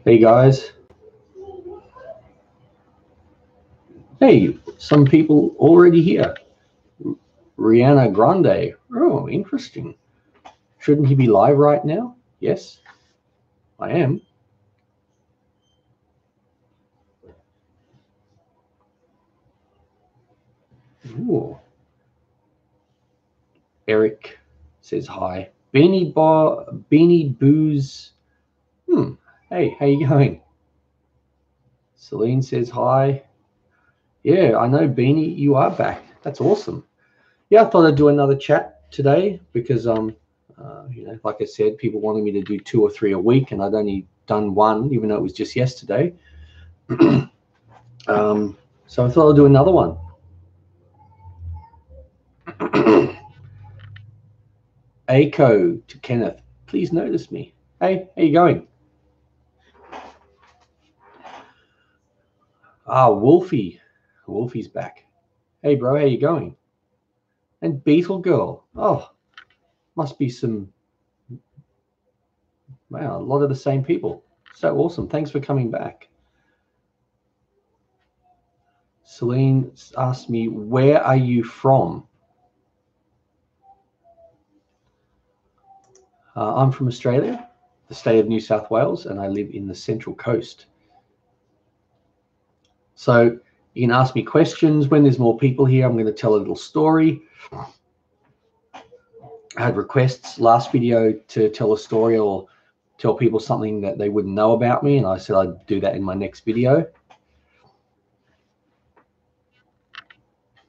Hey guys. Hey, some people already here. Rihanna Grande. Oh, interesting. Shouldn't he be live right now? Yes, I am. Ooh. Eric says hi. Beanie Booze. Hey, how you going? Celine says hi. Yeah, I know, Beanie, you are back. That's awesome. Yeah, I thought I'd do another chat today because like I said, people wanted me to do 2 or 3 a week, and I'd only done one, even though it was just yesterday. So I thought I'd do another one. Aiko to Kenneth, please notice me. Hey, how you going? Wolfie. Wolfie's back. Hey, bro, how you going? And Beetle Girl. Oh, must be wow, a lot of the same people. So awesome. Thanks for coming back. Celine asked me, where are you from? I'm from Australia, the state of New South Wales, and I live in the Central Coast. So you can ask me questions. When there's more people here, I'm going to tell a little story. I had requests last video to tell a story or tell people something that they wouldn't know about me, and I said I'd do that in my next video.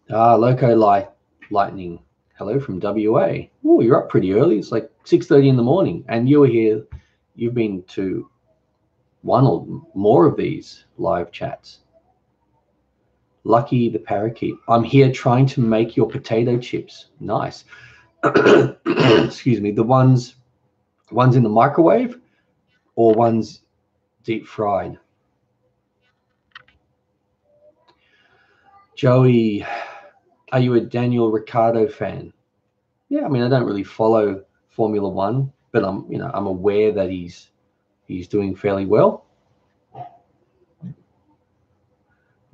Loco Lightning. Hello from WA. Oh, you're up pretty early. It's like 6:30 in the morning, and you were here. You've been to one or more of these live chats. Lucky the parakeet. I'm here trying to make your potato chips. Nice. Excuse me. The ones in the microwave or ones deep fried? Joey, are you a Daniel Ricciardo fan? Yeah, I mean, I don't really follow Formula One, but I'm aware that he's doing fairly well.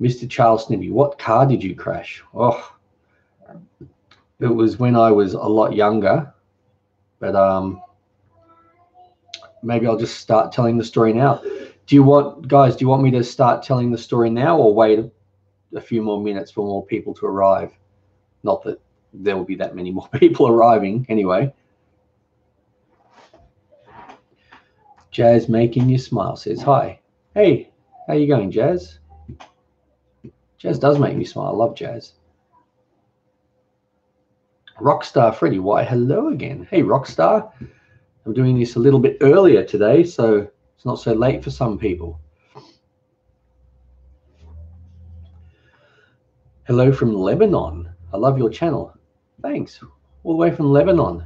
Mr. Charles Snibby, what car did you crash? Oh, it was when I was a lot younger, but maybe I'll just start telling the story now. Do you want me to start telling the story now or wait a few more minutes for more people to arrive? Not that there will be that many more people arriving anyway. Jazz making you smile says hi. Hey, how you going, Jazz? Jazz does make me smile. I love Jazz. Rockstar Freddy, why hello again. Hey, Rockstar. I'm doing this a little bit earlier today, so it's not so late for some people. Hello from Lebanon. I love your channel. Thanks. All the way from Lebanon.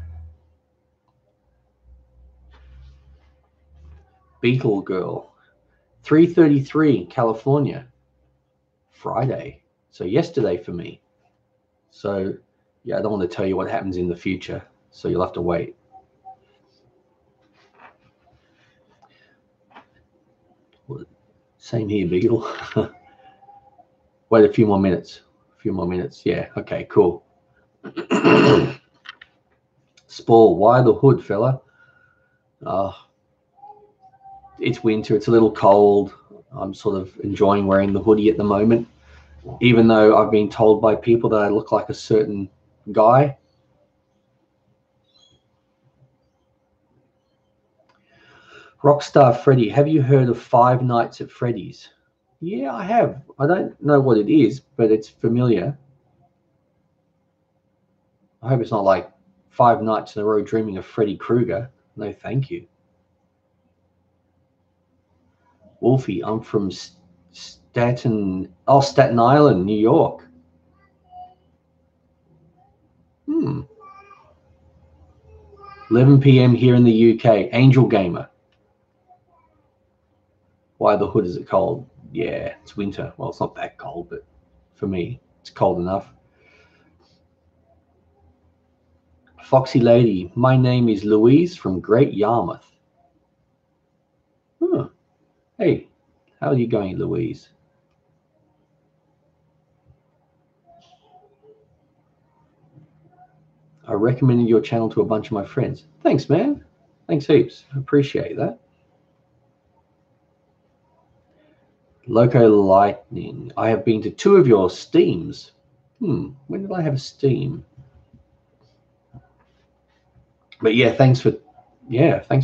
Beetle Girl. 3:33 California. Friday. So yesterday for me. So yeah, I don't want to tell you what happens in the future, so you'll have to wait. Same here, Beetle. Wait a few more minutes. Yeah, okay, cool. Spall, why the hood, fella? It's winter. It's a little cold. I'm sort of enjoying wearing the hoodie at the moment, even though I've been told by people that I look like a certain guy. Rockstar Freddy, have you heard of Five Nights at Freddy's? Yeah, I have. I don't know what it is, but it's familiar. I hope it's not like 5 nights in a row dreaming of Freddy Krueger. No, thank you. Wolfie, I'm from Staten Island, New York. 11 p.m. here in the UK. Angel Gamer. Why the hood is it cold? Yeah, it's winter. Well, it's not that cold, but for me, it's cold enough. Foxy Lady, my name is Louise from Great Yarmouth. Hey, how are you going, Louise? I recommended your channel to a bunch of my friends. Thanks, man. Thanks heaps. I appreciate that. Loco Lightning. I have been to 2 of your Steams. When did I have a Steam? But yeah, thanks for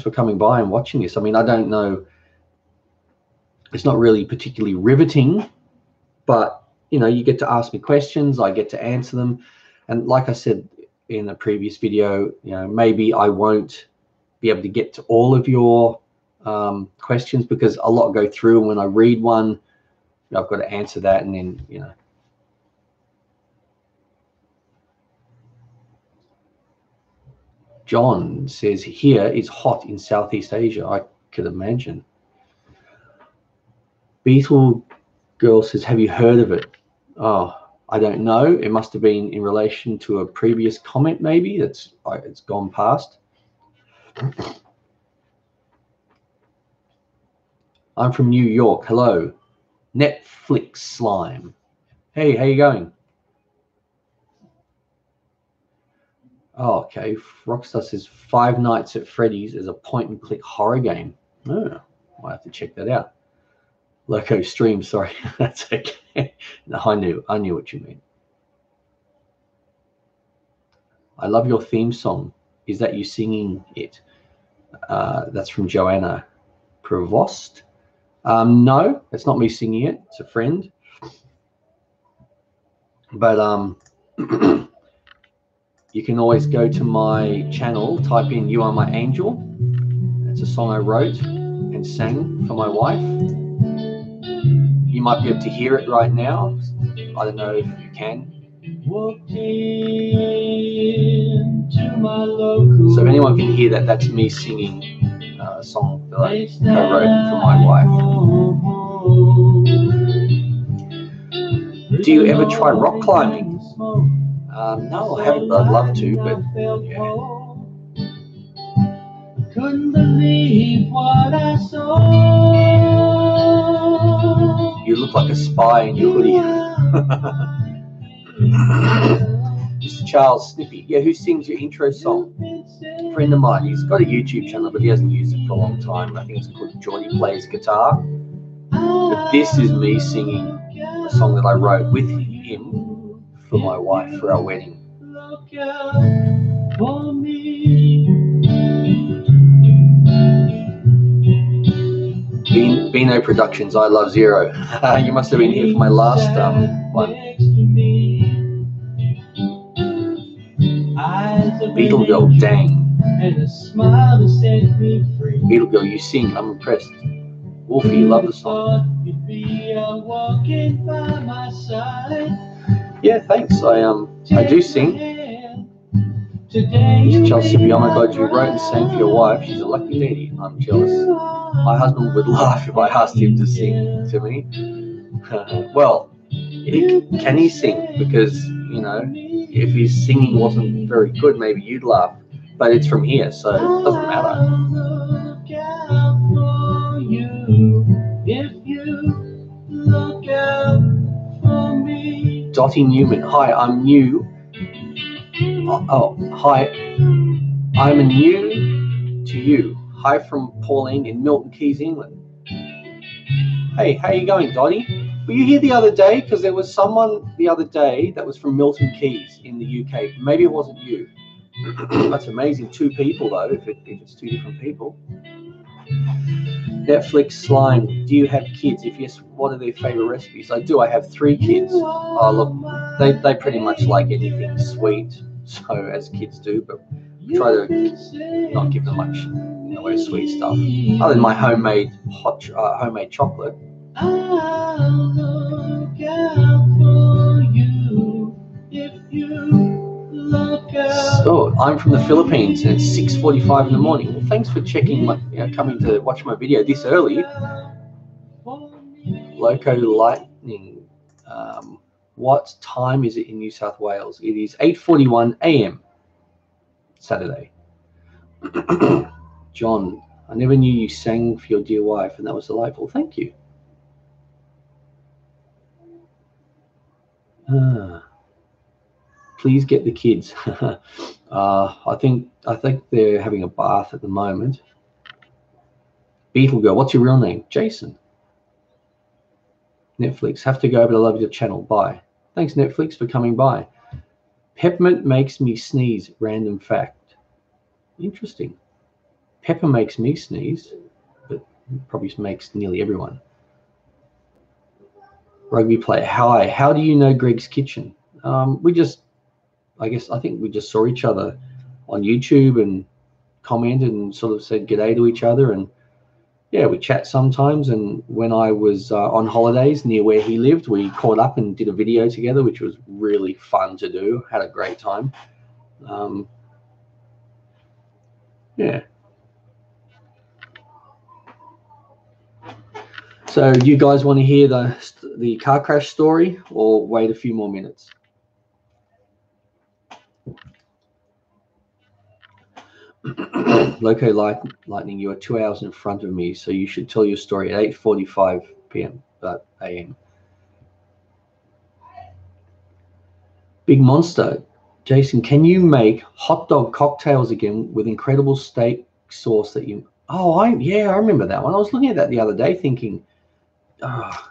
coming by and watching this. I mean, I don't know. It's not really particularly riveting, but you get to ask me questions. I get to answer them. And like I said in a previous video, maybe I won't be able to get to all of your questions because a lot go through. And when I read one, I've got to answer that. And then, John says, here is hot in Southeast Asia. I could imagine. Beetle Girl says, have you heard of it? Oh, I don't know. It must have been in relation to a previous comment, maybe. It's gone past. I'm from New York. Hello. Netflix slime. Hey, how you going? Oh, okay. Rockstar says Five Nights at Freddy's is a point-and-click horror game. Oh, might have to check that out. Loco stream, sorry. That's okay. No, I knew what you mean. I love your theme song. Is that you singing it? That's from Joanna Provost. No, it's not me singing it. It's a friend. But you can always go to my channel, type in You Are My Angel. It's a song I wrote and sang for my wife. You might be able to hear it right now. I don't know if you can. So if anyone can hear that, that's me singing a song that I wrote for my wife. Do you ever try rock climbing? No, I haven't, but I'd love to, but yeah. Couldn't believe what I saw. You look like a spy in your hoodie. Mr. Charles Snippy. Yeah, who sings your intro song? A friend of mine. He's got a YouTube channel, but he hasn't used it for a long time. I think it's called Geordie Plays Guitar. But this is me singing a song that I wrote with him for my wife for our wedding. Look out for me. Beano Productions, I Love Zero. You must have been here for my last one. Beetle Girl, dang. Beetle Girl, you sing, I'm impressed. Wolfie, you love the song. Yeah, thanks. I do sing. Mr. Chelsea, oh my God, you wrote and sang for your wife. She's a lucky lady. I'm jealous. My husband would laugh if I asked him to sing to me. Well, can he sing? Because, if his singing wasn't very good, maybe you'd laugh. But it's from here, so it doesn't matter. Dottie Newman, hi, I'm new. Hi, I'm new to you. Hi from Pauline in Milton Keynes, England. Hey, how you going, Dottie? Were you here the other day? Because there was someone the other day that was from Milton Keynes in the UK. Maybe it wasn't you. That's amazing. 2 people, though, if it's 2 different people. Netflix slime. Do you have kids? If yes, what are their favorite recipes? I do. I have 3 kids. Oh, look, they pretty much like anything sweet, so as kids do, but try to not give them much in the way of sweet stuff, other than my homemade homemade chocolate. So I'm from the Philippines and it's 6:45 in the morning. Well, thanks for checking coming to watch my video this early. Loco Lightning. What time is it in New South Wales? It is 8:41 a.m. Saturday. John, I never knew you sang for your dear wife, and that was delightful. Thank you. Please get the kids. I think they're having a bath at the moment. Beetle Girl, what's your real name? Jason. Netflix, have to go, but I love your channel. Bye. Thanks, Netflix, for coming by. Peppermint makes me sneeze. Random fact. Interesting. Pepper makes me sneeze, but probably makes nearly everyone. Rugby player. Hi. How do you know Greg's Kitchen? I think we just saw each other on YouTube and commented and sort of said g'day to each other, and yeah, we chat sometimes. And when I was on holidays near where he lived, we caught up and did a video together, which was really fun to do. Had a great time. Yeah. So do you guys want to hear the car crash story, or wait a few more minutes? Loco Lightning, you are 2 hours in front of me, so you should tell your story at 8:45 p.m. a.m. Big Monster, Jason, can you make hot dog cocktails again with incredible steak sauce that you? Oh, I remember that one. I was looking at that the other day, thinking, I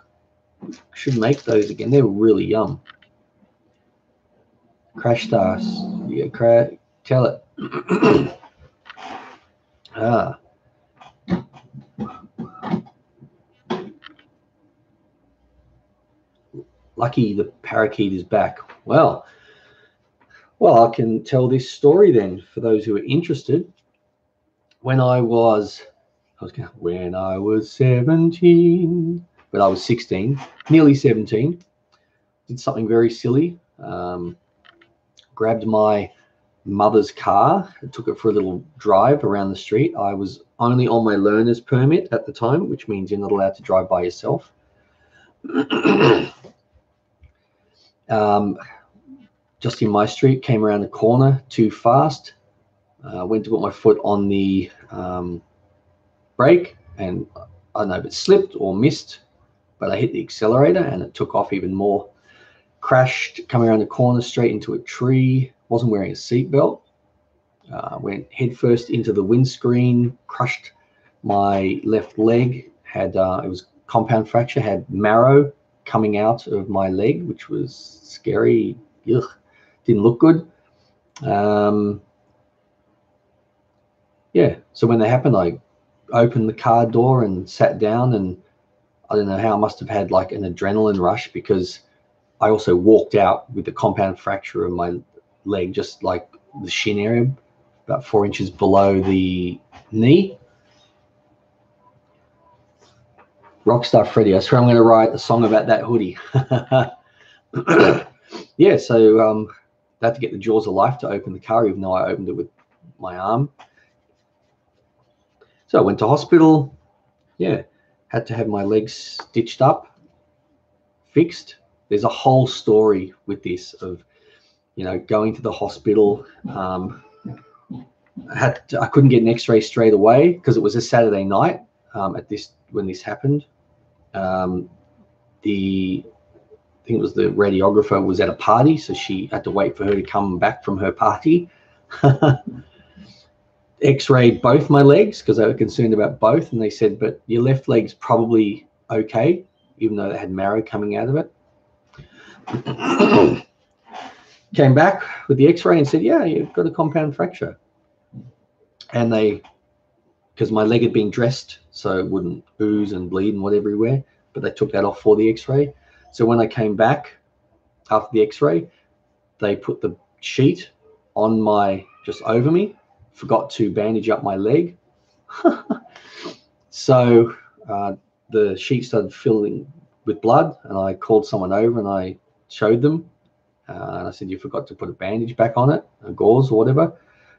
should make those again. They're really yum. Crash Stars, yeah, tell it. Lucky the parakeet is back. Well, I can tell this story then for those who are interested. When I was 17, but I was 16, nearly 17, did something very silly. Grabbed my mother's car and took it for a little drive around the street. I was only on my learner's permit at the time, which means you're not allowed to drive by yourself. Just in my street, came around the corner too fast. Went to put my foot on the brake, and I don't know if it slipped or missed, but I hit the accelerator and it took off even more. Crashed coming around the corner straight into a tree. Wasn't wearing a seatbelt. Went headfirst into the windscreen. Crushed my left leg. Had it was compound fracture. Had marrow coming out of my leg, which was scary. Ugh. Didn't look good. Yeah. So when that happened, I opened the car door and sat down, and I don't know how, I must have had like an adrenaline rush, because I also walked out with the compound fracture of my leg, just like the shin area, about 4 inches below the knee. Rockstar Freddy, I swear I'm going to write a song about that hoodie. Yeah, so I had to get the jaws of life to open the car, even though I opened it with my arm. So I went to hospital. Yeah, had to have my legs stitched up, fixed. There's a whole story with this of, going to the hospital. I couldn't get an X-ray straight away because it was a Saturday night when this happened. I think it was the radiographer was at a party, so she had to wait for her to come back from her party. X-rayed both my legs because they were concerned about both, and they said, but your left leg's probably okay, even though it had marrow coming out of it. Came back with the X-ray and said, yeah, you've got a compound fracture. And because my leg had been dressed so it wouldn't ooze and bleed and whatever everywhere, but they took that off for the X-ray. So when I came back after the X-ray, they put the sheet on just over me, forgot to bandage up my leg. So the sheet started filling with blood, and I called someone over and I showed them. And I said, you forgot to put a bandage back on it, a gauze or whatever.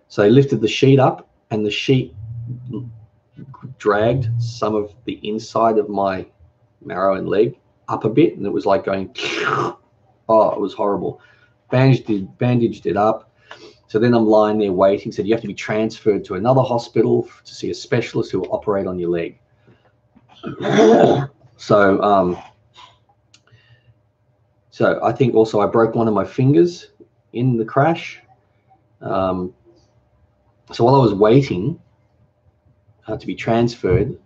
So they lifted the sheet up, and the sheet dragged some of the inside of my marrow and leg up a bit, and it was like going, oh, it was horrible. Bandaged it up. So then I'm lying there waiting. Said you have to be transferred to another hospital to see a specialist who will operate on your leg. So I think also I broke one of my fingers in the crash. So while I was waiting to be transferred,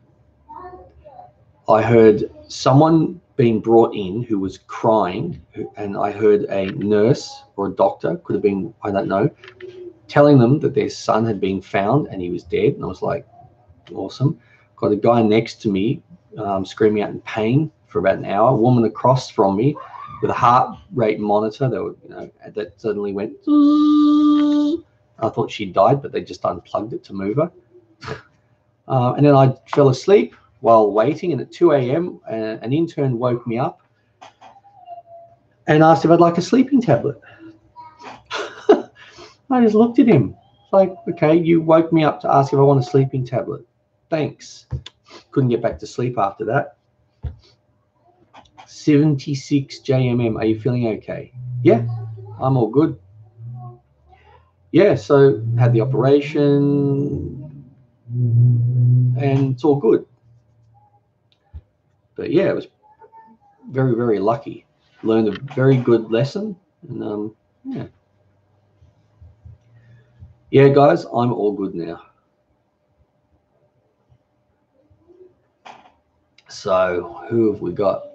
I heard someone being brought in who was crying, and I heard a nurse or a doctor, could have been, I don't know, telling them that their son had been found and he was dead. And I was like, awesome. Got a guy next to me screaming out in pain for about an hour. A woman across from me with a heart rate monitor that suddenly went. I thought she died, but they just unplugged it to move her. And then I fell asleep while waiting, and at 2 a.m. An intern woke me up and asked if I'd like a sleeping tablet. I just looked at him like, okay, you woke me up to ask if I want a sleeping tablet. Thanks. Couldn't get back to sleep after that. 76 JMM, are you feeling okay? Yeah, I'm all good. Yeah, so had the operation and it's all good. But yeah, it was very, very lucky. Learned a very good lesson. And yeah, guys, I'm all good now. So who have we got?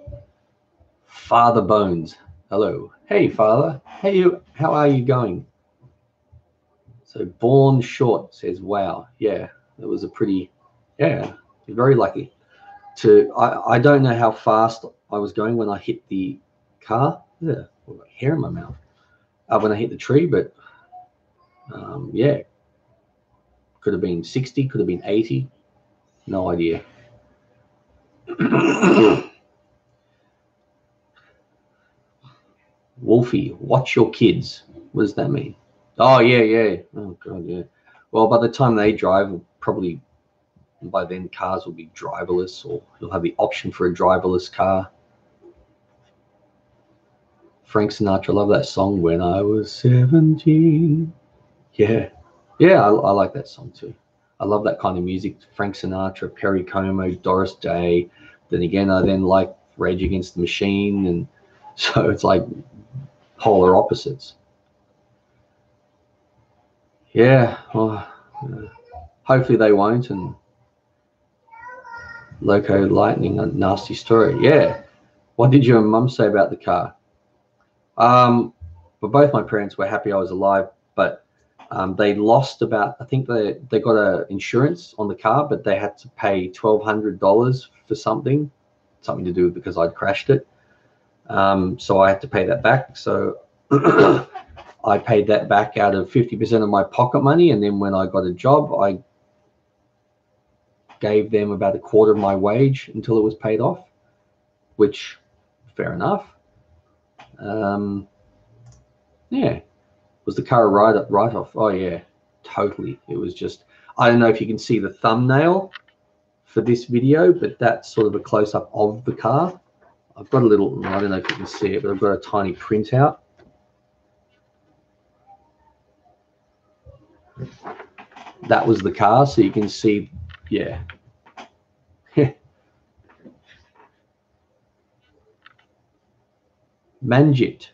Father Bones. Hello. Hey, Father. Hey, how are you going? So Born Short says, wow. Yeah, it was a pretty, yeah, very lucky. I don't know how fast I was going when I hit the car. Yeah, I've got hair in my mouth. When I hit the tree, but yeah, could have been 60, could have been 80. No idea. Wolfie, watch your kids. What does that mean? Oh, yeah. Oh, God, yeah. Well, by the time they drive, probably by then cars will be driverless, or you'll have the option for a driverless car. Frank Sinatra, love that song, When I Was 17. Yeah, I like that song too. I love that kind of music. Frank Sinatra, Perry Como, Doris Day. Then again, I then like Rage Against the Machine, and so it's like polar opposites. Yeah, well, hopefully they won't. And Loco Lightning, a nasty story. Yeah. What did your mum say about the car? But both my parents were happy I was alive, but they lost about, I think they got a insurance on the car, but they had to pay $1,200 for something to do because I'd crashed it. So I had to pay that back. So I paid that back out of 50% of my pocket money. And then when I got a job, I gave them about a quarter of my wage until it was paid off, which fair enough. Yeah. Was the car a write-off? Oh, yeah, totally. It was just, I don't know if you can see the thumbnail for this video, but that's sort of a close-up of the car. I've got a little, I don't know if you can see it, but I've got a tiny printout. That was the car, so you can see, yeah. Manjit.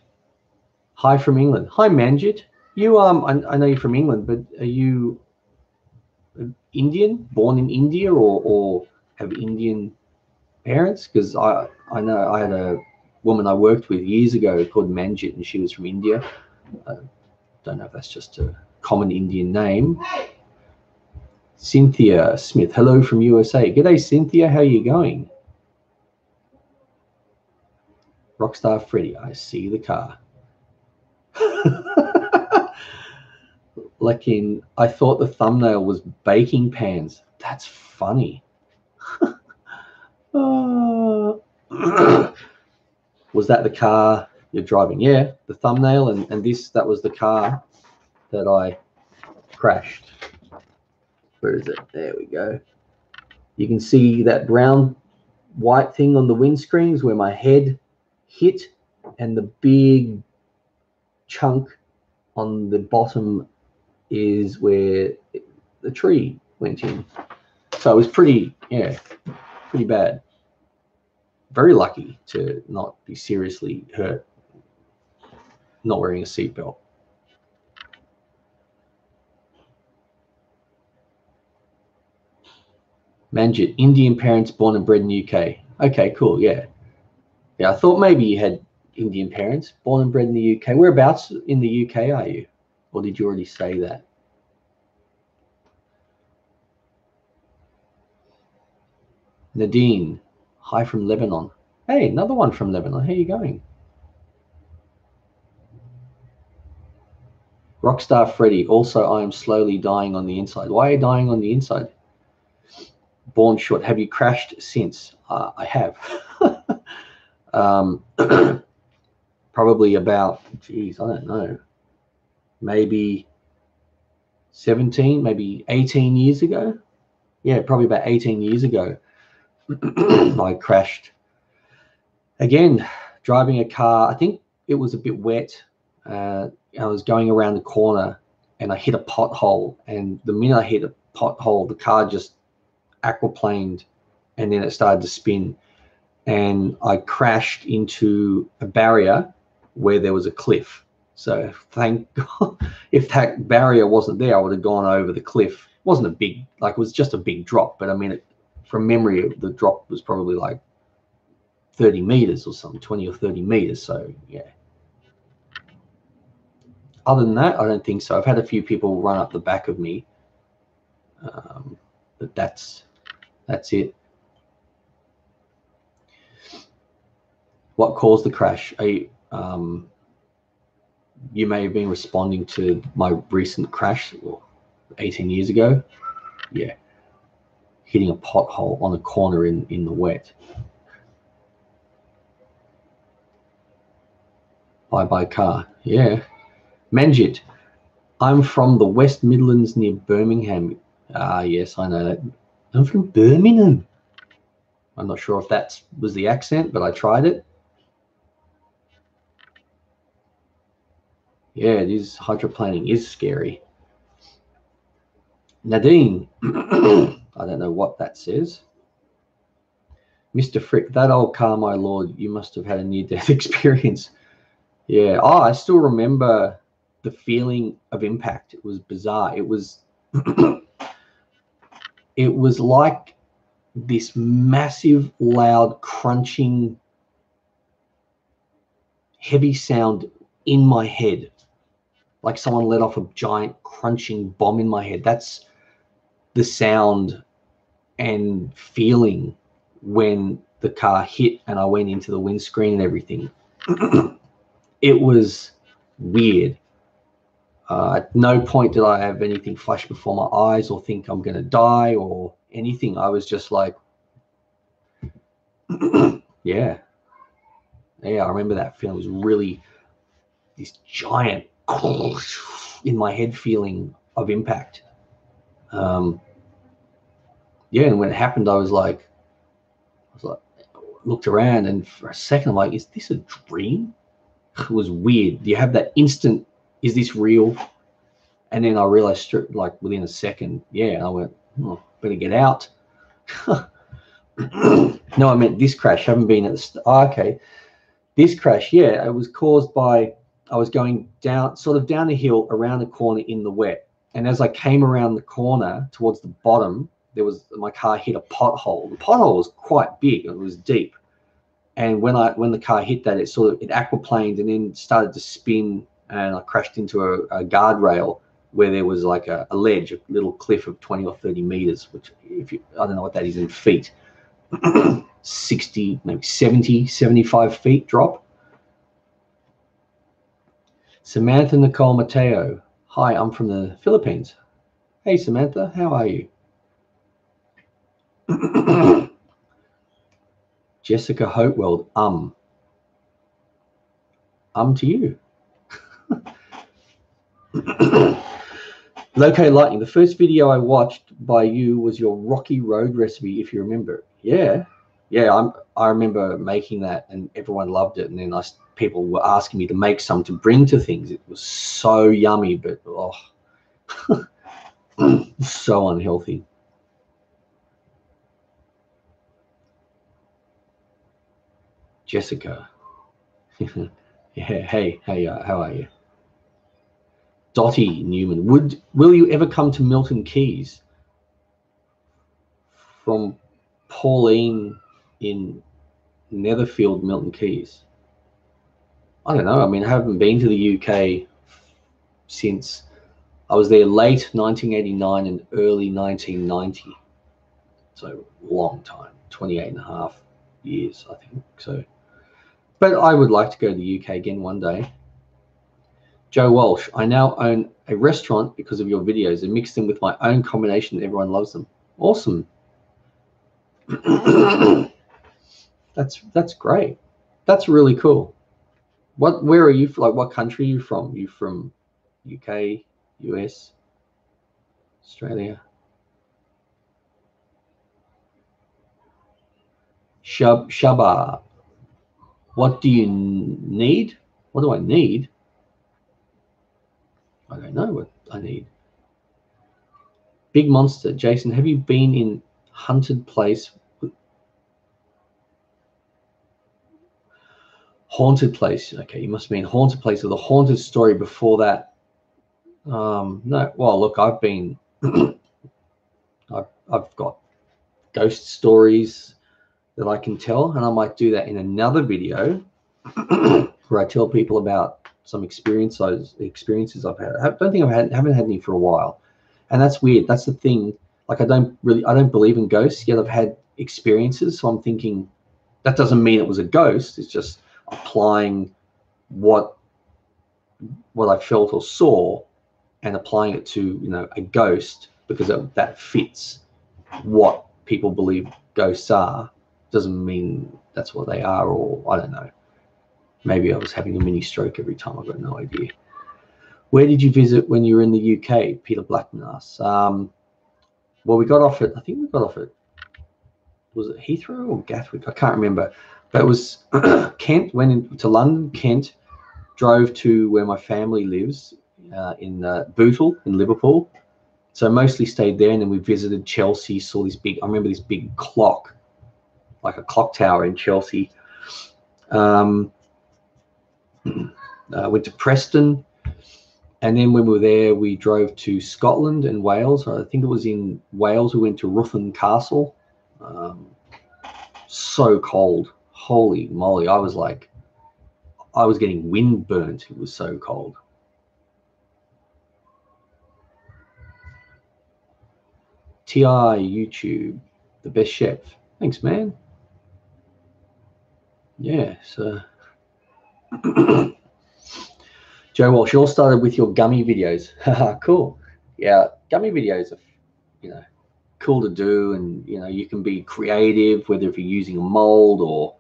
Hi from England. Hi, Manjit. You, I know you're from England, but are you Indian, born in India, or have Indian parents? Because I know I had a woman I worked with years ago called Manjit, and she was from India. I don't know if that's just a common Indian name. Cynthia Smith, hello from USA. G'day, Cynthia. How are you going? Rockstar Freddy, I see the car. Like I thought the thumbnail was baking pans. That's funny. Was that the car you're driving? Yeah, the thumbnail and that was the car that I crashed. Where is it? There we go. You can see that brown white thing on the windscreen is where my head hit, and the big chunk on the bottom is where the tree went in. So it was pretty bad. Very lucky to not be seriously hurt not wearing a seatbelt. Manjit, Indian parents born and bred in the UK. Okay, cool, yeah. Yeah, I thought maybe you had Indian parents born and bred in the UK. Whereabouts in the UK are you? Or did you already say that? Nadine, hi from Lebanon. Hey, another one from Lebanon. How are you going? Rockstar Freddy, also I am slowly dying on the inside. Why are you dying on the inside? Born short. Have you crashed since? I have. Probably about, geez, I don't know, maybe 17, maybe 18 years ago. Yeah, probably about 18 years ago. I crashed again, driving a car. I think it was a bit wet. I was going around the corner and I hit a pothole. And the minute I hit a pothole, the car just aquaplaned and then it started to spin. And I crashed into a barrier where there was a cliff. So thank God, if that barrier wasn't there, I would have gone over the cliff. It wasn't a big, like, it was just a big drop. But I mean, from memory, the drop was probably like 30 meters or something, 20 or 30 meters. So yeah. Other than that, I don't think so. I've had a few people run up the back of me, but that's it. What caused the crash? You may have been responding to my recent crash 18 years ago. Yeah, hitting a pothole on a corner in the wet. Bye car. Yeah. Manjit, I'm from the West Midlands near Birmingham. Yes, I know that. I'm from Birmingham. I'm not sure if that was the accent, but I tried it. Yeah, it is. Hydroplaning is scary. Nadine, I don't know what that says. Mr. Frick, that old car, my lord, you must have had a near-death experience. Yeah. Oh, I still remember the feeling of impact. It was bizarre. It was it was like this massive, loud, crunching, heavy sound in my head. Like someone let off a giant crunching bomb in my head. That's the sound and feeling when the car hit and I went into the windscreen and everything. It was weird. At no point did I have anything flash before my eyes or think I'm going to die or anything. I was just like, yeah, I remember that feeling. It was really this giant in my head feeling of impact. Yeah, and when it happened, I was like, looked around, and for a second, I'm like, is this a dream? It was weird. You have that instant, is this real? And then I realized, like, within a second, yeah, I went, oh, better get out. No, I meant this crash. I haven't been at the okay. This crash, yeah, it was caused by, I was going down, sort of down the hill around the corner in the wet. And as I came around the corner towards the bottom, my car hit a pothole. The pothole was quite big. It was deep. And when the car hit that, it aquaplaned and then started to spin, and I crashed into a guardrail where there was like a ledge, a little cliff of 20 or 30 meters, which I don't know what that is in feet, 60, maybe 70, 75 feet drop. Samantha Nicole Mateo. Hi, I'm from the Philippines. Hey, Samantha, how are you? Jessica Hopewell, to you. Loco Lightning, the first video I watched by you was your Rocky Road recipe, if you remember. Yeah, I remember making that, and everyone loved it. And then people were asking me to make some to bring to things. It was so yummy, but So unhealthy. Jessica. Yeah, hey, how are you? Dottie Newman. Will you ever come to Milton Keyes? From Pauline in Netherfield, Milton Keyes. I don't know. I mean, I haven't been to the UK since I was there late 1989 and early 1990. So long time, 28 and a half years, I think. So, but I would like to go to the UK again one day. Joe Walsh, I now own a restaurant because of your videos and mix them with my own combination and everyone loves them. Awesome. That's great. That's really cool. Where are you, like what country are you from? You from UK, US, Australia? Shaba. What do you need? What do I need? I don't know what I need. Big Monster. Jason, have you been in Haunted Place? Haunted Place. Okay, you must mean Haunted Place or the Haunted Story before that. No, well, look, I've been, I've got ghost stories that I can tell, and I might do that in another video where I tell people about some experiences I've had. I don't think haven't had any for a while, and that's weird. That's the thing. Like I don't believe in ghosts, yet I've had experiences. So I'm thinking that doesn't mean it was a ghost. It's just applying what I felt or saw and applying it to a ghost because that fits what people believe ghosts are. Doesn't mean that's what they are, or I don't know. Maybe I was having a mini stroke every time. I've got no idea. Where did you visit when you were in the UK? Peter Blackman asks. Well, we got off at, I think we got off at, was it Heathrow or Gatwick? I can't remember. But it was Kent, went into London, Kent, drove to where my family lives in Bootle in Liverpool. So mostly stayed there, and then we visited Chelsea, saw this big, I remember this big clock, like a clock tower in Chelsea. Went to Preston, and then when we were there, we drove to Scotland and Wales. I think it was in Wales we went to Ruthven Castle. So cold, holy moly! I was getting wind burnt. It was so cold. TI YouTube, the best chef. Thanks, man. Yeah, so Joe Walsh, you all started with your gummy videos. Cool. Yeah, gummy videos are, cool to do, and you can be creative, whether if you're using a mold or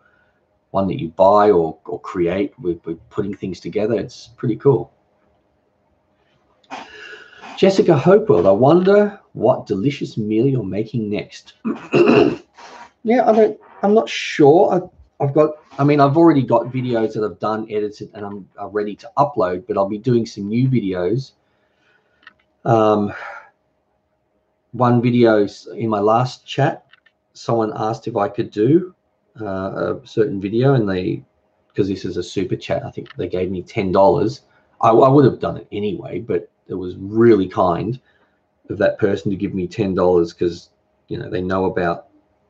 one that you buy or create with putting things together. It's pretty cool. Jessica Hopewell, I wonder what delicious meal you're making next. Yeah, I'm not sure. I've already got videos that I've done, edited, and I'm ready to upload, but I'll be doing some new videos. One video in my last chat, someone asked if I could do a certain video, and because this is a super chat, I think they gave me $10. I would have done it anyway, but it was really kind of that person to give me $10 because they know about.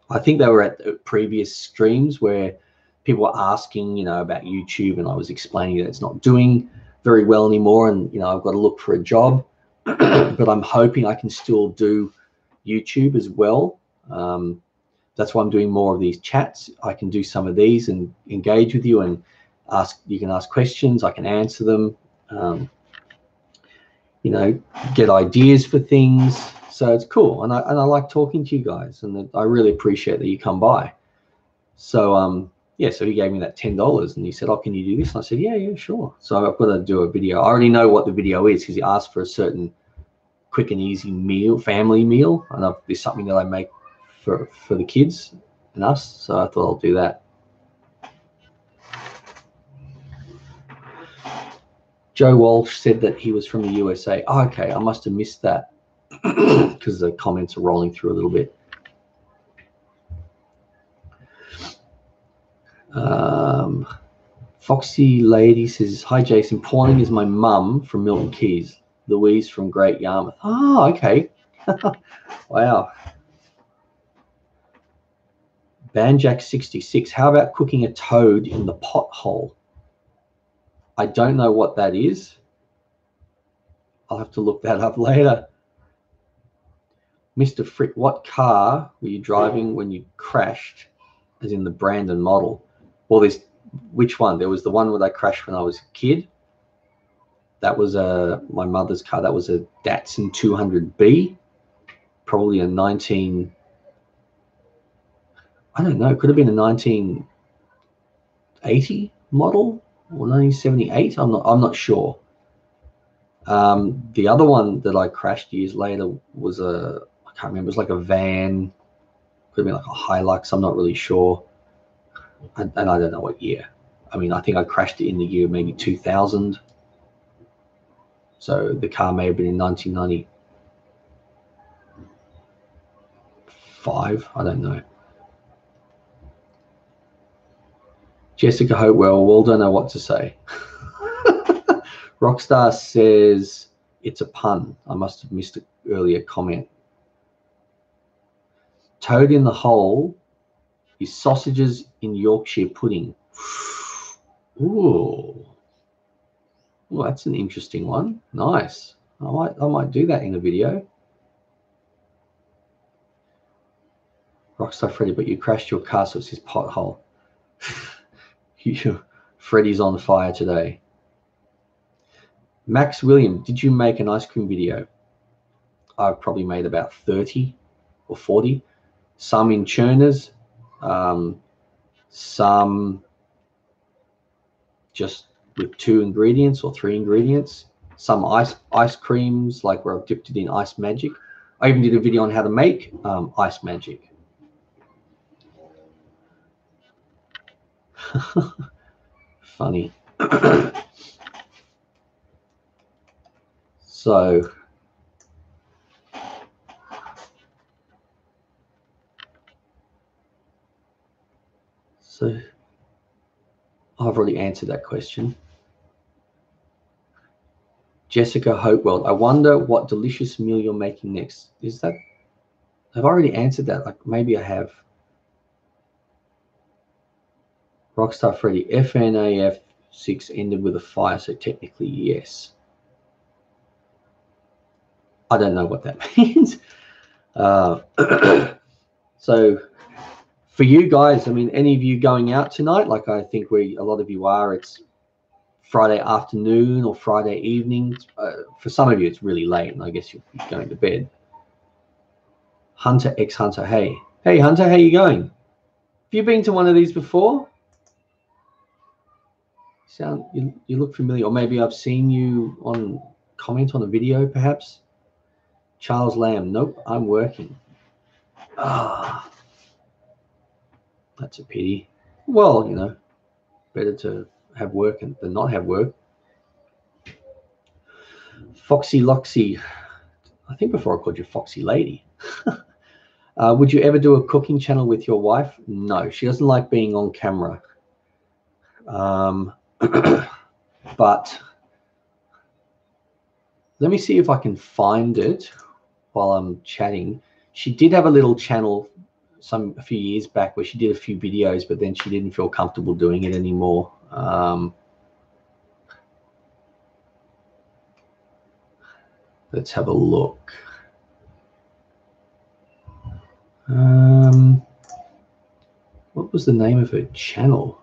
I think they were at previous streams where people were asking about YouTube, and I was explaining that it's not doing very well anymore, and I've got to look for a job. But I'm hoping I can still do YouTube as well. That's why I'm doing more of these chats. I can do some of these and engage with you and you can ask questions, I can answer them, get ideas for things. So it's cool, and I like talking to you guys, and I really appreciate that you come by. So yeah, so he gave me that $10, and he said, "Oh, can you do this?" And I said, "Yeah, sure." So I've got to do a video. I already know what the video is because he asked for a certain quick and easy meal, family meal, and there's something that I make for the kids and us. So I thought I'll do that. Joe Walsh said that he was from the USA. Oh, okay, I must have missed that because the comments are rolling through a little bit. Foxy Lady says, hi, Jason. Pauline is my mum from Milton Keys. Louise from Great Yarmouth. Oh, okay. Wow. Banjack66, how about cooking a toad in the pothole? I don't know what that is. I'll have to look that up later. Mr. Frick, what car were you driving when you crashed, as in the brand and model? Well, there's, which one? There was the one where I crashed when I was a kid. That was my mother's car. That was a Datsun 200B, probably a 19, I don't know, it could have been a 1980 model or 1978. I'm not sure. The other one that I crashed years later was I can't remember, it was like a van, could have been like a Hilux, I'm not really sure. And I don't know what year. I mean, I think I crashed it in the year maybe 2000. So the car may have been in 1995. I don't know. Jessica Hopewell, well, don't know what to say. Rockstar says it's a pun. I must have missed an earlier comment. Toad in the hole is sausages in Yorkshire pudding. Ooh. Well, that's an interesting one. Nice. I might do that in a video. Rockstar Freddy, but you crashed your car, so it's his pothole. Freddy's on fire today. Max William, did you make an ice cream video? I've probably made about 30 or 40. Some in churners, some just with 2 ingredients or 3 ingredients. Some ice creams, like where I've dipped it in Ice Magic. I even did a video on how to make Ice Magic. Funny. So I've already answered that question. Jessica Hopewell, I wonder what delicious meal you're making next. Is that, I've already answered that. Like maybe I have. Rockstar Freddy, FNAF6 ended with a fire, so technically yes. I don't know what that means. So for you guys, I mean, any of you going out tonight, like I think a lot of you are, it's Friday afternoon or Friday evening. For some of you, it's really late, and I guess you're going to bed. Hunter X Hunter, hey. Hey, Hunter, how you going? Have you been to one of these before? You look familiar, or maybe I've seen you on comment on a video, perhaps. Charles Lamb, nope, I'm working. Ah, that's a pity. Well, you know, better to have work than not have work. Foxy Loxy, I think before I called you Foxy Lady. Would you ever do a cooking channel with your wife? No, she doesn't like being on camera. But let me see if I can find it while I'm chatting. She did have a little channel a few years back where she did a few videos, but then she didn't feel comfortable doing it anymore. Let's have a look. What was the name of her channel?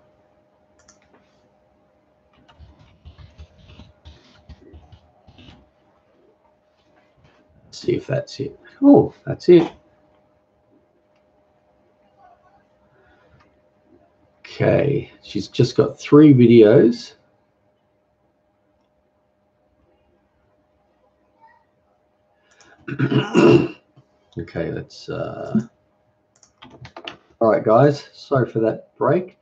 Let's see if that's it. Oh, that's it. Okay, she's just got 3 videos. Okay, let's all right, guys, sorry for that break.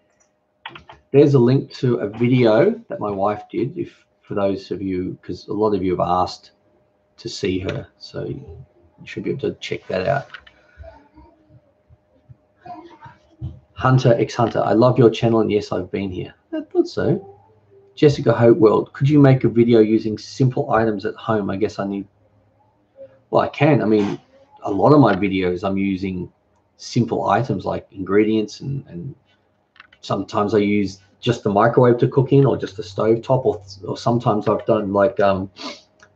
There's a link to a video that my wife did. If for those of you, because a lot of you have asked to see her, so you should be able to check that out. Hunter, ex-Hunter, I love your channel, and yes, I've been here. I thought so. Jessica Hopeworld, could you make a video using simple items at home? I guess I need, well, I can. I mean, a lot of my videos I'm using simple items like ingredients, and sometimes I use just the microwave to cook in, or just a stove top, or sometimes I've done like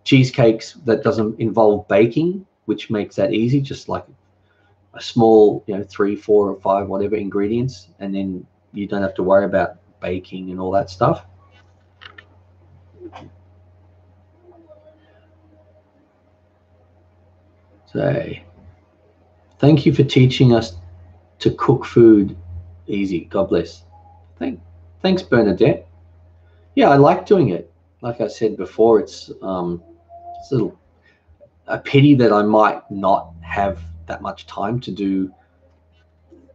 cheesecakes that doesn't involve baking, which makes that easy, just like a small, 3, 4, or 5 whatever ingredients, and then you don't have to worry about baking and all that stuff. So thank you for teaching us to cook food easy. God bless. Thanks, Bernadette. Yeah, I like doing it. Like I said before, it's a pity that I might not have that much time to do,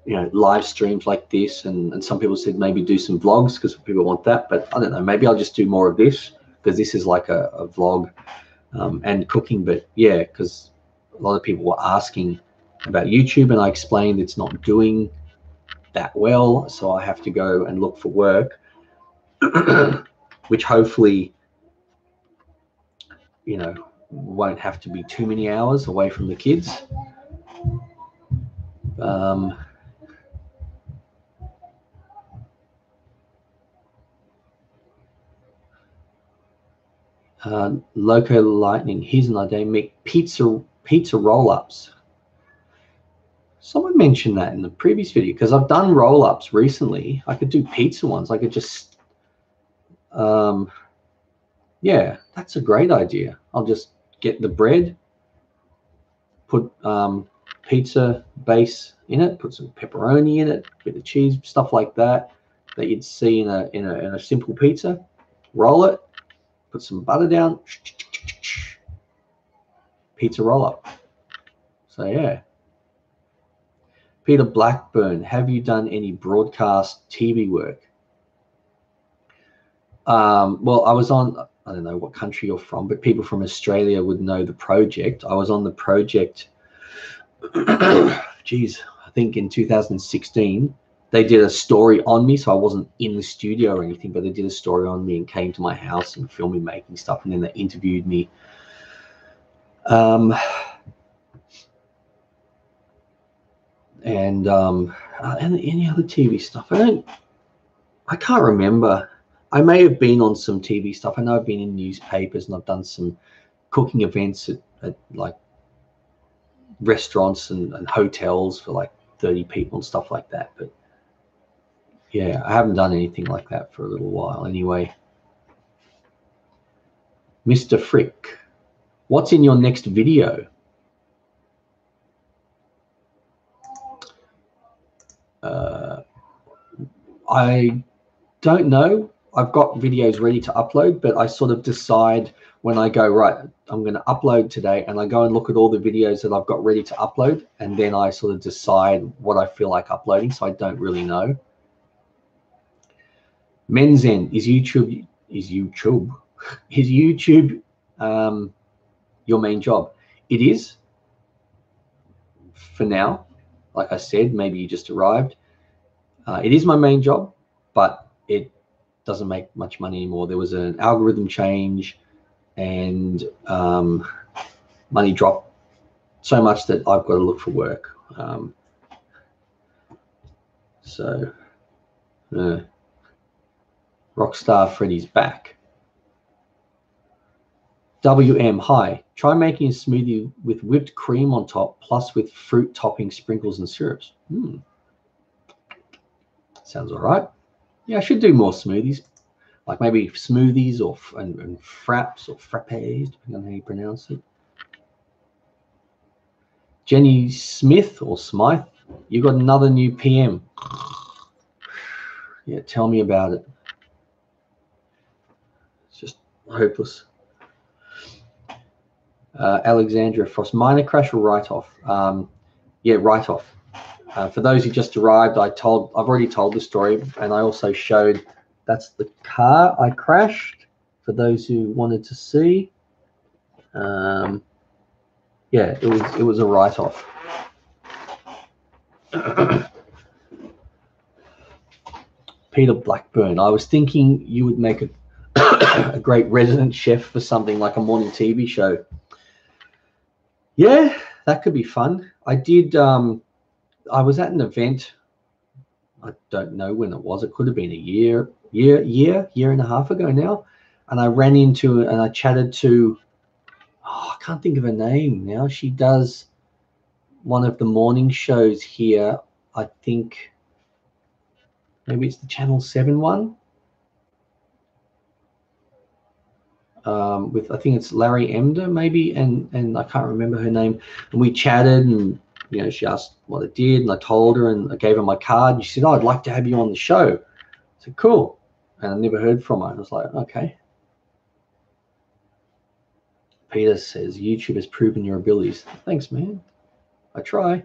live streams like this. And some people said maybe do some vlogs because people want that. But I don't know. Maybe I'll just do more of this, because this is like a vlog and cooking. But yeah, because a lot of people were asking about YouTube, and I explained it's not doing that well, so I have to go and look for work, which hopefully, won't have to be too many hours away from the kids. Loco Lightning, here's an idea: make pizza roll-ups. Someone mentioned that in the previous video, because I've done roll-ups recently. I could do pizza ones. I could just yeah, that's a great idea. I'll just get the bread, put pizza base in it, put some pepperoni in it, a bit of cheese, stuff like that you'd see in a simple pizza. Roll it, put some butter down, pizza roll up. So yeah. Peter Blackburn, have you done any broadcast TV work? Well, I was on, I don't know what country you're from, but people from Australia would know the project. I was on the project, geez, I think in 2016. They did a story on me, so I wasn't in the studio or anything, but they did a story on me and came to my house and filmed me making stuff, and then they interviewed me. And any other TV stuff? I can't remember. I may have been on some TV stuff. I know I've been in newspapers, and I've done some cooking events at like restaurants and hotels for like 30 people and stuff like that. But yeah, I haven't done anything like that for a little while anyway. Mr. Frick, what's in your next video? I don't know. I've got videos ready to upload, but I sort of decide when I go, right, I'm going to upload today, and I go and look at all the videos that I've got ready to upload, and then I sort of decide what I feel like uploading, so I don't really know. Menzen, is YouTube your main job? It is for now. Like I said, maybe you just arrived. It is my main job, but it doesn't make much money anymore. There was an algorithm change, and money dropped so much that I've got to look for work. Rockstar Freddy's back. WM, hi. Try making a smoothie with whipped cream on top, plus with fruit topping, sprinkles, and syrups. Sounds all right. Yeah, I should do more smoothies, like maybe smoothies and fraps or frappes, depending on how you pronounce it. Jenny Smith or Smythe, you got another new PM. Yeah, tell me about it. It's just hopeless. Alexandra Frost, minor crash or write-off? Yeah, write-off. For those who just arrived, I've already told the story, and I also showed that's the car I crashed. for those who wanted to see. Yeah, it was a write-off. Peter Blackburn, I was thinking you would make a great resident chef for something like a morning TV show. Yeah, that could be fun. I did. I was at an event. I don't know when it was. It could have been a year and a half ago now. And I ran into and I chatted to. Oh, I can't think of her name now. She does one of the morning shows here. I think maybe it's the Channel 7 one. With I think it's Larry Emder maybe, and I can't remember her name. And we chatted, and you know, she asked what I did, and I told her, and I gave her my card, and she said, "Oh, I'd like to have you on the show." I said, "Cool," and I never heard from her. And I was like, "Okay." Peter says, "YouTube has proven your abilities." Thanks, man. I try.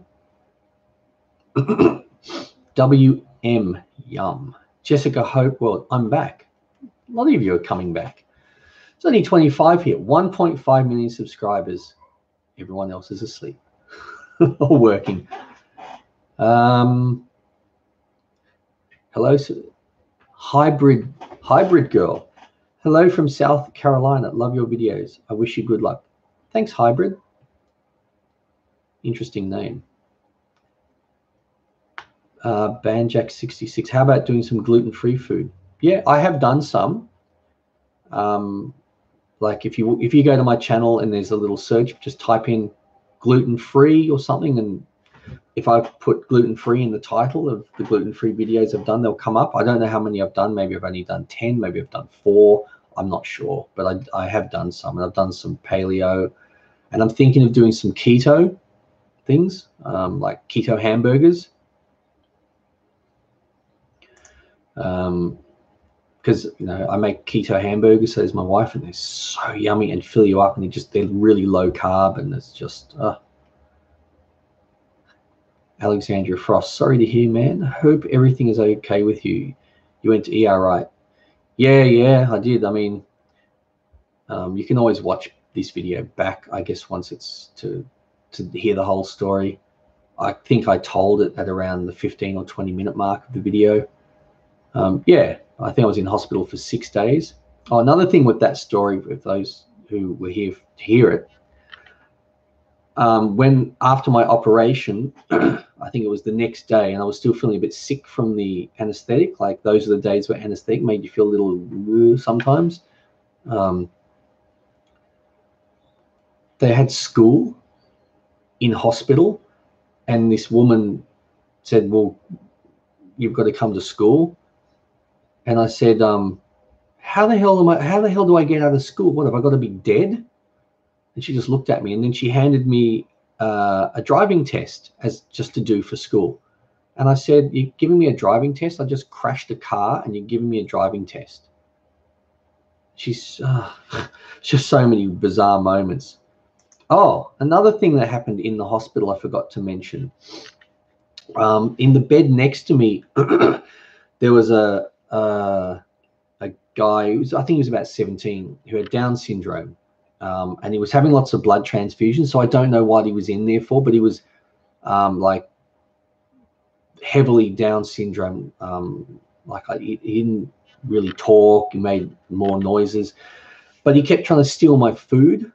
WM Yum. Jessica Hope. Well, I'm back. A lot of you are coming back. It's only 25 here. 1.5 million subscribers. Everyone else is asleep or working. Hello, hybrid girl. Hello from South Carolina. Love your videos. I wish you good luck. Thanks, hybrid. Interesting name. Banjack66. How about doing some gluten-free food? Yeah, I have done some. Like if you go to my channel and there's a little search, just type in gluten-free or something, and if I put gluten-free in the title of the gluten-free videos I've done, they'll come up. I don't know how many I've done. Maybe I've only done 10. Maybe I've done 4. I'm not sure, but I have done some, and I've done some paleo, and I'm thinking of doing some keto things, like keto hamburgers. Because you know, I make keto hamburgers, so does my wife, and they're so yummy and fill you up, and they're really low carb, and it's just Alexandria Frost, sorry to hear, man. Hope everything is okay with you. You went to ER, right? Yeah, I did. I mean, you can always watch this video back, I guess, once it's to hear the whole story. I think I told it at around the 15 or 20 minute mark of the video. Yeah, I think I was in hospital for 6 days. Oh, another thing with that story, for those who were here to hear it, when after my operation, I think it was the next day, and I was still feeling a bit sick from the anesthetic. Like those are the days where anesthetic made you feel a little sometimes. They had school in hospital, and this woman said, "Well, you've got to come to school." And I said, how the hell do I get out of school? What, have I got to be dead? And she just looked at me, and then she handed me a driving test as just to do for school. And I said, "You're giving me a driving test? I just crashed a car and you're giving me a driving test." She's just so many bizarre moments. Oh, another thing that happened in the hospital I forgot to mention. In the bed next to me, there was a guy who was, I think he was about 17, who had Down syndrome, and he was having lots of blood transfusions. So I don't know what he was in there for, but he was like heavily Down syndrome. He didn't really talk. He made more noises, but he kept trying to steal my food.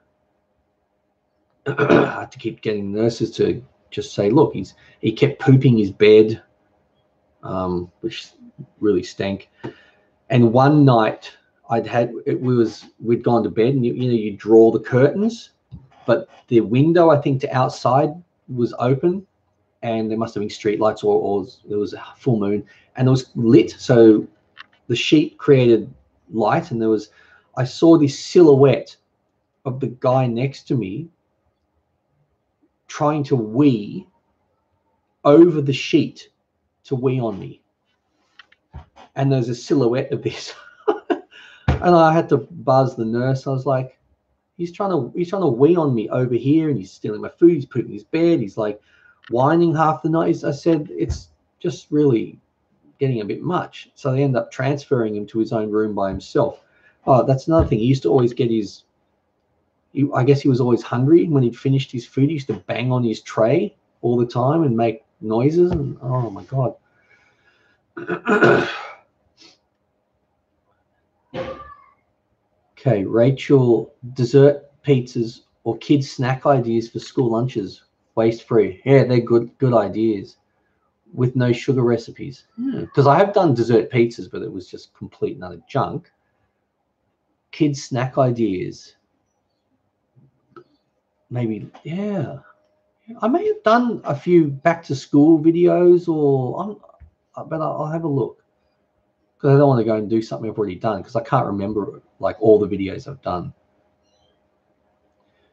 I had to keep getting nurses to just say, "Look, he kept pooping his bed," which really stank. And one night we'd gone to bed, and you draw the curtains, but the window, I think, to outside was open, and there must have been street lights, or there was a full moon, and it was lit, so the sheet created light, and I saw this silhouette of the guy next to me trying to wee over the sheet to wee on me. And there's a silhouette of this. And I had to buzz the nurse. I was like, he's trying to wee on me over here, and he's stealing my food, he's pooping his bed, he's like whining half the night. I said, it's just really getting a bit much. So they end up transferring him to his own room by himself. Oh, that's another thing. He used to always get his, I guess he was always hungry. When he'd finished his food, he used to bang on his tray all the time and make noises. And oh my God. Okay, Rachel, dessert pizzas or kids snack ideas for school lunches, waste free. Yeah, they're good ideas with no sugar recipes. Because I have done dessert pizzas, but it was just complete and utter junk. Kids snack ideas. Maybe, yeah. I may have done a few back to school videos, but I'll have a look. Because I don't want to go and do something I've already done, because I can't remember like all the videos I've done.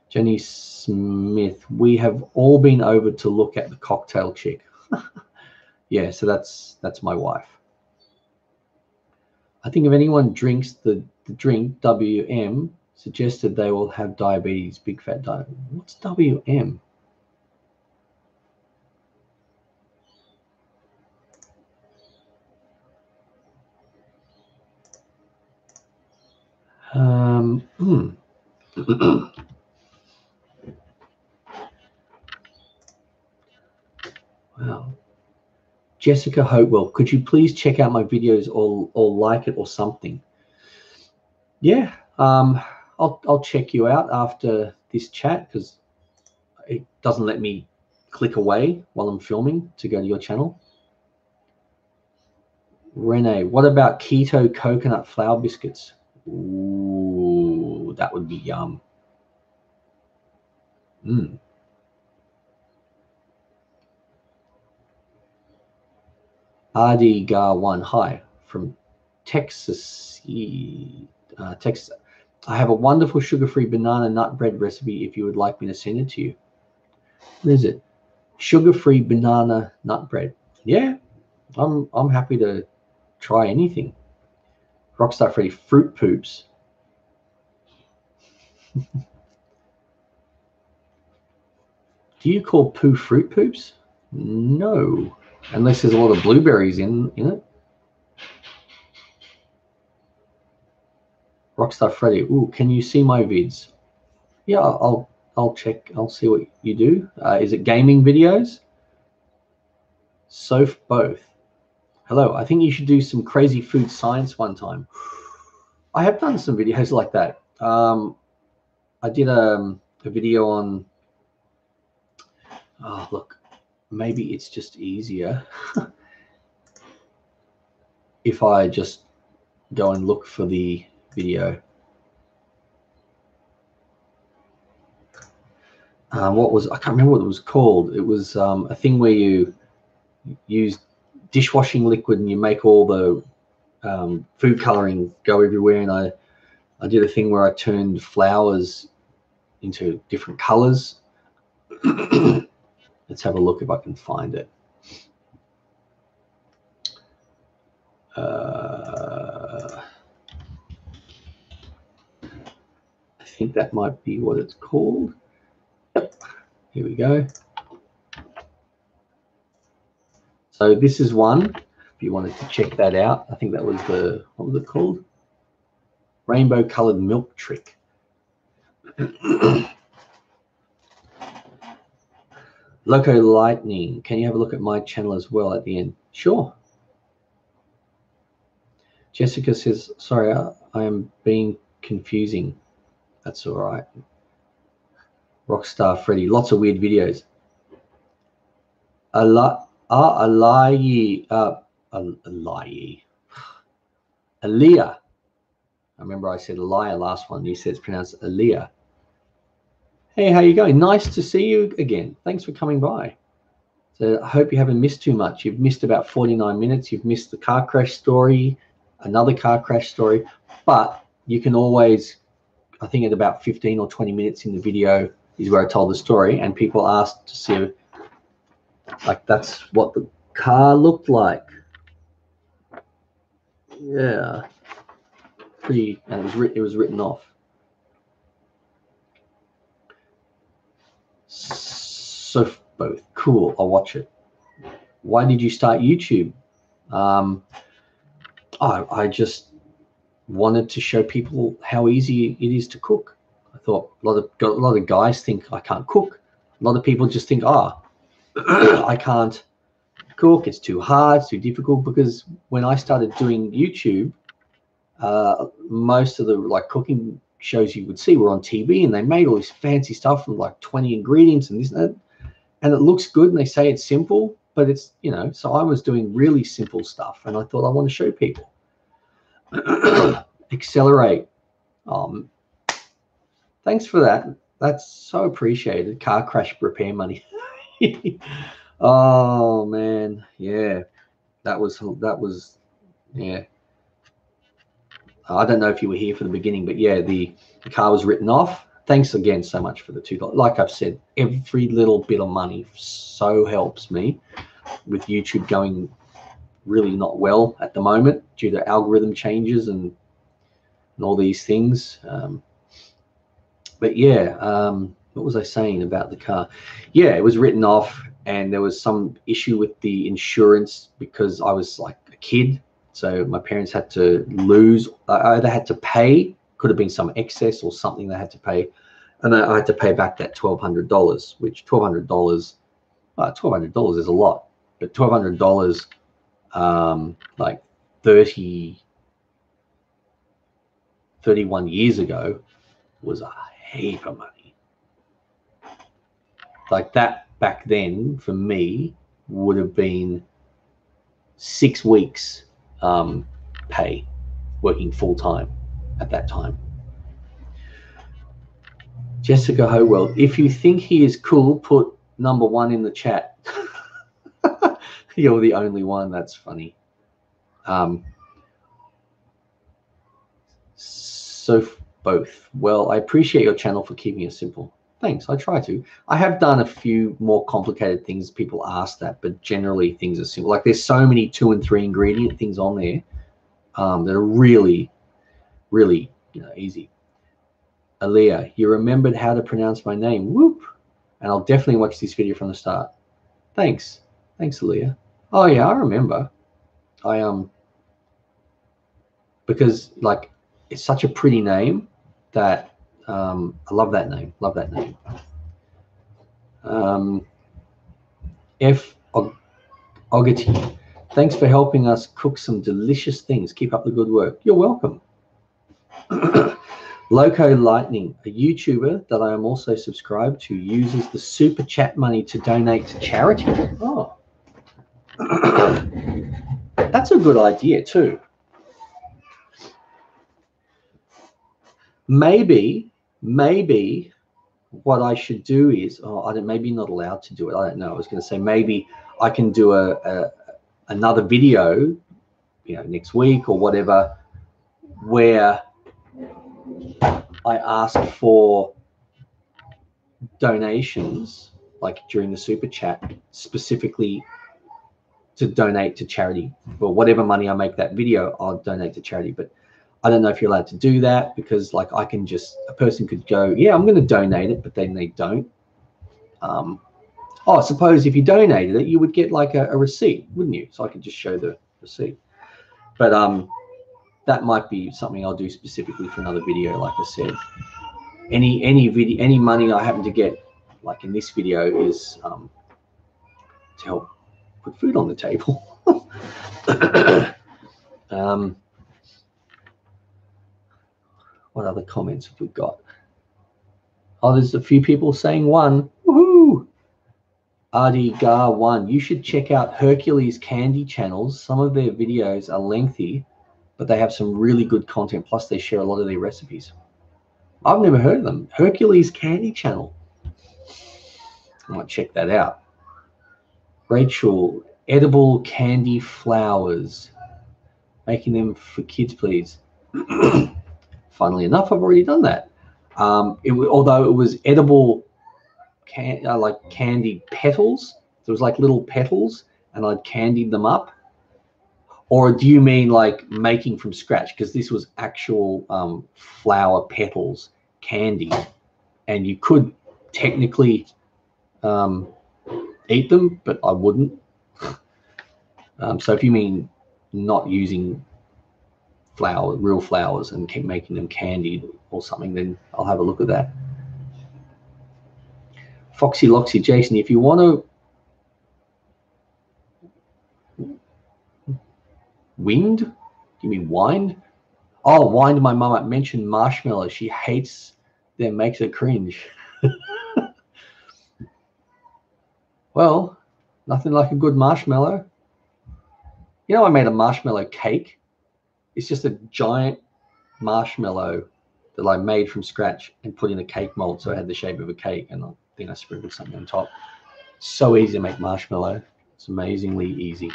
Jenny Smith, we have all been over to look at the cocktail chick. Yeah, so that's my wife. I think if anyone drinks the drink WM, suggested they will have diabetes, big fat diabetes. What's WM? Wow. Jessica Hopewell, could you please check out my videos or like it or something? Yeah, I'll check you out after this chat, because it doesn't let me click away while I'm filming to go to your channel. Renee, what about keto coconut flour biscuits? Ooh, that would be yum. RD Gar1, hi, from Texas. Texas. I have a wonderful sugar-free banana nut bread recipe if you would like me to send it to you. What is it? Sugar-free banana nut bread. Yeah, I'm happy to try anything. Rockstar Freddy, fruit poops. Do you call poo fruit poops? No, unless there's a lot of blueberries in it. Rockstar Freddy, ooh, can you see my vids? Yeah, I'll check. I'll see what you do. Is it gaming videos? Soph both. Hello, I think you should do some crazy food science one time. I have done some videos like that. I did a video on, oh, look, maybe it's just easier if I just go and look for the video. I can't remember what it was called. It was a thing where you use dishwashing liquid and you make all the food coloring go everywhere. And I did a thing where I turned flowers into different colors. Let's have a look if I can find it. I think that might be what it's called. Yep, here we go. So this is one, if you wanted to check that out. I think that was what was it called? Rainbow colored milk trick. Loco Lightning, can you have a look at my channel as well at the end? Sure. Jessica says, sorry, I am being confusing. That's all right. Rockstar Freddy, lots of weird videos. Aaliyah. I remember I said Aaliyah last one. You said it's pronounced Aaliyah. Hey, how you going? Nice to see you again. Thanks for coming by. So I hope you haven't missed too much. You've missed about 49 minutes. You've missed the car crash story, another car crash story, but you can always, I think at about 15 or 20 minutes in the video is where I told the story, and people asked to see, like, that's what the car looked like. Yeah, pretty, and it was written off. So both cool. I'll watch it. Why did you start YouTube? I just wanted to show people how easy it is to cook. I thought a lot of guys think I can't cook. A lot of people just think, I can't cook, it's too hard, it's too difficult. Because when I started doing YouTube, most of the like cooking shows you would see were on TV, and they made all this fancy stuff with like 20 ingredients and this and that, and it looks good and they say it's simple, but it's, you know, so I was doing really simple stuff, and I thought I want to show people. Accelerate. Thanks for that. That's so appreciated. Car crash repair money. Oh man, yeah, that was yeah. I don't know if you were here for the beginning, but yeah, the car was written off. Thanks again so much for the $2. Like I've said, every little bit of money so helps me with YouTube going really not well at the moment due to algorithm changes and all these things. But yeah, what was I saying about the car? Yeah, it was written off, and there was some issue with the insurance because I was like a kid. So my parents had to lose, I either had to pay, could have been some excess or something they had to pay. And I had to pay back that $1,200, which $1,200 is a lot, but $1,200, like 31 years ago was a heap of money. Like that back then for me would have been 6 weeks pay working full time at that time. Jessica Howell, if you think he is cool, put #1 in the chat. You're the only one. That's funny. So both. Well, I appreciate your channel for keeping it simple. Thanks. I try to. I have done a few more complicated things. People ask that, but generally things are simple. Like there's so many 2 and 3 ingredient things on there that are really, really, you know, easy. Aaliyah, you remembered how to pronounce my name. Whoop. And I'll definitely watch this video from the start. Thanks. Thanks, Aaliyah. Oh yeah, I remember. Because like it's such a pretty name that I love that name. Love that name. F. Ogety, thanks for helping us cook some delicious things. Keep up the good work. You're welcome. Loco Lightning, a YouTuber that I am also subscribed to, uses the super chat money to donate to charity. Oh, that's a good idea too. Maybe what I should do is, maybe not allowed to do it. I don't know. I was going to say maybe I can do another video, you know, next week or whatever, where I ask for donations, like during the super chat, specifically to donate to charity. Well, whatever money I make that video, I'll donate to charity. But I don't know if you're allowed to do that, because like a person could go, yeah, I'm going to donate it, but then they don't. Suppose if you donated it, you would get like a receipt, wouldn't you? So I could just show the receipt. But that might be something I'll do specifically for another video. Like I said, any money I happen to get, like in this video, is to help put food on the table. What other comments have we got? Oh, there's a few people saying 1. Woohoo! RDGar1, you should check out Hercules Candy channels. Some of their videos are lengthy, but they have some really good content. Plus, they share a lot of their recipes. I've never heard of them. Hercules Candy channel. I might check that out. Rachel, edible candy flowers. Making them for kids, please. Funnily enough, I've already done that. Although it was edible, like candied petals. There was like little petals, and I'd candied them up. Or do you mean like making from scratch? Because this was actual flower petals candied, and you could technically eat them, but I wouldn't. So if you mean not using real flowers, and keep making them candied or something, then I'll have a look at that. Foxy Loxy Jason, if you want to wind, you mean wind? Oh, wind my mum up. Mentioned marshmallows. She hates them, makes her cringe. Well, nothing like a good marshmallow. You know, I made a marshmallow cake. It's just a giant marshmallow that I made from scratch and put in a cake mold, so it had the shape of a cake, and then I sprinkled something on top. So easy to make marshmallow. It's amazingly easy.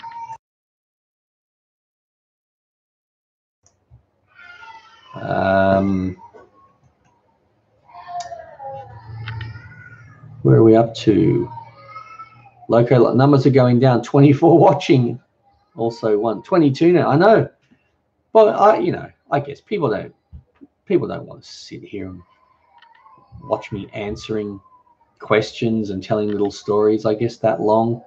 Where are we up to? Loco numbers are going down. 24 watching. Also 22 now. I know. But I guess people don't want to sit here and watch me answering questions and telling little stories, I guess, that long.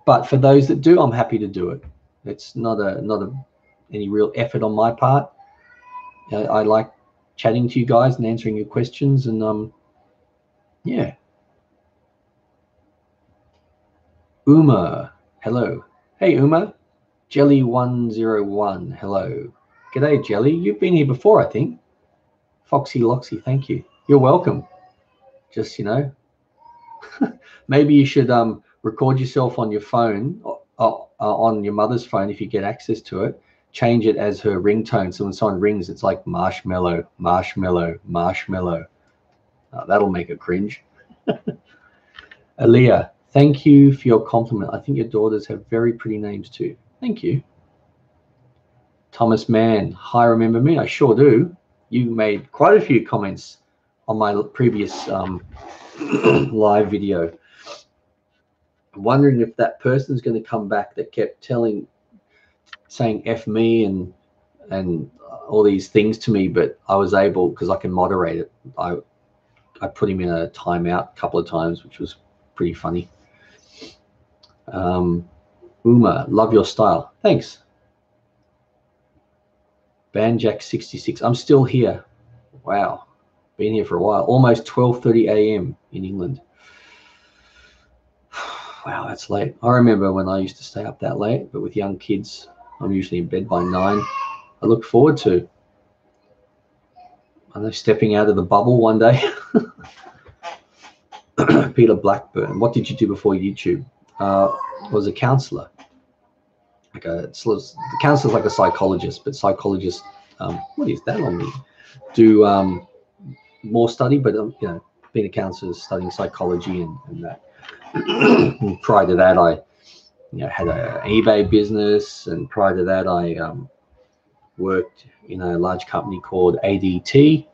But for those that do, I'm happy to do it. It's not any real effort on my part. I like chatting to you guys and answering your questions, and yeah. Uma, hello. Hey Uma. Jelly101, hello. G'day Jelly, you've been here before, I think. Foxy Loxy, thank you. You're welcome. Just, maybe you should record yourself on your phone, on your mother's phone if you get access to it. Change it as her ringtone, so when someone rings, it's like marshmallow, marshmallow, marshmallow. That'll make it cringe. Aaliyah, thank you for your compliment. I think your daughters have very pretty names too. Thank you. Thomas Mann, hi, remember me? I sure do. You made quite a few comments on my previous live video. I'm wondering if that person's going to come back that kept saying F me and all these things to me, but I was able, because I can moderate it. I put him in a timeout a couple of times, which was pretty funny. Uma, love your style. Thanks. Banjack66, I'm still here. Wow, been here for a while. Almost 12:30 a.m. in England. Wow, that's late. I remember when I used to stay up that late, but with young kids, I'm usually in bed by 9. I look forward to, I know, stepping out of the bubble one day. Peter Blackburn, what did you do before YouTube? I was a counselor. The counselor's like a psychologist, but psychologists, what is that on me? Do more study, but being a counselor is studying psychology and that. And prior to that, I had an eBay business, and prior to that, I worked in a large company called ADT,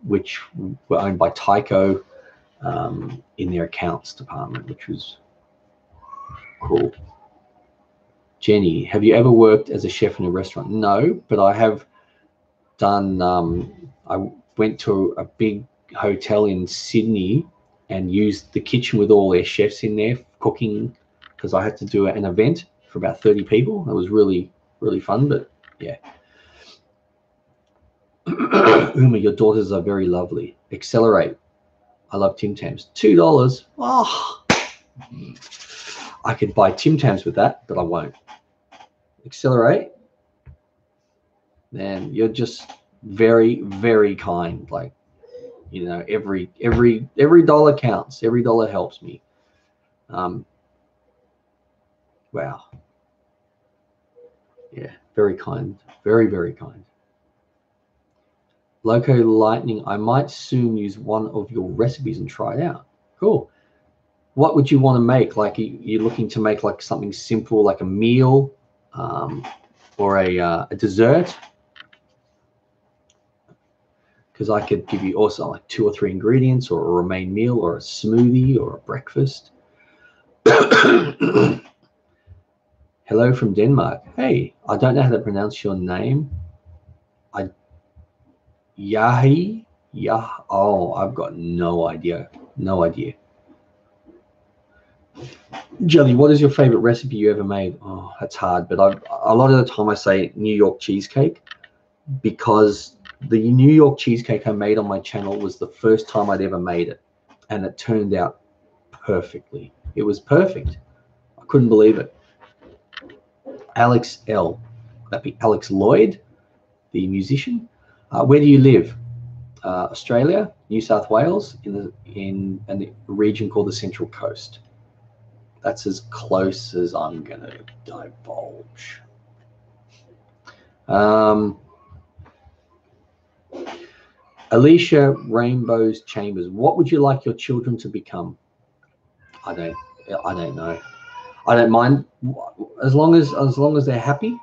which were owned by Tyco, in their accounts department, which was cool. Jenny, have you ever worked as a chef in a restaurant? No, but I have done, I went to a big hotel in Sydney and used the kitchen with all their chefs in there cooking, because I had to do an event for about 30 people. It was really, really fun, but yeah. Uma, your daughters are very lovely. Accelerate. I love Tim Tams. $2. Oh, I could buy Tim Tams with that, but I won't. Accelerate. Man, you're just very, very kind. Like, every dollar counts. Every dollar helps me. Wow. Yeah, very kind. Very, very kind. Loco Lightning, I might soon use one of your recipes and try it out. Cool. What would you want to make? Like, you're looking to make like something simple, like a meal, or a dessert? Because I could give you also like 2 or 3 ingredients, or a main meal, or a smoothie, or a breakfast. Hello from Denmark. Hey, I don't know how to pronounce your name. Yahi? Oh, I've got no idea. No idea. Jelly, what is your favorite recipe you ever made? Oh, that's hard, but a lot of the time I say New York cheesecake, because the New York cheesecake I made on my channel was the first time I'd ever made it, and it turned out perfectly. It was perfect. I couldn't believe it. Alex L. That'd be Alex Lloyd, the musician. Where do you live? Australia, New South Wales, in a region called the Central Coast. That's as close as I'm going to divulge. Alicia Rainbows Chambers, what would you like your children to become? I don't know. I don't mind, as long as they're happy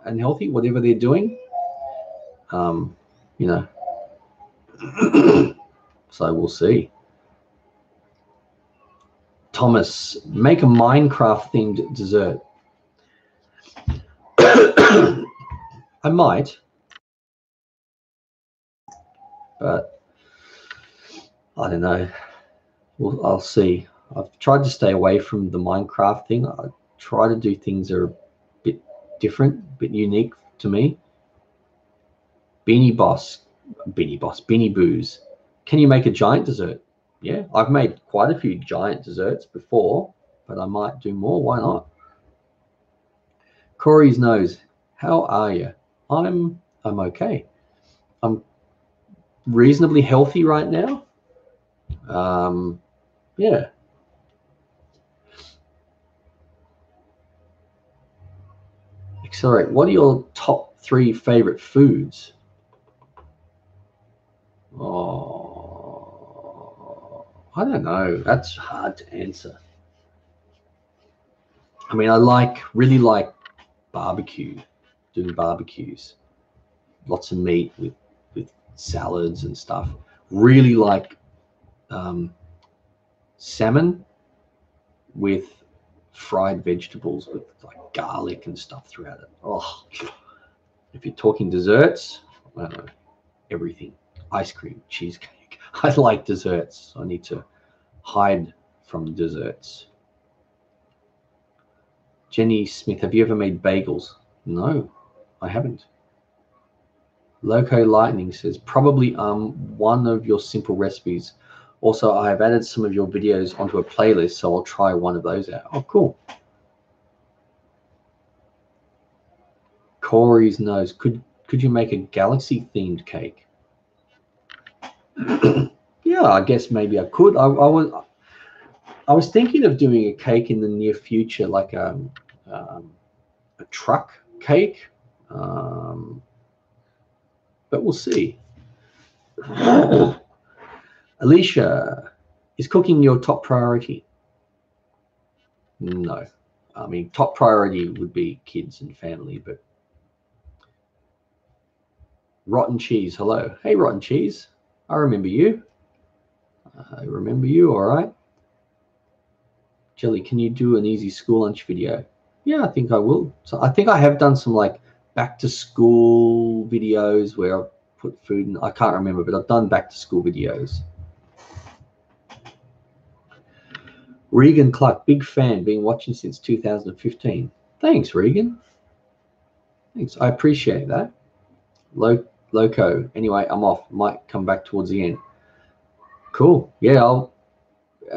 and healthy, whatever they're doing. You know. So we'll see. Thomas, make a Minecraft themed dessert. I might, but I don't know. Well, I'll see. I've tried to stay away from the Minecraft thing. I try to do things that are a bit different, a bit unique to me. Beanie Boos. Can you make a giant dessert? Yeah, I've made quite a few giant desserts before, but I might do more. Why not? Corey's nose. How are you? I'm okay. I'm reasonably healthy right now. Yeah. Accelerate. What are your top 3 favorite foods? Oh, I don't know. That's hard to answer. I mean, I really like barbecue, doing barbecues. Lots of meat with salads and stuff. Really like salmon with fried vegetables with like garlic and stuff throughout it. Oh, if you're talking desserts, I don't know, everything. Ice cream, cheesecake. I like desserts. I need to hide from desserts. Jenny Smith, have you ever made bagels? No, I haven't. Loco Lightning says, probably one of your simple recipes. Also, I have added some of your videos onto a playlist, so I'll try one of those out. Oh, cool. Corey's nose. Could you make a galaxy themed cake? Yeah, I guess maybe I could. I was thinking of doing a cake in the near future, like a truck cake, but we'll see. Alicia, is cooking your top priority? No. I mean, top priority would be kids and family, but Rotten Cheese, hello. Hey, Rotten Cheese. I remember you. All right. Jelly, can you do an easy school lunch video? Yeah, I think I will. So I think I have done some like back to school videos where I've put food in. I can't remember, but I've done back to school videos. Regan Clark, big fan, been watching since 2015. Thanks, Regan. Thanks, I appreciate that. Loco. Anyway, I'm off. Might come back towards the end. Cool. Yeah,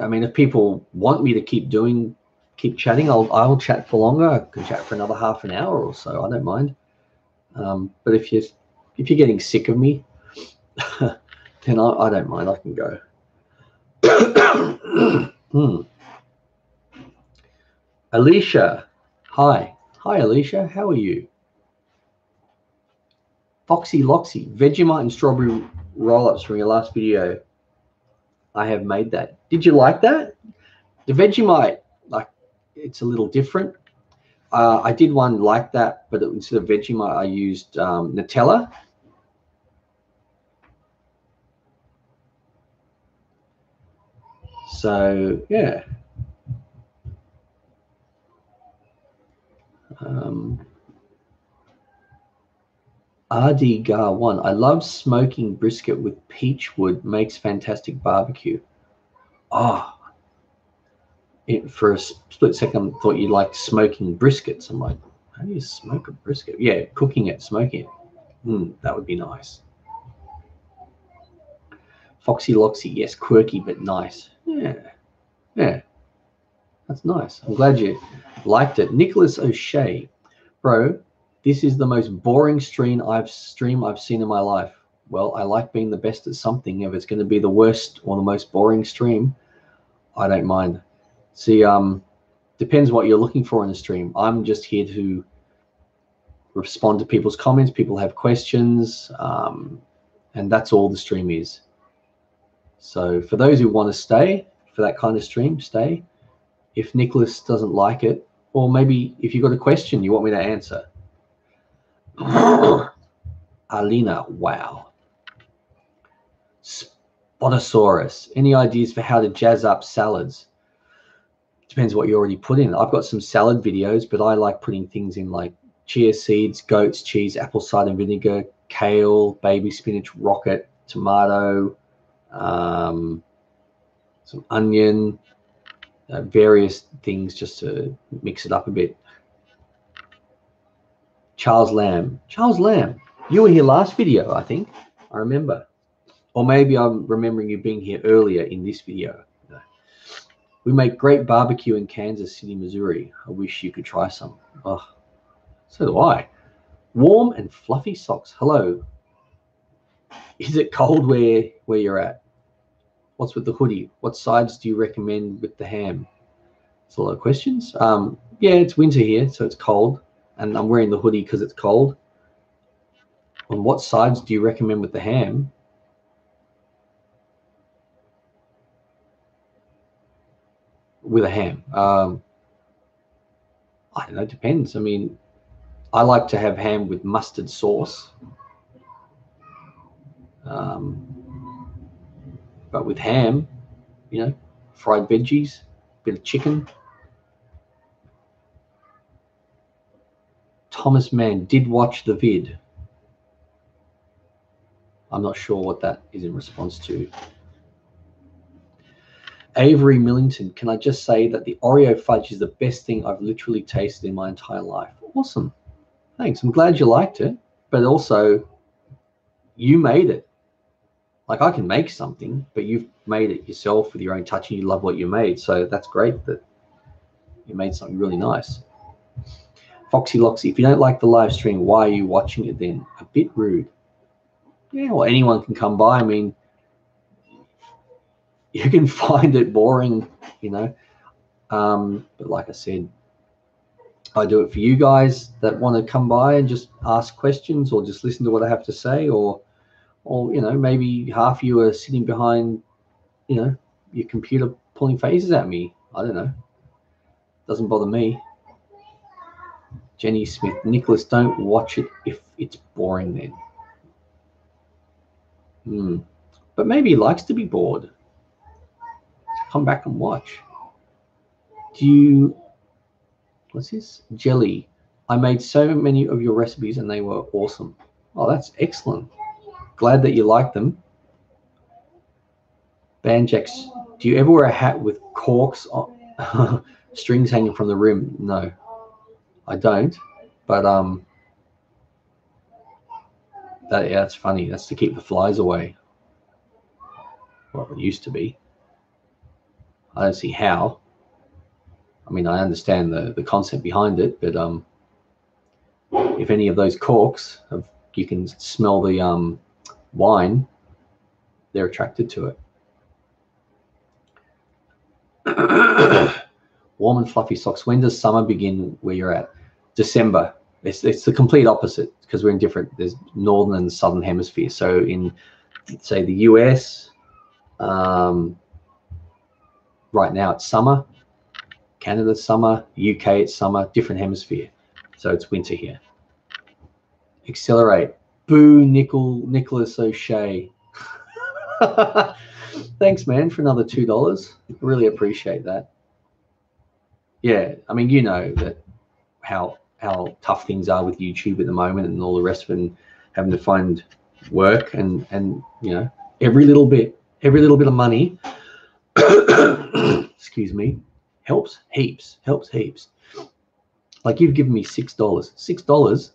I mean, if people want me to keep chatting, I'll chat for longer. I can chat for another half an hour or so. I don't mind. But if you're getting sick of me, then I don't mind. I can go. Alicia, hi, Alicia. How are you? Foxy Loxy, Vegemite and strawberry roll-ups from your last video. I have made that. Did you like that? The Vegemite, like, it's a little different. I did one like that, but instead of Vegemite, I used Nutella. So, yeah. RD Gar 1, I love smoking brisket with peach wood, makes fantastic barbecue. Oh, for a split second, thought you liked smoking briskets. I'm like, how do you smoke a brisket? Yeah, cooking it, smoking it. That would be nice. Foxy Loxy, yes, quirky but nice. Yeah, that's nice. I'm glad you liked it. Nicholas O'Shea, bro, this is the most boring stream I've seen in my life. Well, I like being the best at something. If it's going to be the worst or the most boring stream, I don't mind. See, depends what you're looking for in a stream. I'm just here to respond to people's comments. People have questions, and that's all the stream is. So for those who want to stay for that kind of stream, stay. If Nicholas doesn't like it, or maybe if you've got a question you want me to answer. Alina, wow. Spotosaurus, any ideas for how to jazz up salads? Depends what you already put in. I've got some salad videos, but I like putting things in like chia seeds, goat's cheese, apple cider vinegar, kale, baby spinach, rocket, tomato, some onion, various things just to mix it up a bit. Charles Lamb, you were here last video, I think. I remember. Or maybe I'm remembering you being here earlier in this video. No. We make great barbecue in Kansas City, Missouri. I wish you could try some. Oh, so do I. Warm and fluffy socks. Hello. Is it cold where you're at? What's with the hoodie? What sides do you recommend with the ham? It's a lot of questions. Yeah, it's winter here, so it's cold. And I'm wearing the hoodie because it's cold. On what sides do you recommend with the ham? With a ham. I don't know, it depends. I mean, I like to have ham with mustard sauce. But with ham, you know, fried veggies, bit of chicken. Thomas Mann did watch the vid. I'm not sure what that is in response to. Avery Millington, can I just say that the Oreo fudge is the best thing I've literally tasted in my entire life. Awesome. Thanks. I'm glad you liked it, but also you made it. Like, I can make something, but you've made it yourself with your own touch and you love what you made. So that's great that you made something really nice. Foxy Loxy, if you don't like the live stream, why are you watching it then? A bit rude. Yeah, well, anyone can come by. I mean, you can find it boring, you know. But like I said, I do it for you guys that want to come by and just ask questions or just listen to what I have to say, or you know, maybe half you are sitting behind, you know, your computer pulling faces at me. I don't know. Doesn't bother me. Jenny Smith, Nicholas, don't watch it if it's boring then. But maybe he likes to be bored. Come back and watch. What's this? Jelly. I made so many of your recipes and they were awesome. Oh, that's excellent. Glad that you like them. Banjax, do you ever wear a hat with corks on strings hanging from the rim? No, I don't. But that's funny. That's to keep the flies away. Well, it used to be. I don't see how. I mean, I understand the concept behind it, but if any of those corks you can smell the wine, they're attracted to it. Warm and fluffy socks. When does summer begin where you're at? December. It's the complete opposite because we're in different. There's northern and southern hemisphere. So in, say, the US, right now it's summer. Canada's summer. UK it's summer. Different hemisphere. So it's winter here. Accelerate. Boo, Nicholas O'Shea. Thanks, man, for another $2. Really appreciate that. Yeah, I mean, you know that how tough things are with YouTube at the moment and all the rest of it, and having to find work and you know, every little bit of money excuse me, helps heaps. Helps heaps. Like you've given me $6. $6.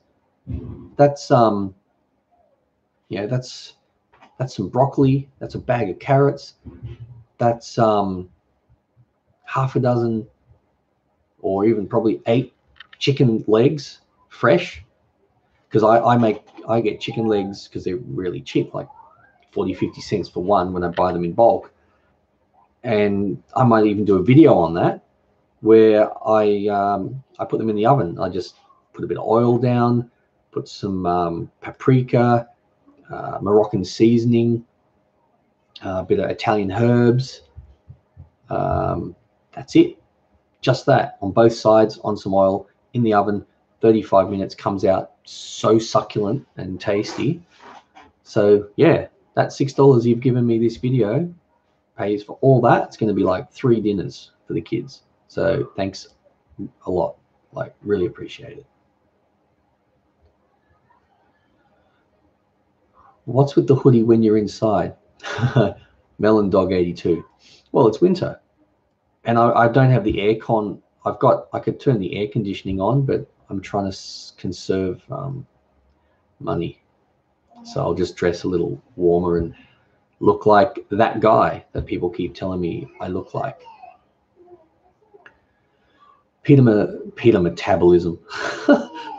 That's yeah, that's some broccoli. That's a bag of carrots. That's half a dozen, or even probably 8 chicken legs, fresh. Because I get chicken legs because they're really cheap, like 40-50 cents for one when I buy them in bulk. And I might even do a video on that where I put them in the oven. I just put a bit of oil down, put some paprika, Moroccan seasoning, a bit of Italian herbs. That's it. Just that on both sides, on some oil, in the oven. 35 minutes, comes out so succulent and tasty. So yeah, that $6 you've given me this video pays for all that. It's going to be like 3 dinners for the kids. So thanks a lot. Like, really appreciate it. What's with the hoodie when you're inside? Melon Dog 82. Well, it's winter, and I don't have the aircon. I could turn the air conditioning on, but I'm trying to conserve money. So I'll just dress a little warmer and look like that guy that people keep telling me I look like. Peter Metabolism.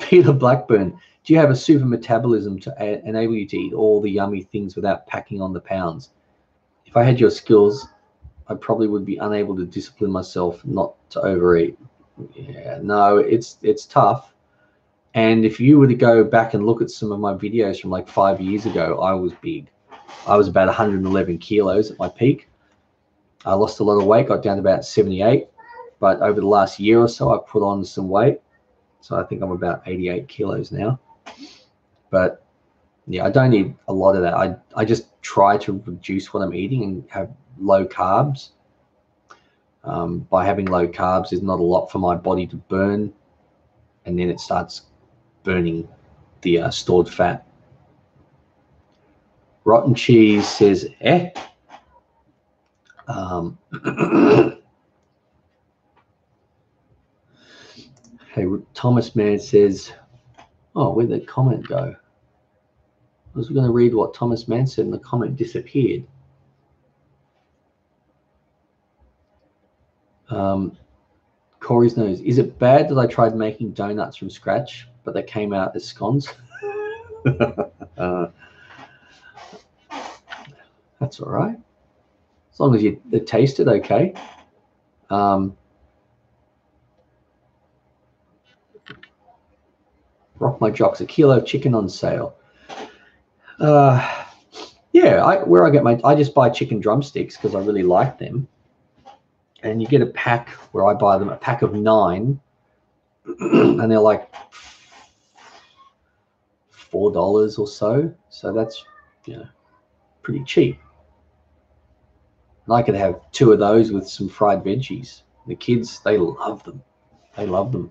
Peter Blackburn, do you have a super metabolism to enable you to eat all the yummy things without packing on the pounds? If I had your skills, I probably would be unable to discipline myself not to overeat. Yeah, no, it's tough. And if you were to go back and look at some of my videos from like 5 years ago, I was big. I was about 111 kilos at my peak. I lost a lot of weight, got down to about 78. But over the last year or so, I've put on some weight. So I think I'm about 88 kilos now. But yeah, I don't need a lot of that. I just try to reduce what I'm eating and have low carbs. By having low carbs, there's not a lot for my body to burn. And then it starts burning the stored fat. Rotten Cheese says, eh. Hey, Thomas Man says, oh, where'd the comment go? I was going to read what Thomas Mann said and the comment disappeared. Corey's nose. Is it bad that I tried making donuts from scratch, but they came out as scones? That's all right. As long as they tasted okay. Rock my jocks, a kilo of chicken on sale. Yeah, I just buy chicken drumsticks because I really like them. And you get a pack where I buy them, a pack of 9, and they're like $4 or so. So that's, pretty cheap. And I could have 2 of those with some fried veggies. The kids, they love them. They love them.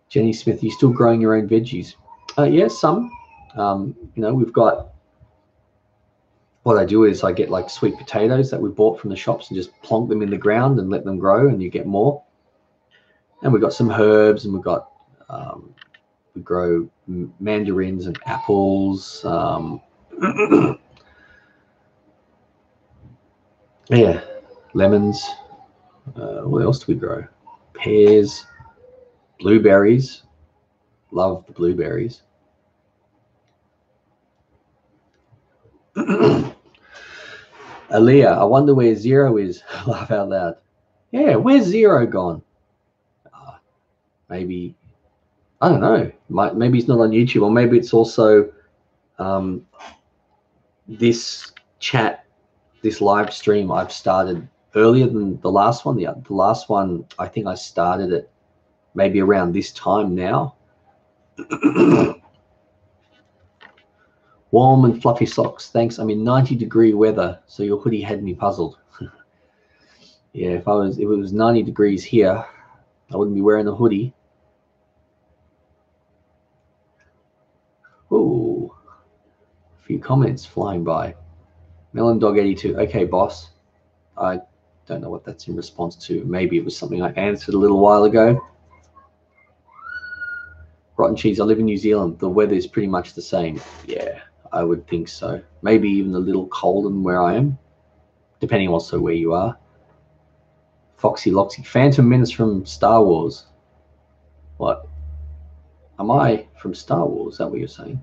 Jenny Smith, are you still growing your own veggies? Yeah, some. We've got, what I do is I get like sweet potatoes that we bought from the shops and just plonk them in the ground and let them grow, and you get more. And we've got some herbs, and we've got, we grow mandarins and apples. Yeah, lemons. What else do we grow? Pears, blueberries. Love the blueberries. Aaliyah, I wonder where Zero is. Laugh out loud. Yeah, where's Zero gone? Maybe, I don't know. Maybe he's not on YouTube, or maybe it's also this chat, this live stream I've started earlier than the last one. The last one, I think I started it maybe around this time now. Warm and fluffy socks. Thanks. I'm in 90-degree weather, so your hoodie had me puzzled. Yeah, if it was 90 degrees here, I wouldn't be wearing a hoodie. Ooh, a few comments flying by. Melon Dog 82. Okay, boss. I don't know what that's in response to. Maybe it was something I answered a little while ago. Rotten cheese. I live in New Zealand. The weather is pretty much the same. Yeah, I would think so. Maybe even a little colder than where I am, depending also where you are. Foxy Loxy. Phantom Menace from Star Wars. What? Am I from Star Wars? Is that what you're saying?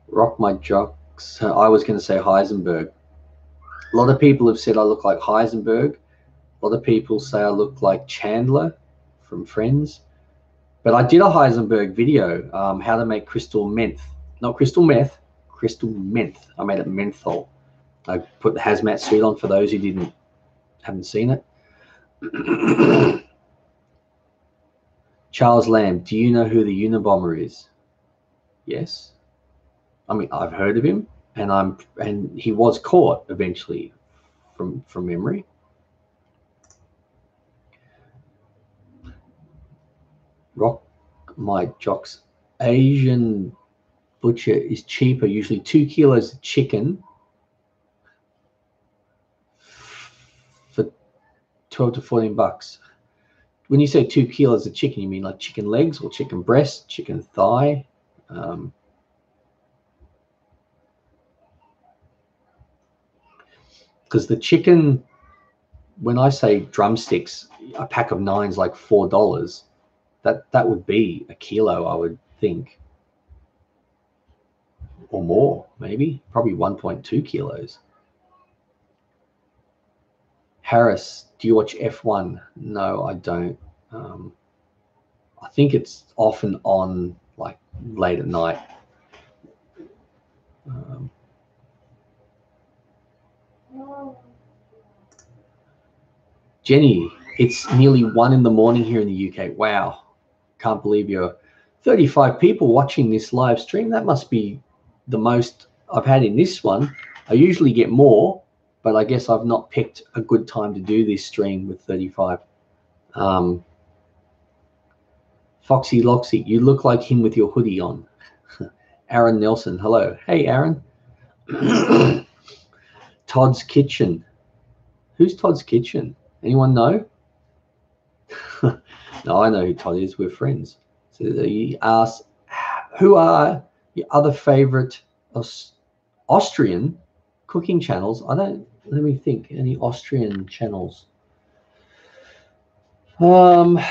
Rock my jocks. I was going to say Heisenberg. A lot of people have said I look like Heisenberg. A lot of people say I look like Chandler from Friends. But I did a Heisenberg video, how to make crystal meth. Not crystal meth, crystal menthe. I made it menthol. I put the hazmat suit on for those who haven't seen it. Charles Lamb, do you know who the Unabomber is? Yes. I mean, I've heard of him, and he was caught eventually from memory. Rock my jocks. Asian butcher is cheaper, usually 2 kilos of chicken for 12 to 14 bucks. When you say 2 kilos of chicken, you mean like chicken legs or chicken breast, chicken thigh? Because the chicken, when I say drumsticks, a pack of 9's like $4. That would be a kilo, I would think, or more, maybe, probably 1.2 kilos. Harris, do you watch F1? No, I don't. I think it's often on like late at night. Jenny, it's nearly 1 in the morning here in the UK. Wow. Can't believe you're 35 people watching this live stream. That must be the most I've had in this one. I usually get more, but I guess I've not picked a good time to do this stream with 35. Foxy Loxy, you look like him with your hoodie on. Aaron Nelson, hello. Hey, Aaron. Todd's Kitchen. Who's Todd's Kitchen? Anyone know? No, I know who Todd is. We're friends. So he asks, who are your other favorite Austrian cooking channels? Let me think, any Austrian channels? I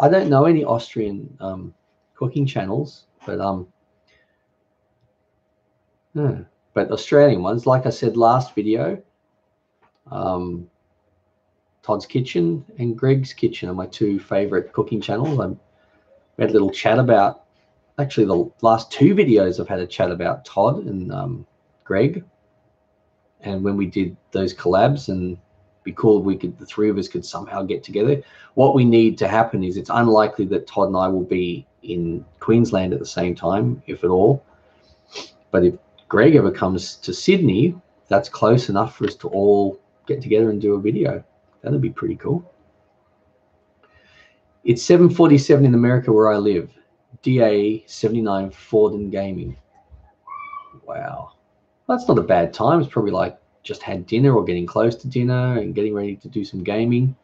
don't know any Austrian cooking channels, but Australian ones, like I said last video, Todd's Kitchen and Greg's Kitchen are my 2 favorite cooking channels. We had a little chat about, actually the last 2 videos I've had a chat about Todd and Greg, and when we did those collabs, and it'd be cool if the 3 of us could somehow get together. What we need to happen is, it's unlikely that Todd and I will be in Queensland at the same time, if at all. But if Greg ever comes to Sydney, that's close enough for us to all get together and do a video. That'd be pretty cool. It's 7:47 in America where I live. DA 79 Forden Gaming. Wow. That's not a bad time. It's probably like just had dinner or getting close to dinner and getting ready to do some gaming.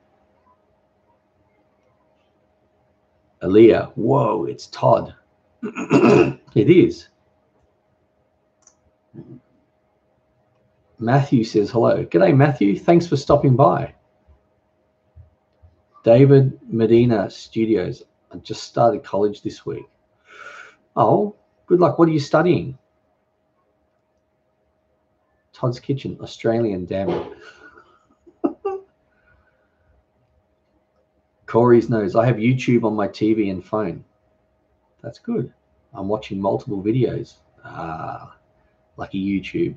Aaliyah, whoa, it's Todd. It is. Matthew says hello. G'day, Matthew. Thanks for stopping by. David Medina Studios. I just started college this week. Oh, good luck. What are you studying? Todd's Kitchen, Australian, damn it. Corey's nose. I have YouTube on my TV and phone. That's good. I'm watching multiple videos. Lucky YouTube.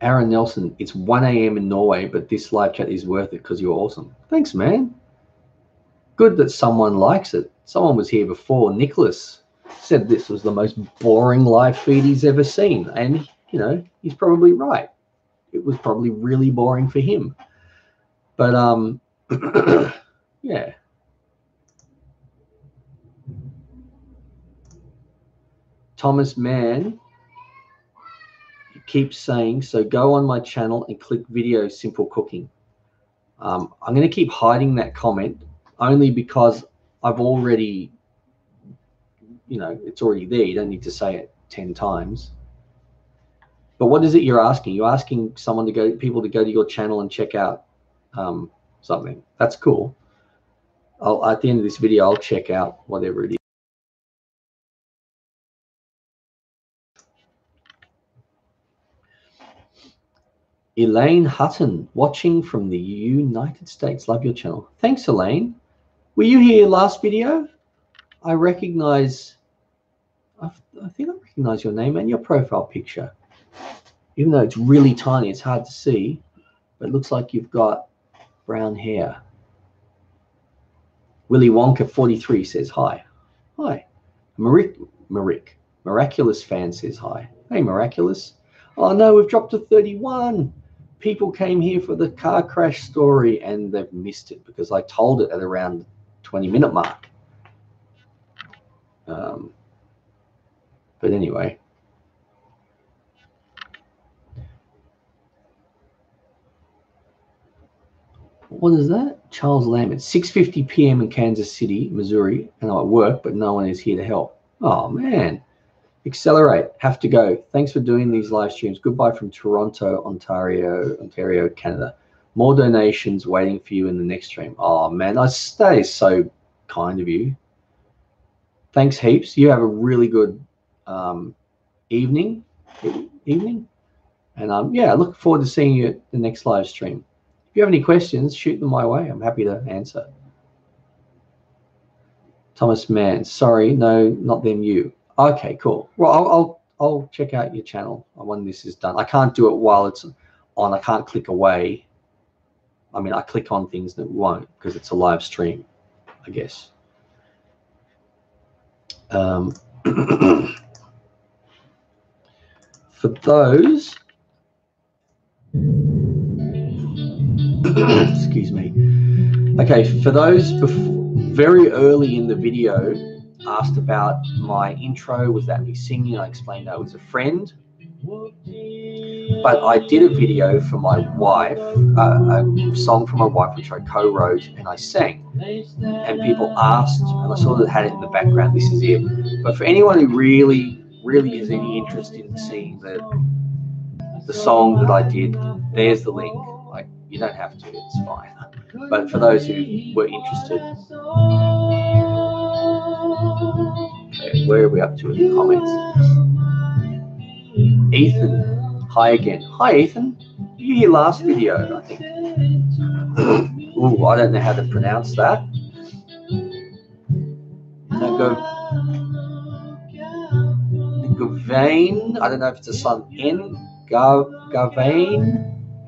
Aaron Nelson, it's 1 a.m. in Norway, but this live chat is worth it because you're awesome. Thanks, man. Good that someone likes it. Someone was here before. Nicholas said this was the most boring live feed he's ever seen. And, you know, he's probably right. It was probably really boring for him. But, yeah. Thomas Mann, keeps saying, so go on my channel and click video Simple Cooking. I'm going to keep hiding that comment only because I've already, you know, it's already there. You don't need to say it 10 times. But what is it you're asking? You're asking people to go to your channel and check out something. That's cool. At the end of this video, I'll check out whatever it is. Elaine Hutton, watching from the United States. Love your channel. Thanks, Elaine. Were you here last video? I think I recognize your name and your profile picture. Even though it's really tiny, it's hard to see, but it looks like you've got brown hair. Willy Wonka 43 says hi. Hi. Miraculous fan says hi. Hey, Miraculous. Oh no, we've dropped to 31. People came here for the car crash story and they've missed it because I told it at around the 20-minute mark. But anyway. What is that? Charles Lambert. 6:50 p.m. in Kansas City, Missouri, and I'm at work, but no one is here to help. Oh, man. Accelerate. Have to go. Thanks for doing these live streams. Goodbye from Toronto, Ontario, Canada. More donations waiting for you in the next stream. Oh, man. That is so kind of you. Thanks heaps. You have a really good evening. And yeah, I look forward to seeing you at the next live stream. If you have any questions, shoot them my way. I'm happy to answer. Thomas Mann, sorry, no, not them, you. Okay, cool. Well, I'll check out your channel when this is done. I can't do it while it's on. I can't click away. I mean, I click on things that won't because it's a live stream, I guess. For those, excuse me. Okay, for those very early in the video asked about my intro. Was that me singing? I explained I was a friend. But I did a video for my wife, a song for my wife, which I co-wrote and I sang. And people asked, and I sort of had it in the background, this is it. But for anyone who really has any interest in seeing the song that I did, there's the link. Like, you don't have to, it's fine. But for those who were interested, okay, where are we up to in the comments? Ethan, hi again. Hi, Ethan. You here last video, I think. Ooh, I don't know how to pronounce that. Gavain, I don't know if it's a son. Gavain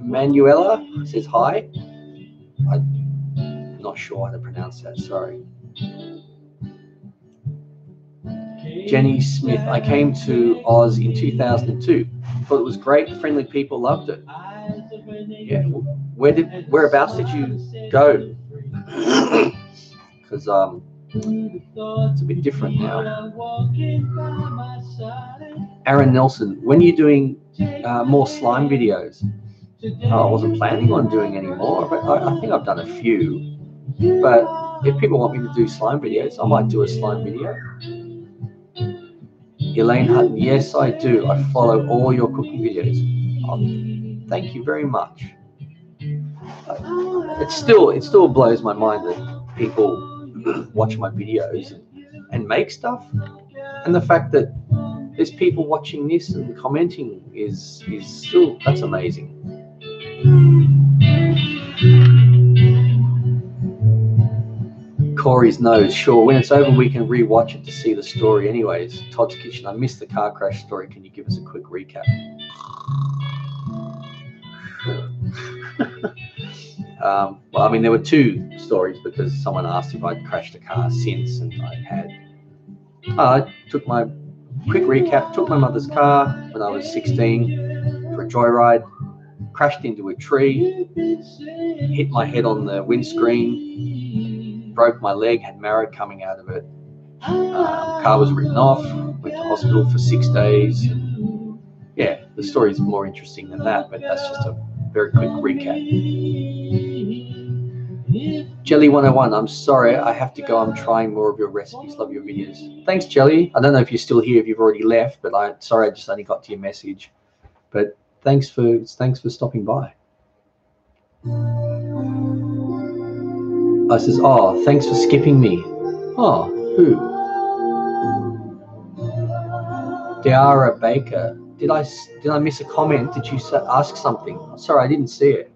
Manuela says hi. I'm not sure how to pronounce that, sorry. Jenny Smith, I came to Oz in 2002. Thought it was great, friendly people, loved it. Yeah, whereabouts did you go? Because it's a bit different now. Aaron Nelson, when are you doing more slime videos? Oh, I wasn't planning on doing any more, but I think I've done a few. But if people want me to do slime videos, I might do a slime video. Elaine Hutton, yes, I do. I follow all your cooking videos. Oh, thank you very much. It still blows my mind that people watch my videos and make stuff, and the fact that there's people watching this and commenting is still, that's amazing. Corey's nose, sure. When it's over, we can re-watch it to see the story. Anyways, Todd's Kitchen, I missed the car crash story. Can you give us a quick recap? Well, I mean, there were two stories because someone asked if I'd crashed a car since, and I had. I took my quick recap. Took my mother's car when I was 16 for a joyride. Crashed into a tree. Hit my head on the windscreen. Broke my leg. Had marrow coming out of it. Car was written off. Went to hospital for 6 days. Yeah, The story is more interesting than that, but that's just a very quick recap. Jelly 101, I'm sorry, I have to go. I'm trying more of your recipes. Love your videos. Thanks, Jelly. I don't know if you're still here, if you've already left, but sorry, I just only got to your message. But thanks for stopping by. I says, oh, thanks for skipping me. Oh, who? Diara Baker. Did I miss a comment? Did you ask something? Sorry, I didn't see it.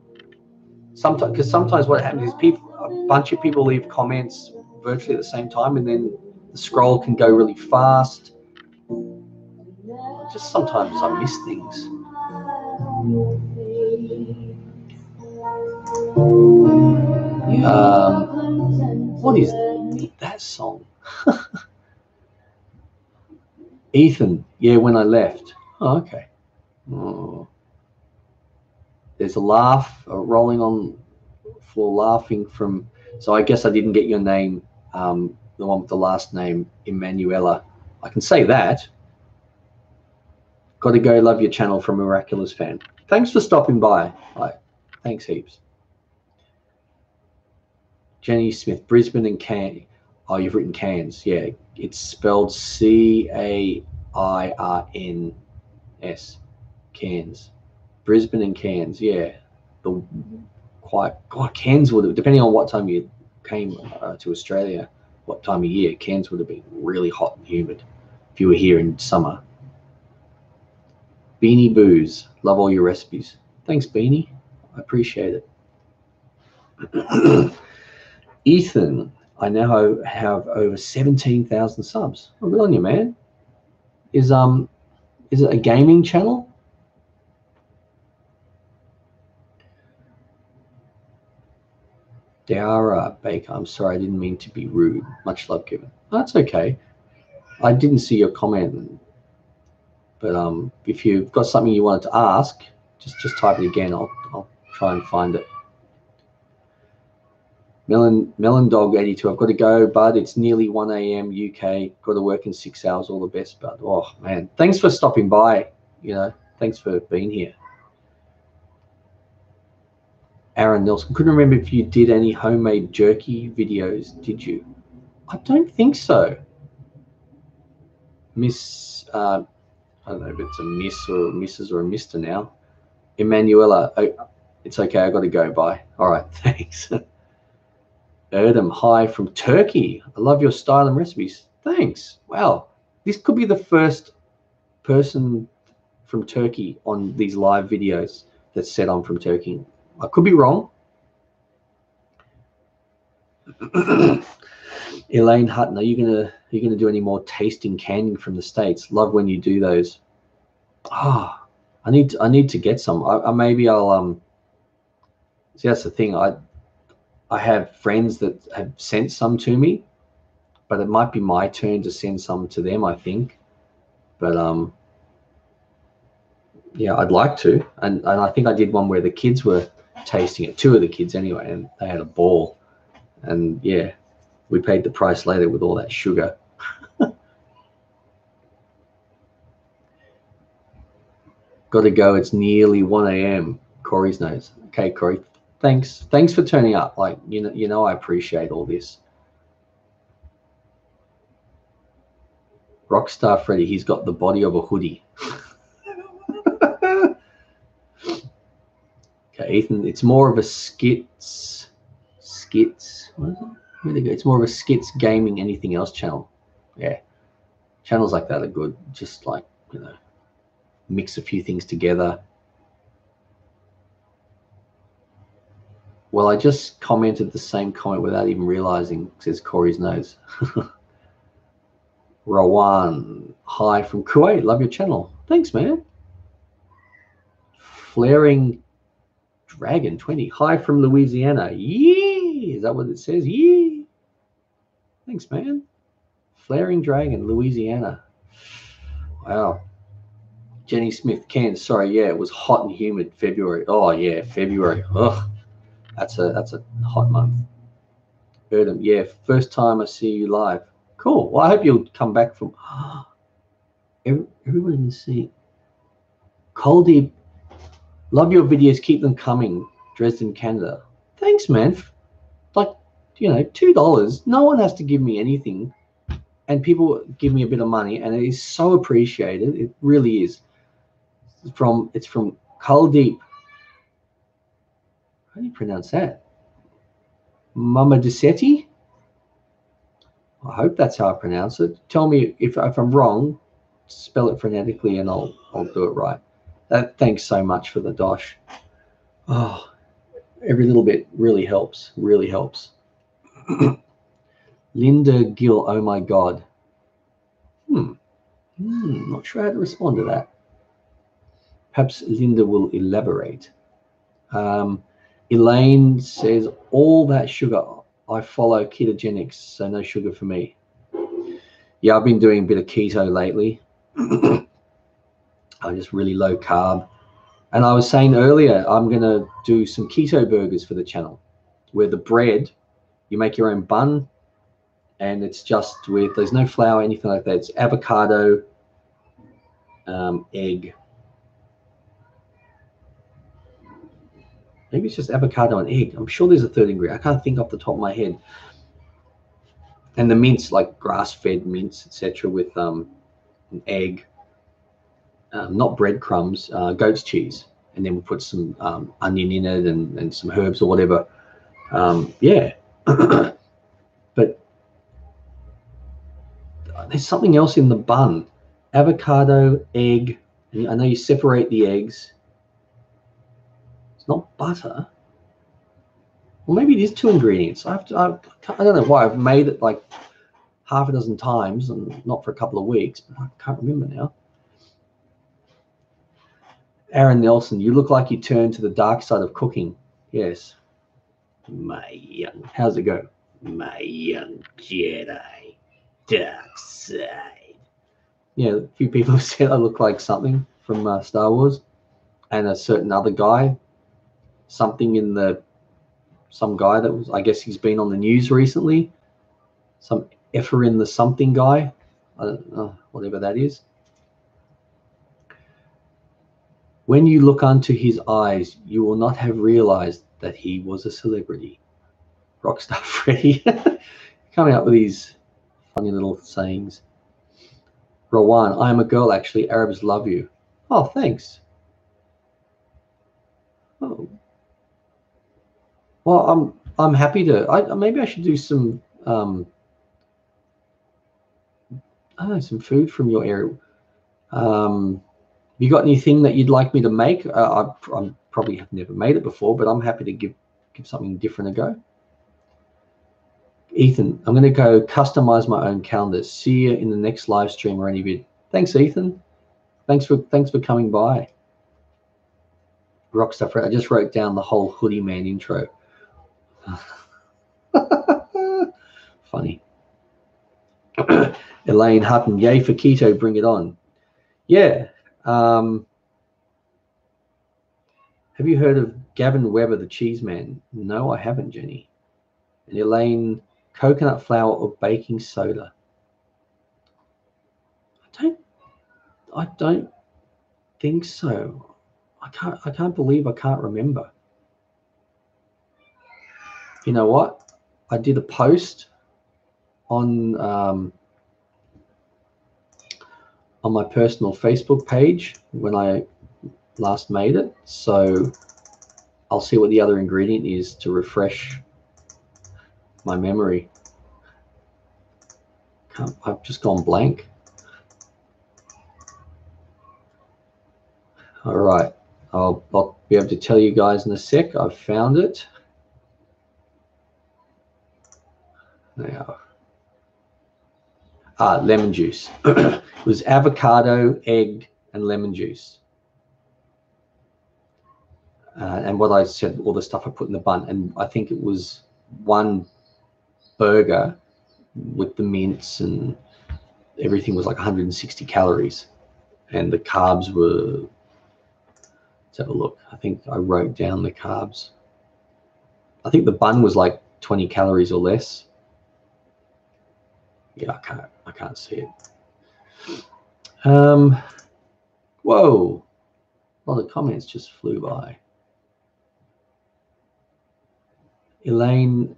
Sometimes what happens is a bunch of people leave comments virtually at the same time, and then the scroll can go really fast. Just sometimes I miss things. What is that song? Ethan, yeah, when I left. Oh, okay. Oh. There's a laugh rolling on floor, laughing from. So I guess I didn't get your name, the one with the last name, Emanuela. I can say that. Got to go. Love your channel from Miraculous Fan. Thanks for stopping by. Thanks heaps. Jenny Smith, Brisbane and Cairns. Oh, you've written Cairns. Yeah, it's spelled Cairns. Cairns. Brisbane and Cairns. Yeah, Cairns would have, depending on what time you came to Australia, what time of year, Cairns would have been really hot and humid if you were here in summer. Beanie Boos, love all your recipes. Thanks, Beanie. I appreciate it. Ethan, I now have over 17,000 subs. Oh, good on you, man. Is it a gaming channel? Dara Baker, I'm sorry, I didn't mean to be rude. Much love given. That's okay. I didn't see your comment, but if you've got something you wanted to ask, just type it again. I'll try and find it. Melon Dog 82. I've got to go, bud. It's nearly 1 a.m. UK. Got to work in 6 hours. All the best, bud. Oh man, thanks for stopping by. Thanks for being here. Aaron Nelson, couldn't remember if you did any homemade jerky videos. Did you? I don't think so. Miss, I don't know if it's a miss or a missus or a mister now. Emanuela, it's okay. I got to go. Bye. All right. Thanks. Erdem, hi from Turkey. I love your style and recipes. Thanks. Wow. This could be the first person from Turkey on these live videos that said I'm from Turkey. I could be wrong. Elaine Hutton, are you gonna do any more tasting canning from the States? Love when you do those. I need to get some. Maybe I'll see, that's the thing. I have friends that have sent some to me, but it might be my turn to send some to them, I think. But yeah, I'd like to. And I think I did one where the kids were tasting it, 2 of the kids anyway, and they had a ball. And yeah, we paid the price later with all that sugar. Got to go. It's nearly 1 a.m. Corey's knows. Okay, Corey. Thanks for turning up. Like, you know, I appreciate all this. Rockstar Freddy, he's got the body of a hoodie. Okay, Ethan, it's more of a skits. What is it? Where'd it go? It's more of a skits gaming anything else channel. Yeah, channels like that are good. Just like, mix a few things together. Well, I just commented the same comment without even realizing, says Corey's nose. Rawan, hi from Kuwait. Love your channel. Thanks, man. Flaring Dragon 20. Hi from Louisiana. Yeah, is that what it says? Yeah. Thanks, man. Flaring Dragon, Louisiana. Wow. Jenny Smith, Cairns. Sorry, yeah, it was hot and humid February. Oh yeah, February. Ugh, that's a hot month. Heard him. Yeah, first time I see you live. Cool. Well, I hope you'll come back from. Everyone can see. Coldeep, love your videos. Keep them coming. Dresden, Canada. Thanks, man. Like, you know, $2. No one has to give me anything. And people give me a bit of money, and it is so appreciated. It really is. It's from Coldeep. How do you pronounce that? Mama Dusetti? I hope that's how I pronounce it. Tell me if I'm wrong. Spell it phonetically, and I'll do it right. Thanks so much for the dosh. Oh, every little bit really helps. Really helps. Linda Gill. Oh my God. Not sure how to respond to that. Perhaps Linda will elaborate. Elaine says, all that sugar. I follow ketogenics, so no sugar for me. Yeah, I've been doing a bit of keto lately. I'm just really low carb. And I was saying earlier, I'm going to do some keto burgers for the channel, where the bread, you make your own bun, and it's just with, there's no flour, anything like that. It's avocado, egg. Maybe it's just avocado and egg. I'm sure there's a third ingredient. I can't think off the top of my head. And the mince, like grass-fed mince, etc., with an egg, not breadcrumbs, goat's cheese, and then we'll put some onion in it and some herbs or whatever. Yeah, but there's something else in the bun: avocado, egg. I know you separate the eggs. It's not butter. Well, maybe it is 2 ingredients. I don't know why. I've made it like half a dozen times, and not for a couple of weeks, but I can't remember now. Aaron Nelson, you look like you turned to the dark side of cooking. Yes. My young, how's it go? My young Jedi, dark side. Yeah, a few people have said I look like something from Star Wars, and a certain other guy, some guy that was, I guess he's been on the news recently, some Efferin the something guy, I don't know, whatever that is. When you look unto his eyes, you will not have realized that he was a celebrity. Rockstar Freddy. Coming up with these funny little sayings. Rowan, I am a girl actually. Arabs love you. Oh, thanks. Oh. Well, I'm happy to. Maybe I should do some I don't know, some food from your area. You got anything that you'd like me to make? I probably have never made it before, but I'm happy to give something different a go. Ethan, I'm going to go customize my own calendar. See you in the next live stream or any vid. Thanks, Ethan. Thanks for coming by. Rockstar Fred, I just wrote down the whole Hoodie Man intro. Funny. Elaine Hutton, yay for keto, bring it on. Yeah. Have you heard of Gavin Weber, the cheese man? No, I haven't, Jenny. And Elaine, coconut flour or baking soda? I don't think so. I can't believe I can't remember. You know what? I did a post on my personal Facebook page when I last made it, so I'll see what the other ingredient is to refresh my memory. I've just gone blank. All right, I'll be able to tell you guys in a sec. I've found it. Now, lemon juice. It was avocado, egg, and lemon juice. And what I said, all the stuff I put in the bun, and I think it was 1 burger with the mince and everything was like 160 calories, and the carbs were, let's have a look. I think I wrote down the carbs. I think the bun was like 20 calories or less. Yeah, I can't see it. Whoa. A lot of comments just flew by. Elaine,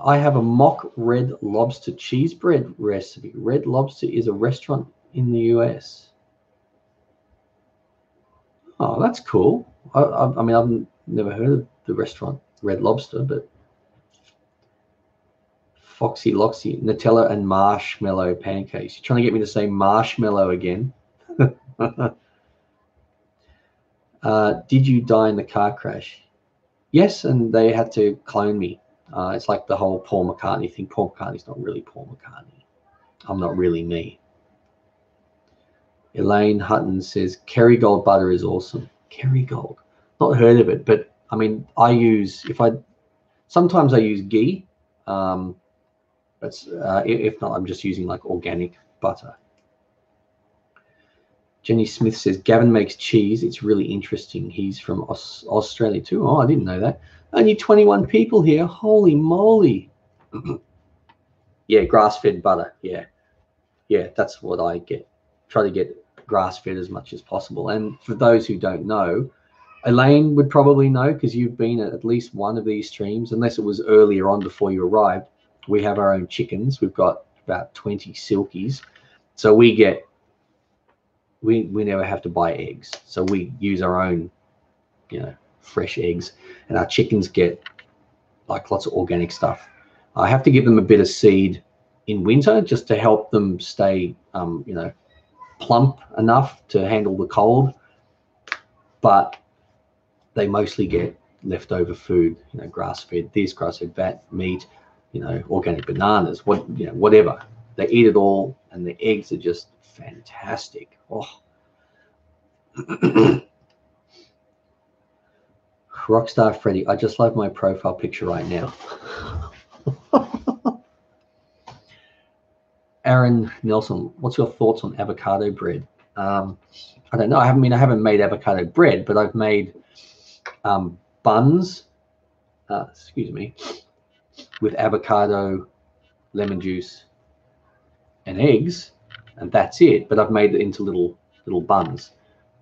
I have a mock Red Lobster cheese bread recipe. Red Lobster is a restaurant in the US. Oh, that's cool. I mean, I've never heard of the restaurant Red Lobster, but Foxy Loxy, Nutella and marshmallow pancakes. You're trying to get me to say marshmallow again. Did you die in the car crash? Yes, and they had to clone me. It's like the whole Paul McCartney thing. Paul McCartney's not really Paul McCartney. I'm not really me. Elaine Hutton says Kerrygold butter is awesome. Kerrygold, not heard of it, but I mean, sometimes I use ghee, but if not, I'm just using like organic butter. Jenny Smith says Gavin makes cheese. It's really interesting. He's from Australia too. Oh, I didn't know that. Only 21 people here. Holy moly. Yeah, grass-fed butter. Yeah, that's what I get. Try to get grass-fed as much as possible. And for those who don't know, Elaine would probably know because you've been at least one of these streams, unless it was earlier on before you arrived. We have our own chickens. We've got about 20 silkies. So we never have to buy eggs. So we use our own, fresh eggs. And our chickens get like lots of organic stuff. I have to give them a bit of seed in winter just to help them stay, plump enough to handle the cold. But they mostly get leftover food, grass-fed this, grass-fed that, meat, organic bananas, whatever. They eat it all, and the eggs are just fantastic. Oh. Rockstar Freddy, I just love my profile picture right now. Aaron Nelson, what's your thoughts on avocado bread? I don't know. I haven't made avocado bread, but I've made buns, with avocado, lemon juice, and eggs, and that's it. But I've made it into little buns.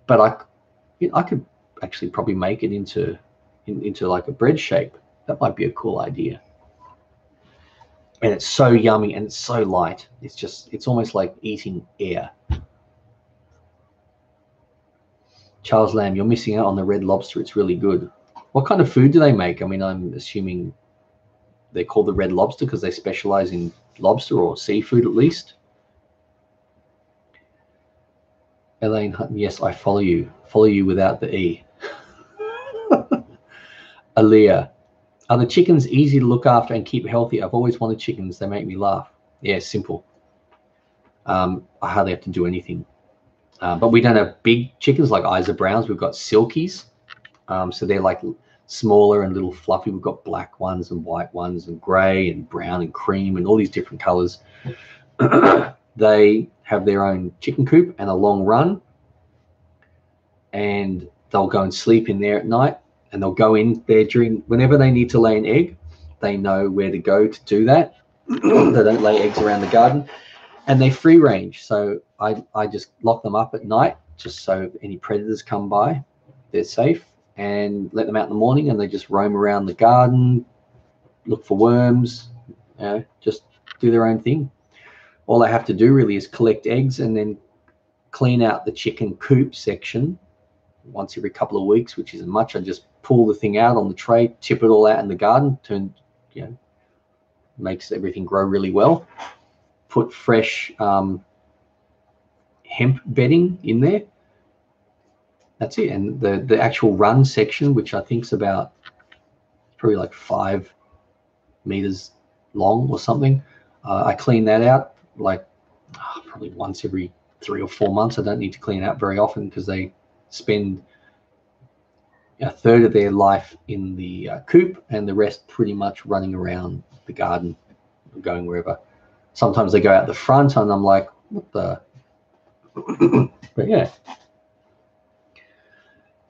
But I could actually probably make it into like a bread shape. That might be a cool idea. And it's so yummy and it's so light. It's almost like eating air. Charles Lamb, you're missing out on the Red Lobster. It's really good. What kind of food do they make? I mean, I'm assuming they're called the Red Lobster because they specialize in lobster or seafood at least. Elaine Hutton, yes, I follow you. Follow you without the E. Aaliyah, are the chickens easy to look after and keep healthy? I've always wanted chickens. They make me laugh. Yeah, simple. I hardly have to do anything. But we don't have big chickens like Isa Browns. We've got silkies. So they're like smaller and little fluffy. We've got black ones and white ones and gray and brown and cream and all these different colors. They have their own chicken coop and a long run. And they'll go and sleep in there at night. And they'll go in there whenever they need to lay an egg. They know where to go to do that. They don't lay eggs around the garden. And they free range. So I just lock them up at night just so if any predators come by, they're safe, and let them out in the morning and they just roam around the garden, look for worms, just do their own thing. All I have to do really is collect eggs and then clean out the chicken coop section once every couple of weeks, which isn't much. I just pull the thing out on the tray, tip it all out in the garden, makes everything grow really well. Put fresh hemp bedding in there. That's it. And the actual run section, which I think is about probably like 5 meters long or something, I clean that out like probably once every 3 or 4 months. I don't need to clean it out very often because they spend a third of their life in the coop and the rest pretty much running around the garden, going wherever. Sometimes they go out the front and I'm like, what the? But yeah.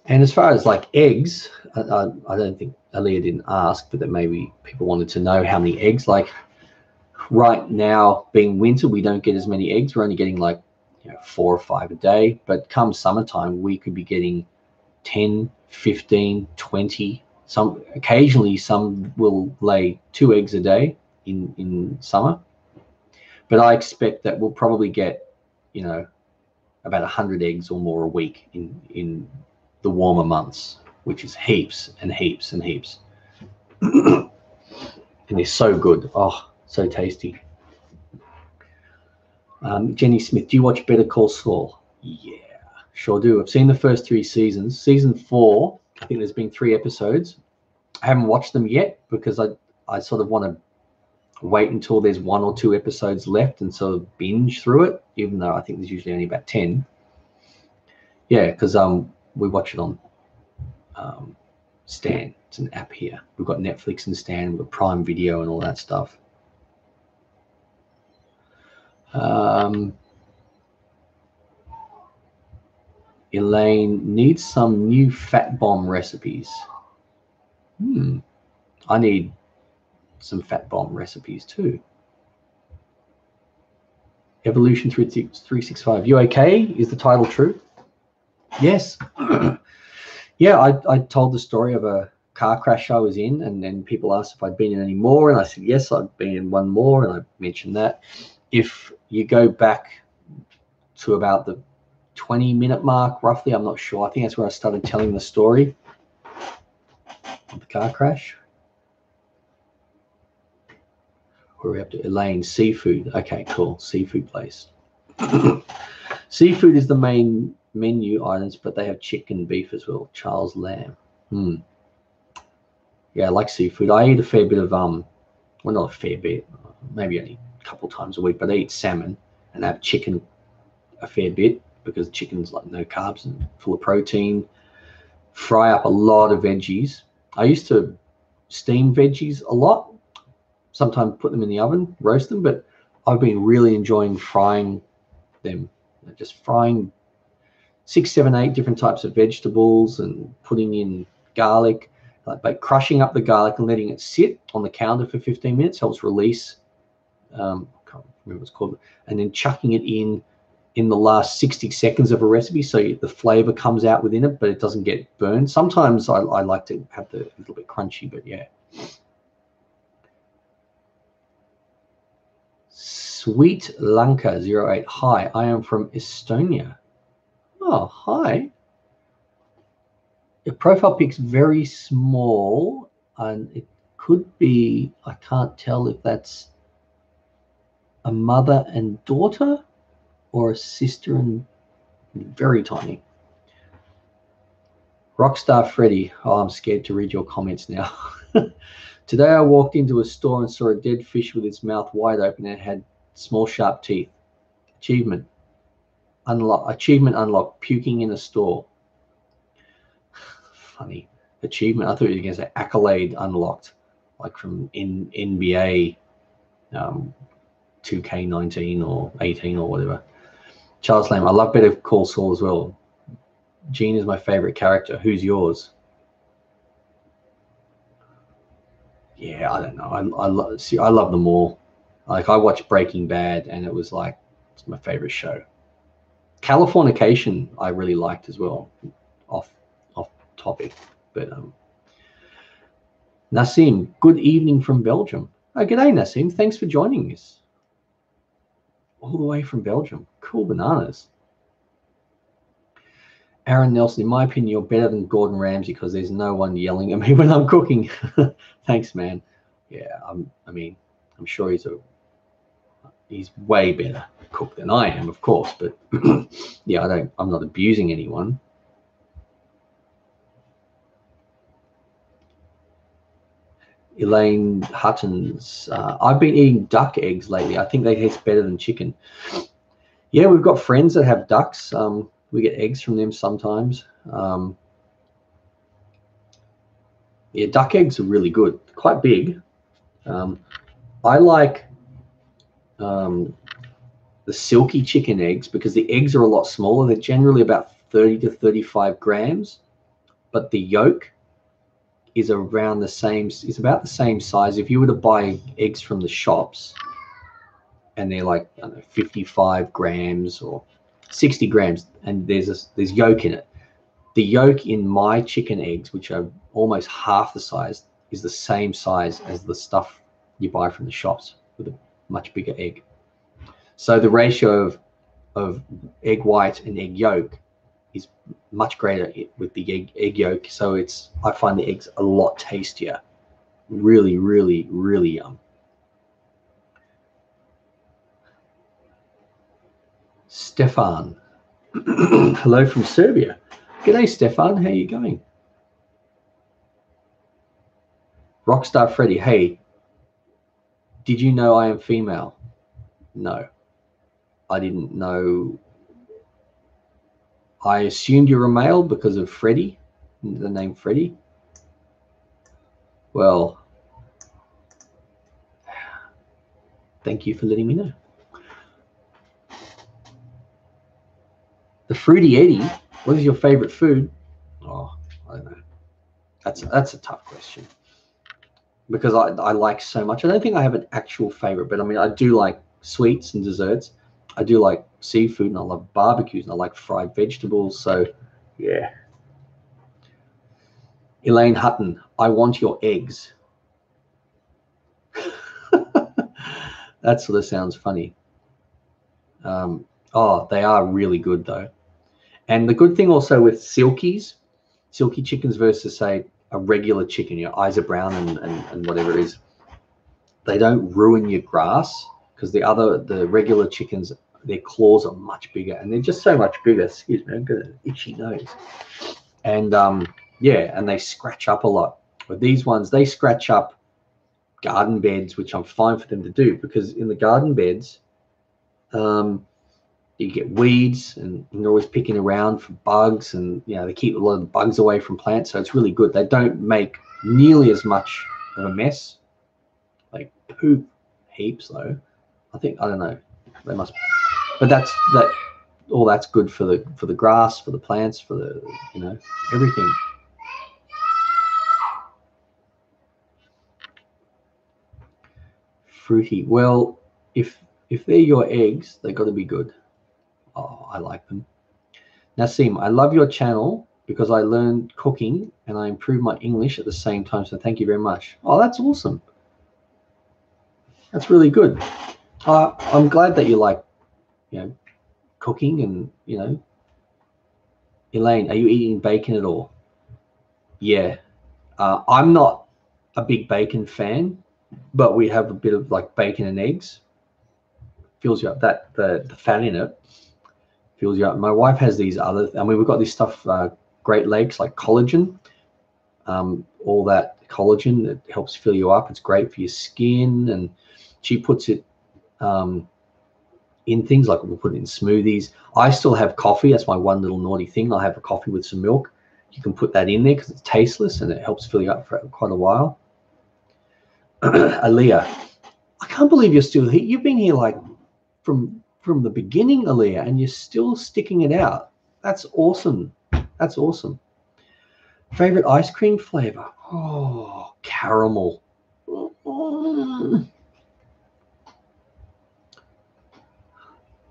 And as far as like eggs, I don't think Aaliyah didn't ask, but that maybe people wanted to know how many eggs. Like right now, being winter, we don't get as many eggs. We're only getting like 4 or 5 a day. But come summertime, we could be getting 10, 15, 20. Occasionally some will lay 2 eggs a day in summer, but I expect that we'll probably get, you know, about 100 eggs or more a week in the warmer months, which is heaps and heaps and heaps. And they're so good. Oh, so tasty. Jenny Smith, do you watch Better Call Saul? Yeah, sure do. I've seen the first 3 seasons. Season 4, I think there's been 3 episodes. I haven't watched them yet because I sort of want to wait until there's 1 or 2 episodes left and sort of binge through it, even though I think there's usually only about 10. Yeah, because we watch it on Stan. It's an app here. We've got Netflix and Stan, we've got Prime Video and all that stuff. Elaine needs some new fat bomb recipes. I need some fat bomb recipes too. Evolution 365. You okay? Is the title true? Yes. Yeah, I told the story of a car crash I was in, and then people asked if I'd been in any more, and I said yes, I'd been in 1 more, and I mentioned that. If you go back to about the 20-minute mark, roughly, I'm not sure. I think that's where I started telling the story of the car crash. Where are we up to? Elaine, seafood. Okay, cool. Seafood place. Seafood is the main menu items, but they have chicken, beef as well. Charles Lamb. Yeah, I like seafood. I eat a fair bit of well, not a fair bit, maybe only a couple times a week, but I eat salmon and I have chicken a fair bit because chicken's like no carbs and full of protein. Fry up a lot of veggies. I used to steam veggies a lot, sometimes put them in the oven, roast them, but I've been really enjoying frying them. Just frying 6, 7, 8 different types of vegetables and putting in garlic, by crushing up the garlic and letting it sit on the counter for 15 minutes helps release, I can't remember what it's called, and then chucking it in the last 60 seconds of a recipe so the flavor comes out within it, but it doesn't get burned. Sometimes I like to have the a little bit crunchy, but yeah. Sweet Lanka 08. Hi, I am from Estonia. Oh, hi. Your profile pic's very small, and it could be, I can't tell if that's a mother and daughter or a sister and very tiny. Rockstar Freddy. Oh, I'm scared to read your comments now. Today I walked into a store and saw a dead fish with its mouth wide open and it had small sharp teeth. Achievement unlocked. Puking in a store. Funny. Achievement. I thought you were going to say accolade unlocked, like from NBA 2K19 or 18 or whatever. Charles Lamb. I love Better Call Saul as well. Gene is my favorite character. Who's yours? Yeah, I don't know. I love them all. Like, I watched Breaking Bad and it was like, it's my favorite show. Californication I really liked as well. Off topic, but Nassim, good evening from Belgium. Oh, g'day Nassim, thanks for joining us. All the way from Belgium. Cool bananas. Aaron Nelson, in my opinion, you're better than Gordon Ramsay because there's no one yelling at me when I'm cooking. Thanks, man. Yeah, I mean, I'm sure he's way better cook than I am, of course, but yeah, I'm not abusing anyone. Elaine Hutton's, I've been eating duck eggs lately. I think they taste better than chicken. Yeah, we've got friends that have ducks. We get eggs from them sometimes. Yeah, duck eggs are really good. Quite big. I like the silky chicken eggs because the eggs are a lot smaller. They're generally about 30 to 35 grams, but the yolk is around the same, is about the same size. If you were to buy eggs from the shops and they're like, I don't know, 55 grams or 60 grams and there's yolk in it, The yolk in my chicken eggs, which are almost half the size, is the same size as the stuff you buy from the shops with a much bigger egg. So the ratio of egg white and egg yolk is much greater with the egg yolk. So I find the eggs a lot tastier. Really, really, really yum. Stefan. Hello from Serbia. G'day, Stefan. How are you going? Rockstar Freddy. Hey, did you know I am female? No, I didn't know. I assumed you were a male because of Freddy, the name Freddy. Well, thank you for letting me know. The Fruity Eddie, what is your favorite food? Oh, I don't know. That's a tough question because I like so much. I don't think I have an actual favorite, but I mean, I do like sweets and desserts. I do like seafood and I love barbecues and I like fried vegetables. So, yeah. Elaine Hutton, I want your eggs. That sort of sounds funny. Oh, they are really good though. And the good thing also with silky chickens versus say a regular chicken, your eyes are brown and whatever it is, they don't ruin your grass because the regular chickens, their claws are much bigger and they're just so much bigger. Excuse me, I've got an itchy nose. And yeah, and they scratch up a lot. But these ones, they scratch up garden beds, which I'm fine for them to do because in the garden beds, you get weeds and you're always picking around for bugs and they keep a lot of bugs away from plants, so it's really good. They don't make nearly as much of a mess. They poop heaps though. I don't know, they must, but all that's good for the grass, for the plants, for the everything. Fruity, well, if they're your eggs, they got to be good. Oh, I like them. Nassim, I love your channel because I learned cooking and I improved my English at the same time. So thank you very much. Oh, that's awesome. That's really good. I'm glad that you like, cooking and, Elaine, are you eating bacon at all? Yeah. I'm not a big bacon fan, but we have a bit of like bacon and eggs. Fills you up, the fat in it fills you up. My wife has these we've got this stuff, Great Lakes, like collagen, all that collagen that helps fill you up. It's great for your skin, and she puts it in things like we'll put it in smoothies. I still have coffee. That's my one little naughty thing. I'll have a coffee with some milk. You can put that in there because it's tasteless and it helps fill you up for quite a while. Aaliyah, I can't believe you're still here. You've been here like from the beginning, Aaliyah, and you're still sticking it out. That's awesome. That's awesome. Favorite ice cream flavor? Oh, caramel.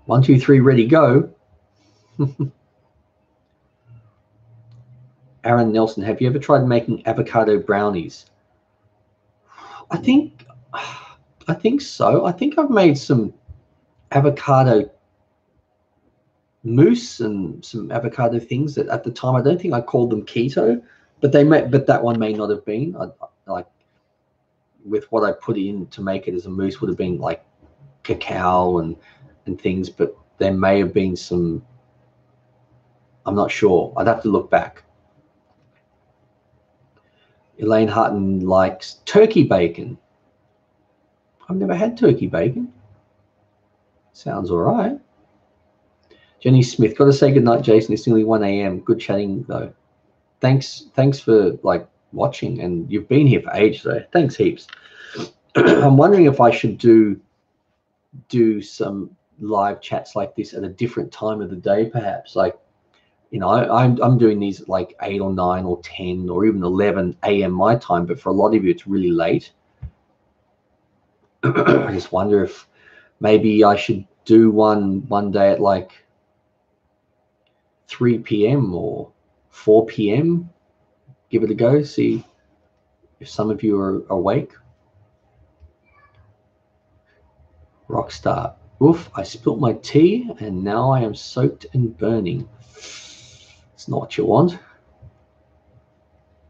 1, 2, 3, ready, go. Aaron Nelson, have you ever tried making avocado brownies? I think so. I think I've made some avocado mousse and some avocado things that at the time I don't think I called them keto, but that one may not have been. Like with what I put in to make it as a mousse would have been like cacao and things, but there may have been some. I'm not sure. I'd have to look back. Elaine Hutton likes turkey bacon. I've never had turkey bacon. Sounds all right. Jenny Smith, got to say goodnight, Jason. It's nearly 1 a.m. Good chatting though. Thanks for like watching, and you've been here for ages though. Thanks heaps. I'm wondering if I should do some live chats like this at a different time of the day, perhaps. Like, I'm doing these at like 8 or 9 or 10 or even 11 a.m. my time, but for a lot of you it's really late. I just wonder if maybe I should do one day at like 3 p.m. or 4 p.m. Give it a go. See if some of you are awake. Rockstar. Oof, I spilt my tea and now I am soaked and burning. It's not what you want.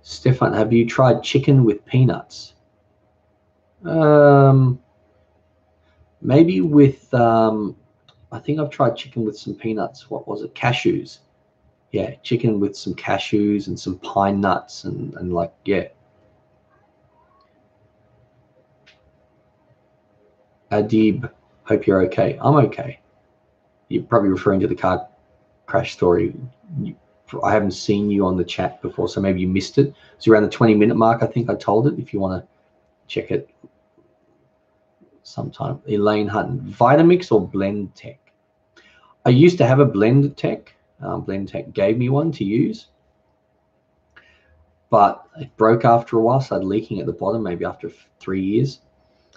Stefan, have you tried chicken with peanuts? Maybe with, I think I've tried chicken with some peanuts. What was it? Cashews. Yeah, chicken with some cashews and some pine nuts and like, yeah. Adib, hope you're okay. I'm okay. You're probably referring to the car crash story. I haven't seen you on the chat before, so maybe you missed it. It's around the 20-minute mark, I think I told it, if you want to check it sometime. Elaine Hutton, Vitamix or Blend Tech? I used to have a Blend Tech. Blend Tech gave me one to use, but it broke after a while, started leaking at the bottom, maybe after 3 years.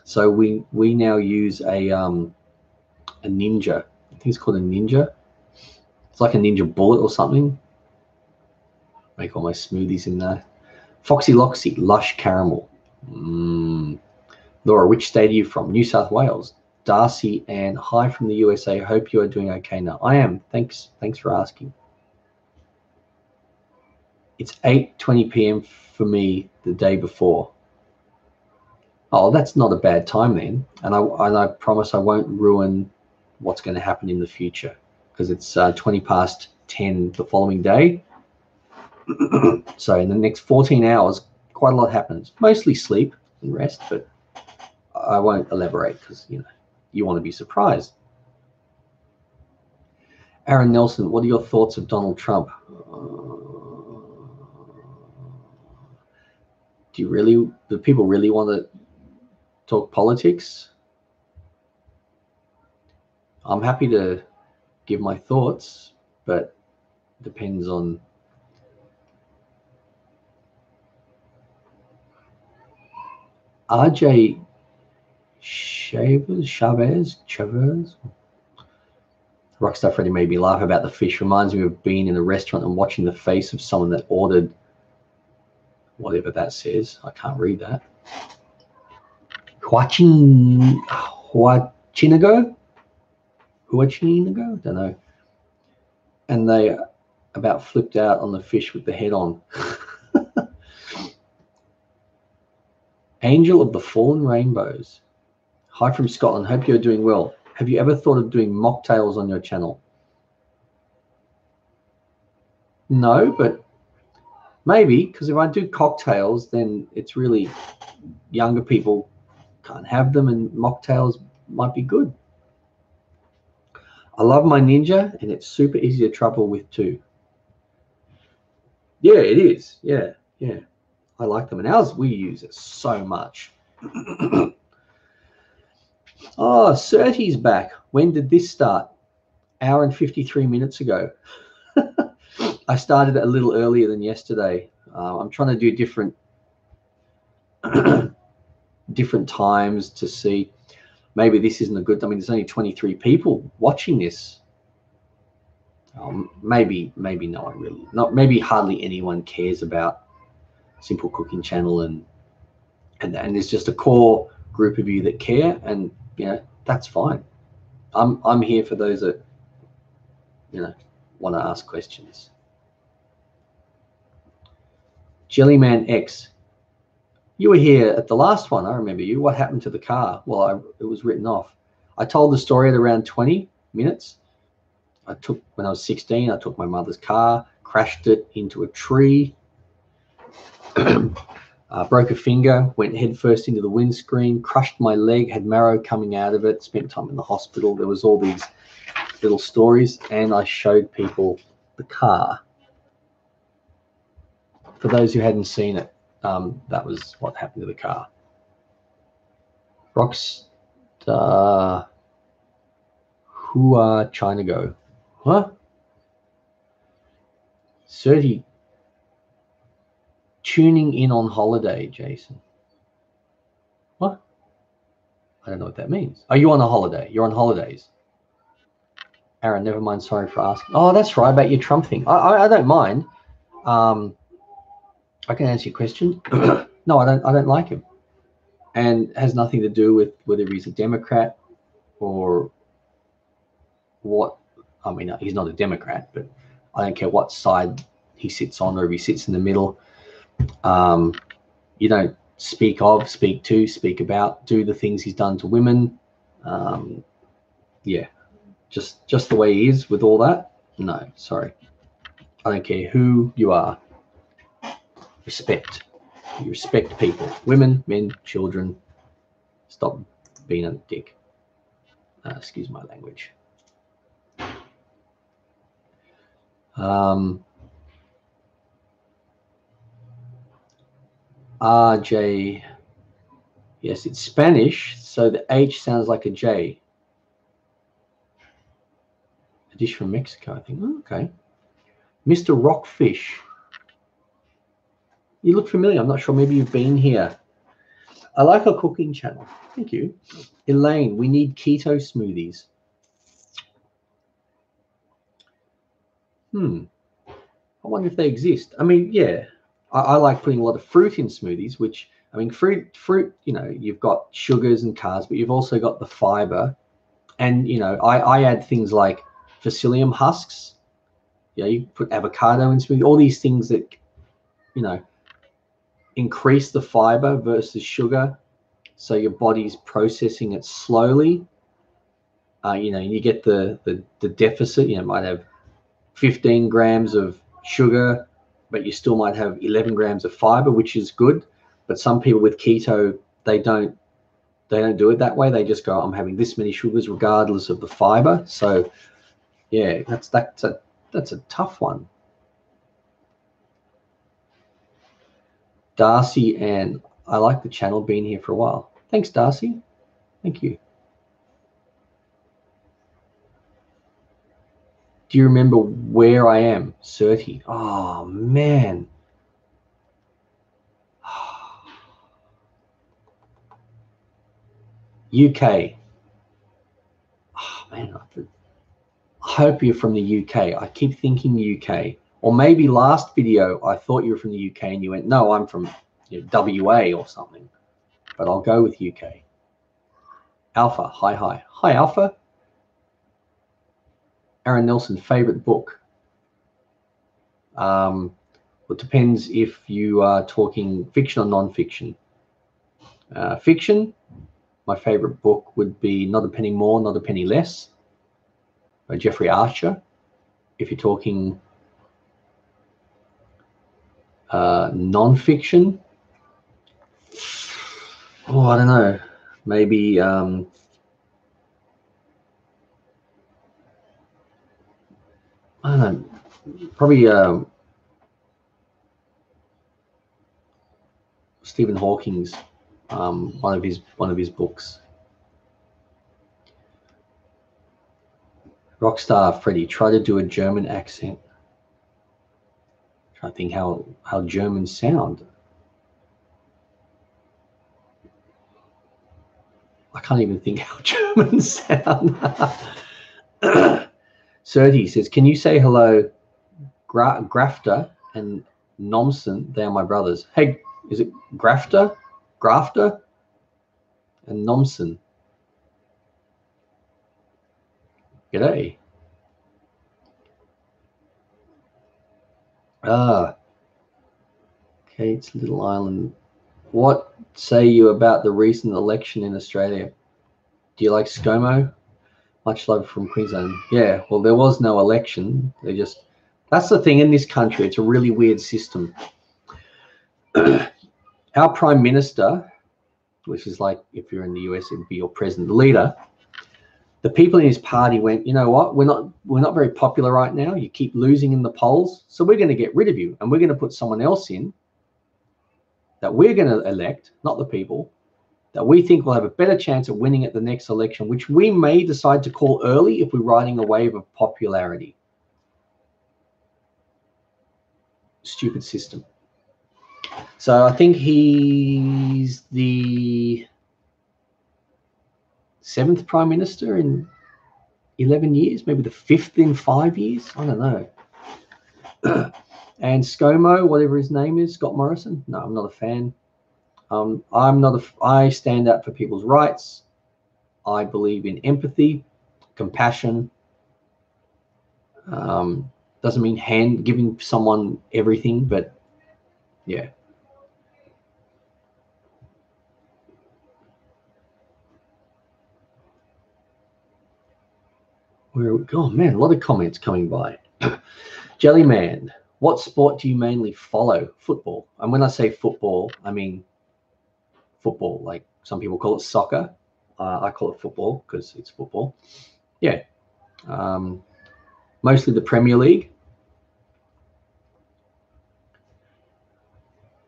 So we now use a Ninja. I think it's called a Ninja. It's like a Ninja Bullet or something. Make all my smoothies in there. Foxy Loxy, Lush Caramel. Laura, which state are you from? New South Wales. Darcy and hi from the USA. Hope you are doing okay now. I am. Thanks for asking. It's 8:20 p.m. for me the day before. Oh, that's not a bad time then. And I promise I won't ruin what's going to happen in the future, because it's 20 past 10 the following day. So in the next 14 hours, quite a lot happens. Mostly sleep and rest, but I won't elaborate because you want to be surprised. Aaron Nelson, what are your thoughts of Donald Trump? Do people really want to talk politics? I'm happy to give my thoughts, but it depends on RJ Chavez. Rockstar Freddy made me laugh about the fish. Reminds me of being in a restaurant and watching the face of someone that ordered whatever that says. I can't read that. Huachinago? Don't know. And they about flipped out on the fish with the head on. Angel of the Fallen Rainbows. Hi from Scotland. Hope you're doing well. Have you ever thought of doing mocktails on your channel? No, but maybe, because if I do cocktails, then it's really younger people can't have them, and mocktails might be good. I love my Ninja, and it's super easy to trouble with too. Yeah, it is. Yeah. I like them, and ours, we use it so much. Oh, Certi's back. When did this start? Hour and 53 minutes ago. I started a little earlier than yesterday. I'm trying to do different times to see. Maybe this isn't a good. I mean, there's only 23 people watching this. Maybe no one really. Maybe hardly anyone cares about Simple Cooking Channel, and there's just a core group of you that care, and that's fine. I'm here for those that want to ask questions. Jellyman X, you were here at the last one. I remember you. What happened to the car? Well, it was written off. I told the story at around 20 minutes. When I was 16, I took my mother's car, crashed it into a tree, broke a finger, went headfirst into the windscreen, crushed my leg, had marrow coming out of it, spent time in the hospital. There was all these little stories, and I showed people the car. For those who hadn't seen it, that was what happened to the car. Rockstar, Hua China Go. Huh? 30. Tuning in on holiday, Jason. What? I don't know what that means. Are you on a holiday? You're on holidays. Aaron, never mind. Sorry for asking. Oh, that's right, about your Trump thing. I don't mind. I can answer your question. No, I don't like him, and it has nothing to do with whether he's a Democrat or what. I mean, he's not a Democrat, but I don't care what side he sits on, or if he sits in the middle. You don't speak of, speak to, speak about, do the things he's done to women. Yeah, just the way he is with all that. No, sorry. I don't care who you are. Respect. You respect people. Women, men, children. Stop being a dick. Excuse my language. RJ. Yes, it's Spanish, so the H sounds like a J. A dish from Mexico, I think. Oh, okay. Mr. Rockfish. You look familiar. I'm not sure. Maybe you've been here. I like our cooking channel. Thank you. Elaine, we need keto smoothies. I wonder if they exist. I mean, yeah, I like putting a lot of fruit in smoothies, which, I mean, fruit, you know, you've got sugars and carbs, but you've also got the fiber. And, you know, I add things like psyllium husks. Yeah, you put avocado in smoothie, all these things that, you know, increase the fiber versus sugar. So your body's processing it slowly. You know, you get the deficit. You know, might have 15 grams of sugar, but you still might have 11 grams of fiber, which is good. But some people with keto, they don't do it that way. They just go, I'm having this many sugars regardless of the fiber. So yeah, that's a tough one. Darcy, and I like the channel, been here for a while. Thanks, Darcy. Thank you. Do you remember where I am? 30. Oh, man. UK. Oh, man. I hope you're from the UK. I keep thinking UK. Or maybe last video, I thought you were from the UK and you went, no, I'm from, you know, WA or something. But I'll go with UK. Alpha. Hi, hi. Hi, Alpha. Aaron Nelson, favorite book? It depends if you are talking fiction or non-fiction. Fiction, my favorite book would be Not a Penny More, Not a Penny Less by Jeffrey Archer. If you're talking non-fiction, oh, I don't know, maybe I don't know, probably Stephen Hawking's one of his books. Rockstar Freddy, try to do a German accent. Try to think how Germans sound. I can't even think how Germans sound. Serti says, can you say hello, Grafter and Nomson? They are my brothers. Hey, is it Grafter and Nomson? G'day. Kate's Little Island. What say you about the recent election in Australia? Do you like ScoMo? Much love from Queensland. Yeah, well, there was no election. That's the thing in this country. It's a really weird system. Our Prime Minister, which is like if you're in the US, it'd be your president, the leader. The people in his party went, you know what? We're not very popular right now. You keep losing in the polls, so we're going to get rid of you, and we're going to put someone else in that we're going to elect, not the people, that we think will have a better chance of winning at the next election, which we may decide to call early if we're riding a wave of popularity. Stupid system. So I think he's the 7th Prime Minister in 11 years, maybe the 5th in 5 years. I don't know. And ScoMo, whatever his name is, Scott Morrison. No, I'm not a fan. I stand up for people's rights. I believe in empathy, compassion. Doesn't mean giving someone everything, but yeah. Oh man, a lot of comments coming by. Jellyman, what sport do you mainly follow? Football. And when I say football, I mean football. Like some people call it soccer. I call it football because it's football. Yeah. Mostly the Premier League.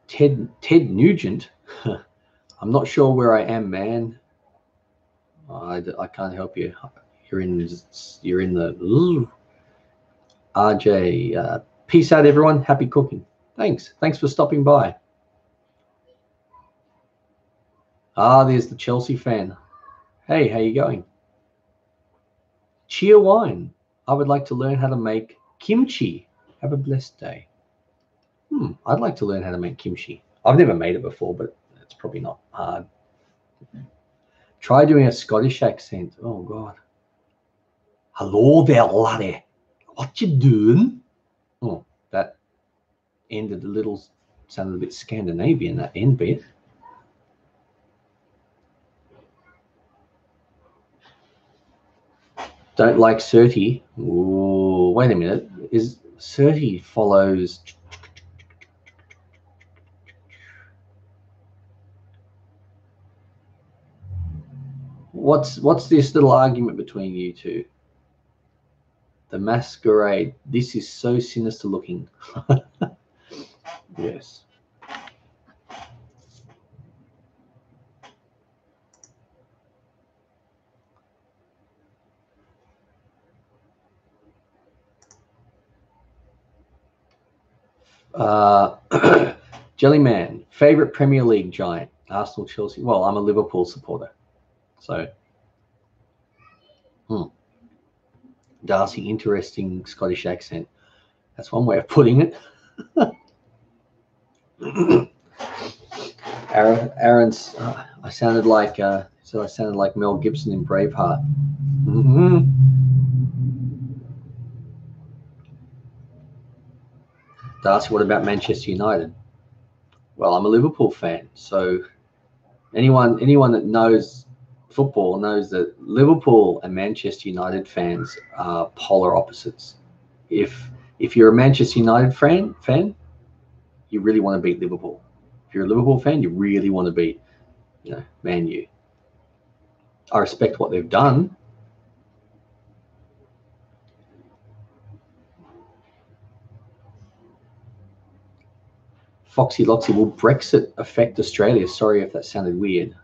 Ted Nugent. I'm not sure where I am, man. I can't help you. You're in the RJ. Peace out, everyone. Happy cooking. Thanks for stopping by. There's the Chelsea fan. Hey, how you going? Cheer wine. I would like to learn how to make kimchi. Have a blessed day. I'd like to learn how to make kimchi. I've never made it before, but it's probably not hard. Try doing a Scottish accent. Oh, God. Hello there, laddie. What you doing? Oh, that ended sounded a bit Scandinavian, that end bit. Don't like Certi. Ooh, wait a minute. Is Certi follows... What's this little argument between you two? The masquerade. This is so sinister looking. Yes. Jellyman, favorite Premier League giant? Arsenal, Chelsea. Well, I'm a Liverpool supporter, so. Darcy, interesting Scottish accent. That's one way of putting it. Aaron's. I sounded like Mel Gibson in Braveheart. Darcy, what about Manchester United? Well, I'm a Liverpool fan, so anyone that knows football knows that Liverpool and Manchester United fans are polar opposites. If you're a Manchester United fan, you really want to beat Liverpool. If you're a Liverpool fan, you really want to beat, Man U. I respect what they've done. Foxy Loxy, will Brexit affect Australia? Sorry if that sounded weird.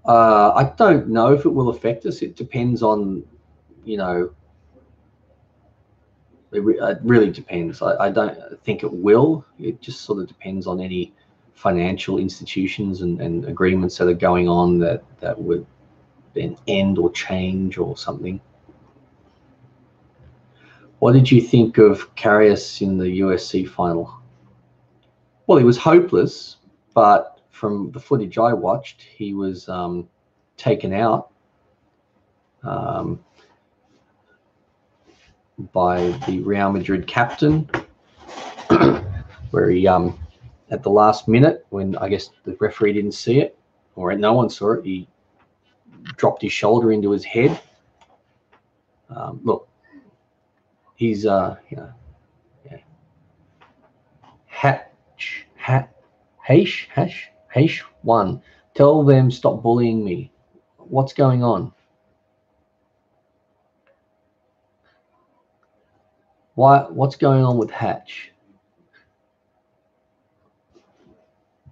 I don't know if it will affect us. It depends on, it really depends. I don't think it will. It just sort of depends on any financial institutions and agreements that are going on that would then end or change or something. What did you think of Karius in the USC final? Well, he was hopeless, but from the footage I watched, he was taken out by the Real Madrid captain, where he at the last minute, when I guess the referee didn't see it, or no one saw it, he dropped his shoulder into his head. Look, he's Hash one. Tell them stop bullying me. What's going on? What's going on with Hatch?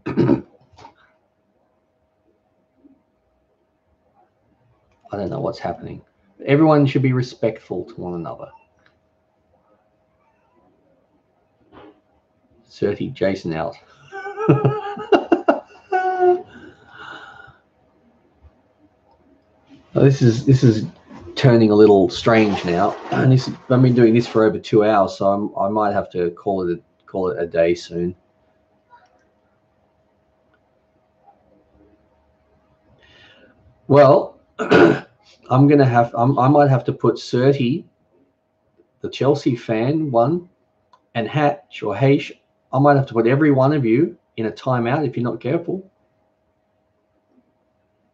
I don't know what's happening. Everyone should be respectful to one another. 30, Jason out. This is turning a little strange now, and I've been doing this for over 2 hours, so I might have to call it a day soon. Well, I might have to put Surty, the Chelsea fan one, and Hatch or Haish. I might have to put every one of you in a timeout if you're not careful.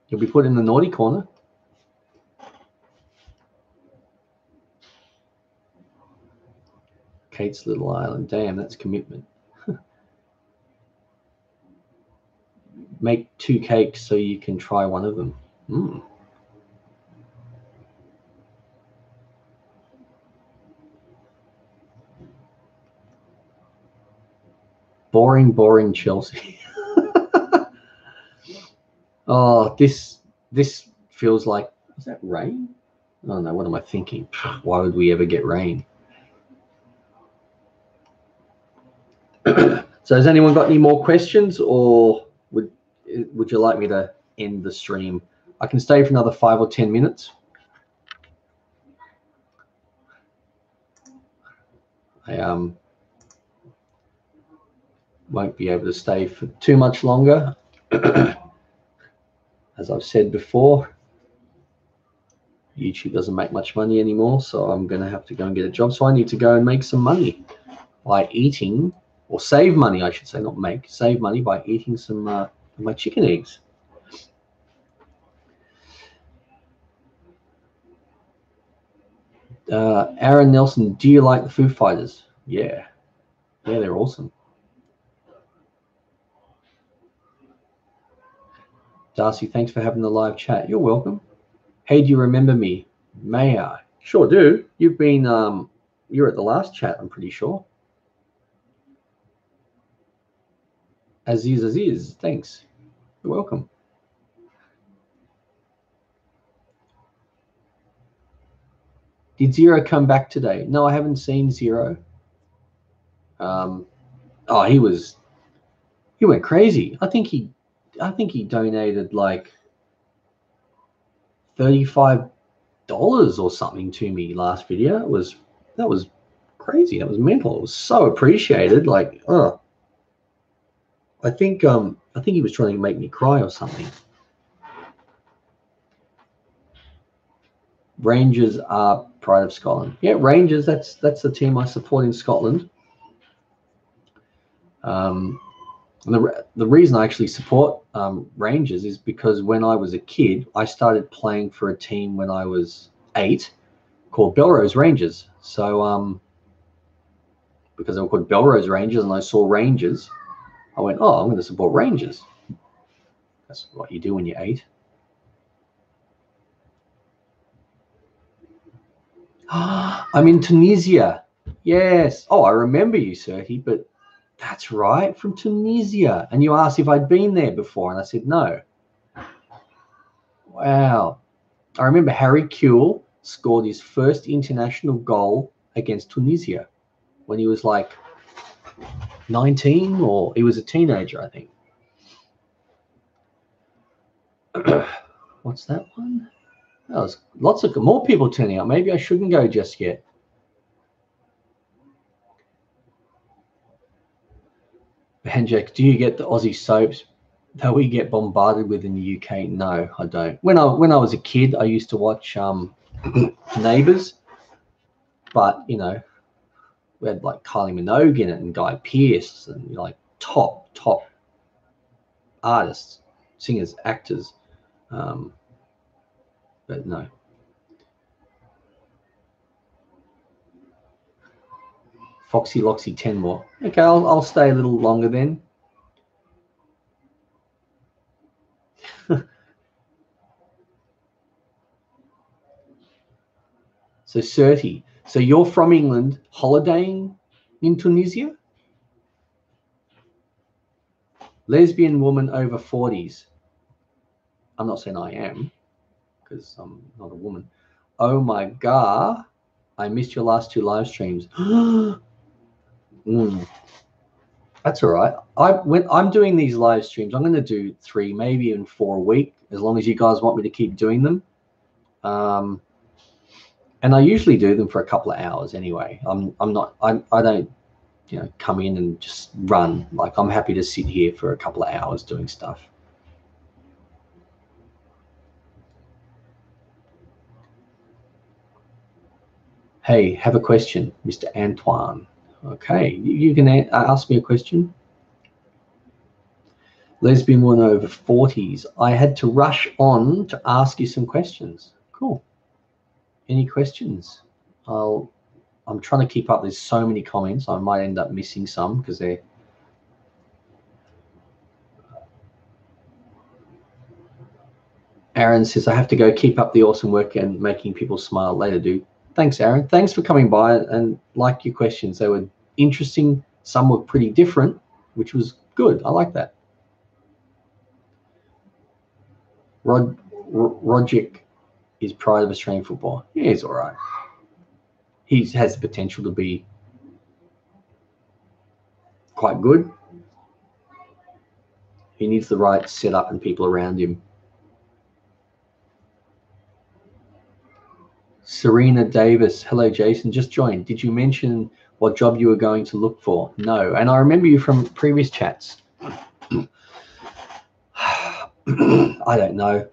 You'll be put in the naughty corner. Kate's little island. Damn, that's commitment. Make 2 cakes so you can try one of them. Boring Chelsea. Oh, this feels like, is that rain? Oh no, what am I thinking? Why would we ever get rain? So has anyone got any more questions, or would you like me to end the stream? I can stay for another 5 or 10 minutes. I won't be able to stay for too much longer. As I've said before, YouTube doesn't make much money anymore, so I'm going to have to go and get a job. So I need to go and make some money by eating, or save money, I should say, not make, save money by eating some of my chicken eggs. Aaron Nelson, do you like the Foo Fighters? Yeah, they're awesome. Darcy, thanks for having the live chat. You're welcome. Hey, do you remember me? May I? Sure do. You've been you're at the last chat, I'm pretty sure. Aziz, thanks. You're welcome. Did Zero come back today? No, I haven't seen Zero. Oh, he went crazy. I think he donated like $35 or something to me last video. That was crazy. That was mental. It was so appreciated. Like, I think he was trying to make me cry or something. Rangers are pride of Scotland. Yeah, Rangers. That's the team I support in Scotland. The reason I actually support Rangers is because when I was a kid, I started playing for a team when I was 8 called Belrose Rangers. So because they were called Belrose Rangers and I saw Rangers, I went, oh, I'm going to support Rangers. That's what you do when you're 8. I'm in Tunisia. Yes. Oh, I remember you, Serti, but that's right, from Tunisia. And you asked if I'd been there before, and I said no. Wow. I remember Harry Kewell scored his first international goal against Tunisia when he was like 19, or he was a teenager, I think. What's that one? Oh, there's lots of more people turning up. Maybe I shouldn't go just yet. Banjak, do you get the Aussie soaps that we get bombarded with in the UK? No, I don't. When I was a kid, I used to watch Neighbours, but you know, we had like Kylie Minogue in it and Guy Pearce and like top artists, singers, actors, but no. Foxy Loxy 10 more. Okay, I'll stay a little longer then. So 30. So you're from England, holidaying in Tunisia? Lesbian woman over 40s. I'm not saying I am, because I'm not a woman. Oh my God, I missed your last 2 live streams. That's all right. When I'm doing these live streams, I'm going to do 3, maybe even 4 a week, as long as you guys want me to keep doing them. And I usually do them for a couple of hours anyway. I don't, come in and just run. Like, I'm happy to sit here for a couple of hours doing stuff. Hey, have a question, Mr. Antoine. Okay, you can ask me a question. Lesbian woman over 40s. I had to rush on to ask you some questions. Cool. Any questions? I'm trying to keep up. There's so many comments. I might end up missing some because they're. Aaron says, I have to go. Keep up the awesome work and making people smile. Later, dude. Thanks, Aaron. Thanks for coming by and like your questions. They were interesting. Some were pretty different, which was good. I like that. Roderick is pride of Australian football. Yeah, he's all right. He has the potential to be quite good. He needs the right setup and people around him. Serena Davis. Hello, Jason. Just joined. Did you mention what job you were going to look for? No. And I remember you from previous chats. I don't know.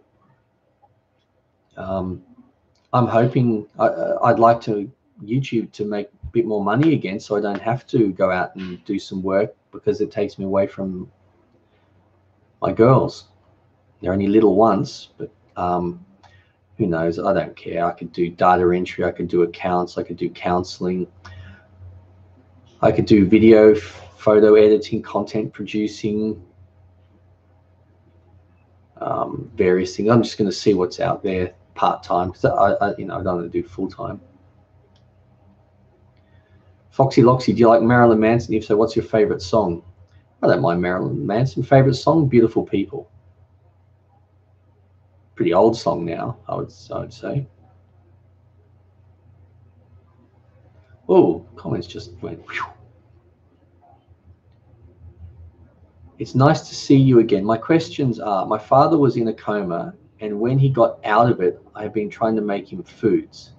I'm hoping I'd like to YouTube to make a bit more money again, so I don't have to go out and do some work because it takes me away from my girls. They're only little ones, but who knows? I don't care. I could do data entry. I could do accounts. I could do counseling. I could do video, photo editing, content producing, various things. I'm just going to see what's out there part-time because I don't want to do full-time. Foxy Loxy, do you like Marilyn Manson? If so, what's your favorite song? I don't mind Marilyn Manson. Favorite song? Beautiful People. Pretty old song now, I would say. Oh, comments just went. Whew. It's nice to see you again. My questions are, my father was in a coma, and when he got out of it, I have been trying to make him foods.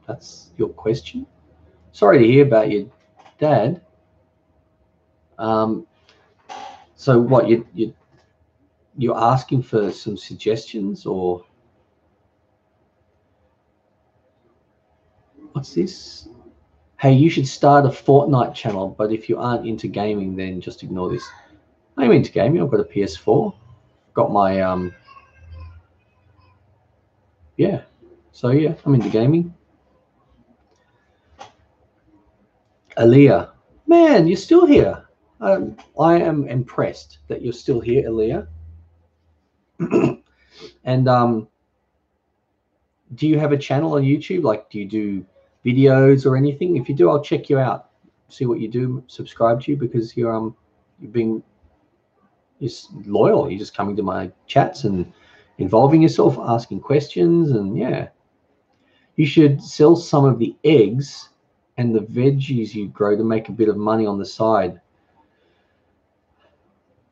That's your question? Sorry to hear about your dad. So what, you're asking for some suggestions, or what's this? Hey, you should start a Fortnite channel, but if you aren't into gaming, then just ignore this. I'm into gaming. I've got a PS4. Got my yeah. So yeah, I'm into gaming. Aaliyah, man, you're still here. I am impressed that you're still here, Aaliyah. And do you have a channel on YouTube? Like, do you do videos or anything? If you do, I'll check you out, see what you do, subscribe to you, because you're loyal. You're just coming to my chats and involving yourself, asking questions, and yeah. You should sell some of the eggs and the veggies you grow to make a bit of money on the side.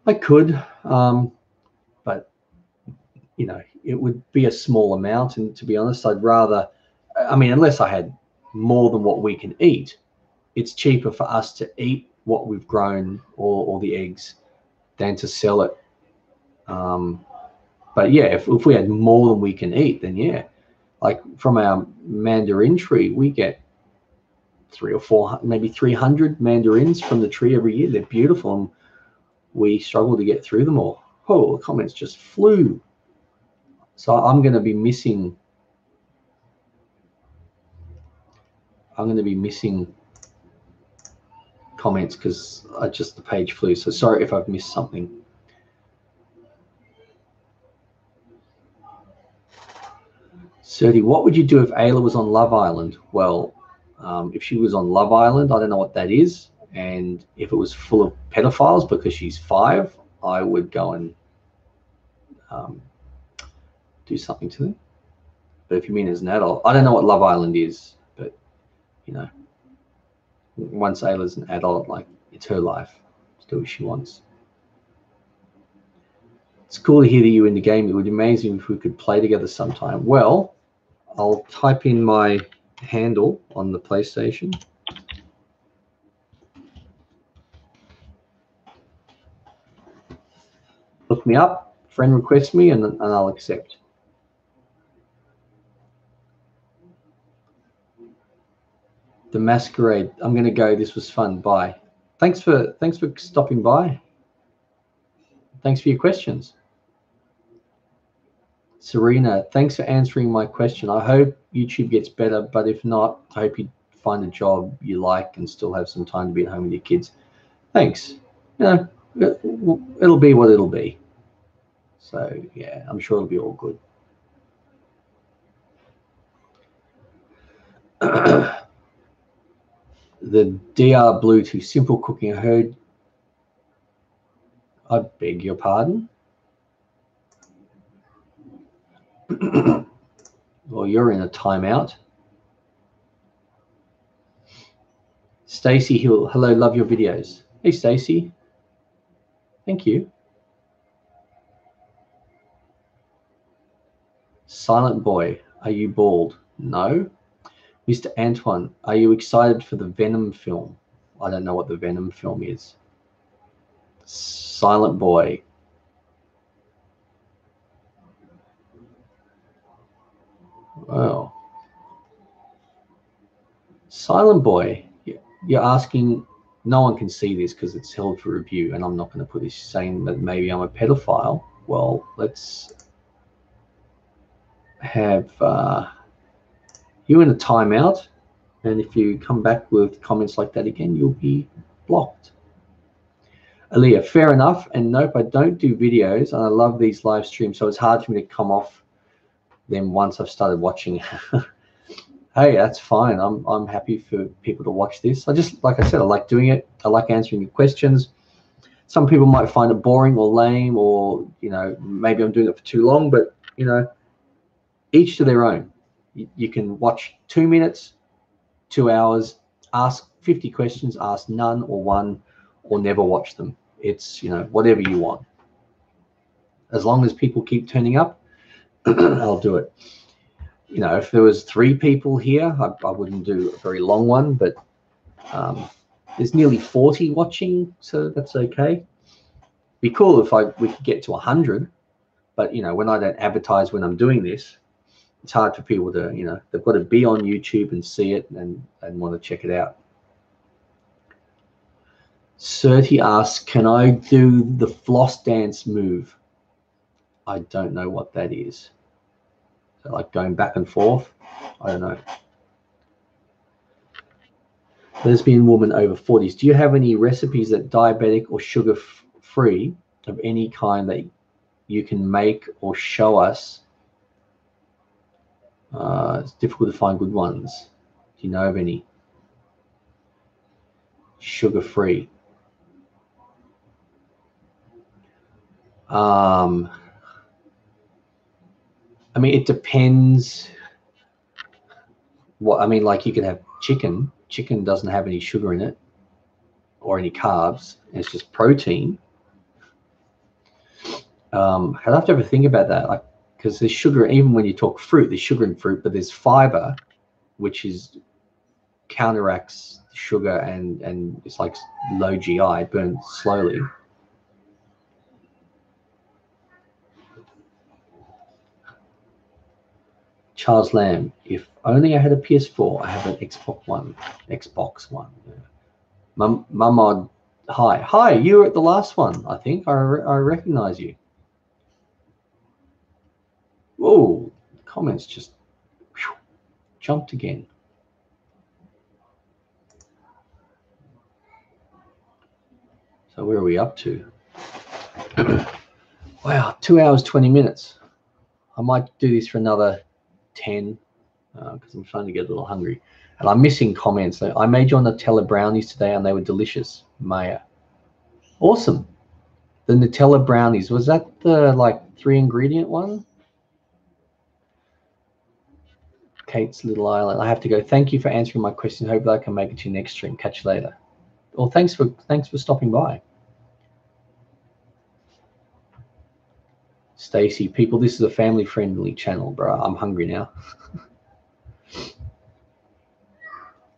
I could, but it would be a small amount, and to be honest, I'd rather, unless I had more than what we can eat, it's cheaper for us to eat what we've grown, or the eggs, than to sell it. But yeah, if we had more than we can eat, then yeah, like from our mandarin tree, we get 300 or 400, maybe 300 mandarins from the tree every year. They're beautiful, and we struggle to get through them all. Oh, the comments just flew. So I'm going to be missing comments because the page flew. So sorry if I've missed something. Serti, what would you do if Ayla was on Love Island? Well, if she was on Love Island, I don't know what that is. And if it was full of pedophiles because she's 5, I would go and do something to them. But if you mean as an adult, I don't know what Love Island is, but once Ayla's an adult, like, it's her life. She'll do what she wants. It's cool to hear that you're in the game. It would be amazing if we could play together sometime. Well, I'll type in my handle on the PlayStation. Look me up, friend request me, and I'll accept. The Masquerade. I'm going to go. This was fun. Bye. Thanks for stopping by. Thanks for your questions. Serena, thanks for answering my question. I hope YouTube gets better, but if not, I hope you find a job you like and still have some time to be at home with your kids. Thanks. You know, it'll be what it'll be. So yeah, I'm sure it'll be all good. The DR Bluetooth Simple Cooking. I heard. I beg your pardon. Well, you're in a timeout. Stacy Hill, hello, love your videos. Hey, Stacy. Thank you. Silent Boy, are you bald? No. Mr. Antoine, are you excited for the Venom film? I don't know what the Venom film is. Silent Boy. Wow. Silent Boy, you're asking, no one can see this because it's held for review, and I'm not going to put this saying that maybe I'm a pedophile. Well, let's have you in a timeout, and if you come back with comments like that again, you'll be blocked. Aaliyah, fair enough, and nope, I don't do videos, and I love these live streams, so it's hard for me to come off them once I've started watching. Hey, that's fine. I'm happy for people to watch this. I just, like I said, I like doing it. I like answering your questions. Some people might find it boring or lame, or, you know, maybe I'm doing it for too long, but, you know, each to their own. You can watch 2 minutes, 2 hours, ask 50 questions, ask none or one, or never watch them. It's, you know, whatever you want. As long as people keep turning up, I'll do it. You know, if there was 3 people here, I wouldn't do a very long one, but there's nearly 40 watching, so that's okay. Be cool if we could get to 100, but, you know, when I don't advertise when I'm doing this, it's hard for people to, you know, they've got to be on YouTube and see it and want to check it out. Certi asks, can I do the floss dance move? I don't know what that is. So like going back and forth? I don't know. Lesbian woman over 40s. Do you have any recipes that diabetic or sugar-free of any kind that you can make or show us? It's difficult to find good ones. Do you know of any? Sugar-free. I mean, it depends. What I mean, like you can have chicken. Chicken doesn't have any sugar in it or any carbs. It's just protein. I'd have to ever think about that, like, because there's sugar. Even when you talk fruit, there's sugar in fruit, but there's fiber, which is counteracts the sugar and it's like low GI, burns slowly. Charles Lamb, if only I had a PS4. I have an Xbox One. Yeah. Mamad, hi, you were at the last one. I think I recognize you. Whoa, comments just jumped again. So where are we up to? Wow, 2 hours 20 minutes. I might do this for another 10 because I'm starting to get a little hungry, and I'm missing comments. I made you on Nutella brownies today, and they were delicious. Maya, awesome. The Nutella brownies, was that the like 3-ingredient one? Kate's Little Island. I have to go. Thank you for answering my question. Hope that I can make it to your next stream. Catch you later. Well, thanks for stopping by. Stacy, people, this is a family-friendly channel, bro. I'm hungry now.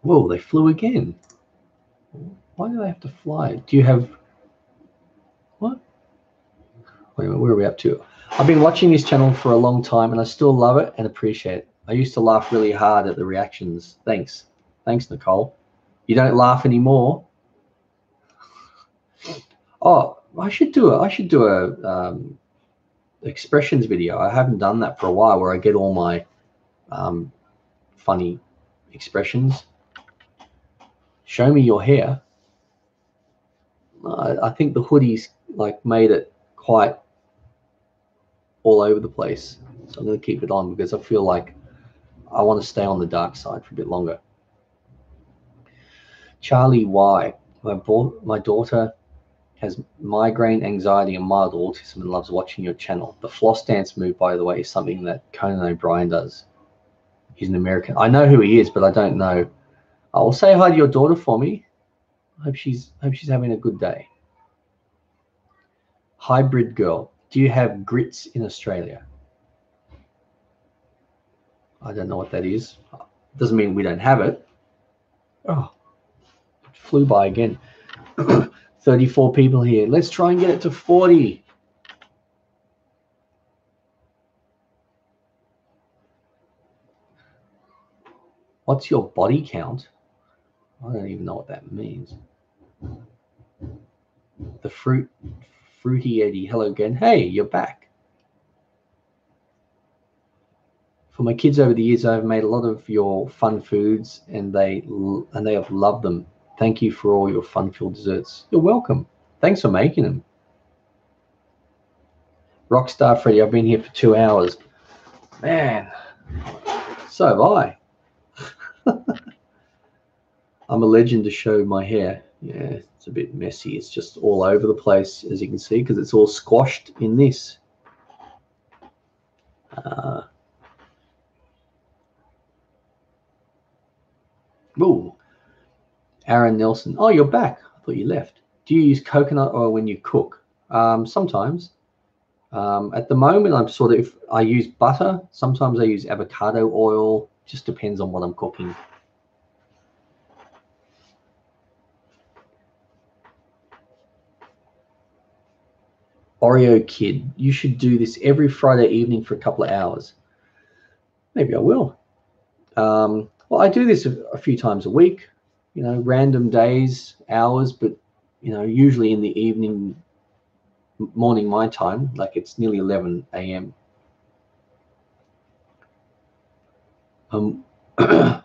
Whoa, they flew again. Why do they have to fly? Do you have... What? Wait a minute, where are we up to? I've been watching this channel for a long time, and I still love it and appreciate it. I used to laugh really hard at the reactions. Thanks. Thanks, Nicole. You don't laugh anymore? Oh, I should do a expressions video. I haven't done that for a while, where I get all my funny expressions. Show me your hair. I think the hoodies like made it quite all over the place, so I'm going to keep it on because I feel like I want to stay on the dark side for a bit longer. Charlie Y, my daughter has migraine, anxiety, and mild autism and loves watching your channel. The floss dance move, by the way, is something that Conan O'Brien does. He's an American. I know who he is, but I don't know. I'll say hi to your daughter for me. I hope she's having a good day. Hybrid girl, do you have grits in Australia? I don't know what that is. Doesn't mean we don't have it. Oh, it flew by again. 34 people here. Let's try and get it to 40. What's your body count? I don't even know what that means. The Fruity Eddie, hello again. Hey, you're back. For my kids over the years, I've made a lot of your fun foods, and they have loved them. Thank you for all your fun-filled desserts. You're welcome. Thanks for making them. Rockstar Freddy, I've been here for 2 hours. Man, so have I. I'm a legend to show my hair. Yeah, it's a bit messy. It's just all over the place, as you can see, because it's all squashed in this. Ooh. Aaron Nelson. Oh, you're back. I thought you left. Do you use coconut oil when you cook? Sometimes. At the moment, I use butter. Sometimes I use avocado oil. Just depends on what I'm cooking. Oreo Kid, you should do this every Friday evening for a couple of hours. Maybe I will. Well, I do this a few times a week, you know, random days, hours, but, you know, usually in the evening, morning my time, like it's nearly 11 a.m.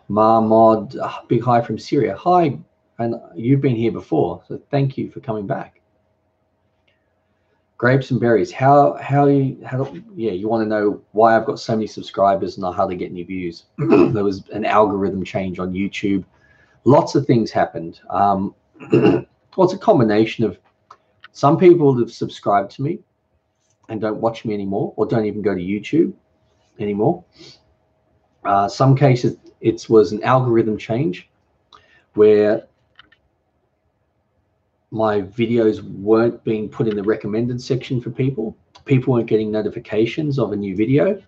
Mahmoud, big hi from Syria. Hi, and you've been here before, so thank you for coming back. Grapes and berries. You want to know why I've got so many subscribers and I hardly get any views. There was an algorithm change on YouTube. Lots of things happened. Well, it's a combination of some people have subscribed to me and don't watch me anymore, or don't even go to YouTube anymore. Some cases it was an algorithm change where my videos weren't being put in the recommended section for people. People weren't getting notifications of a new video,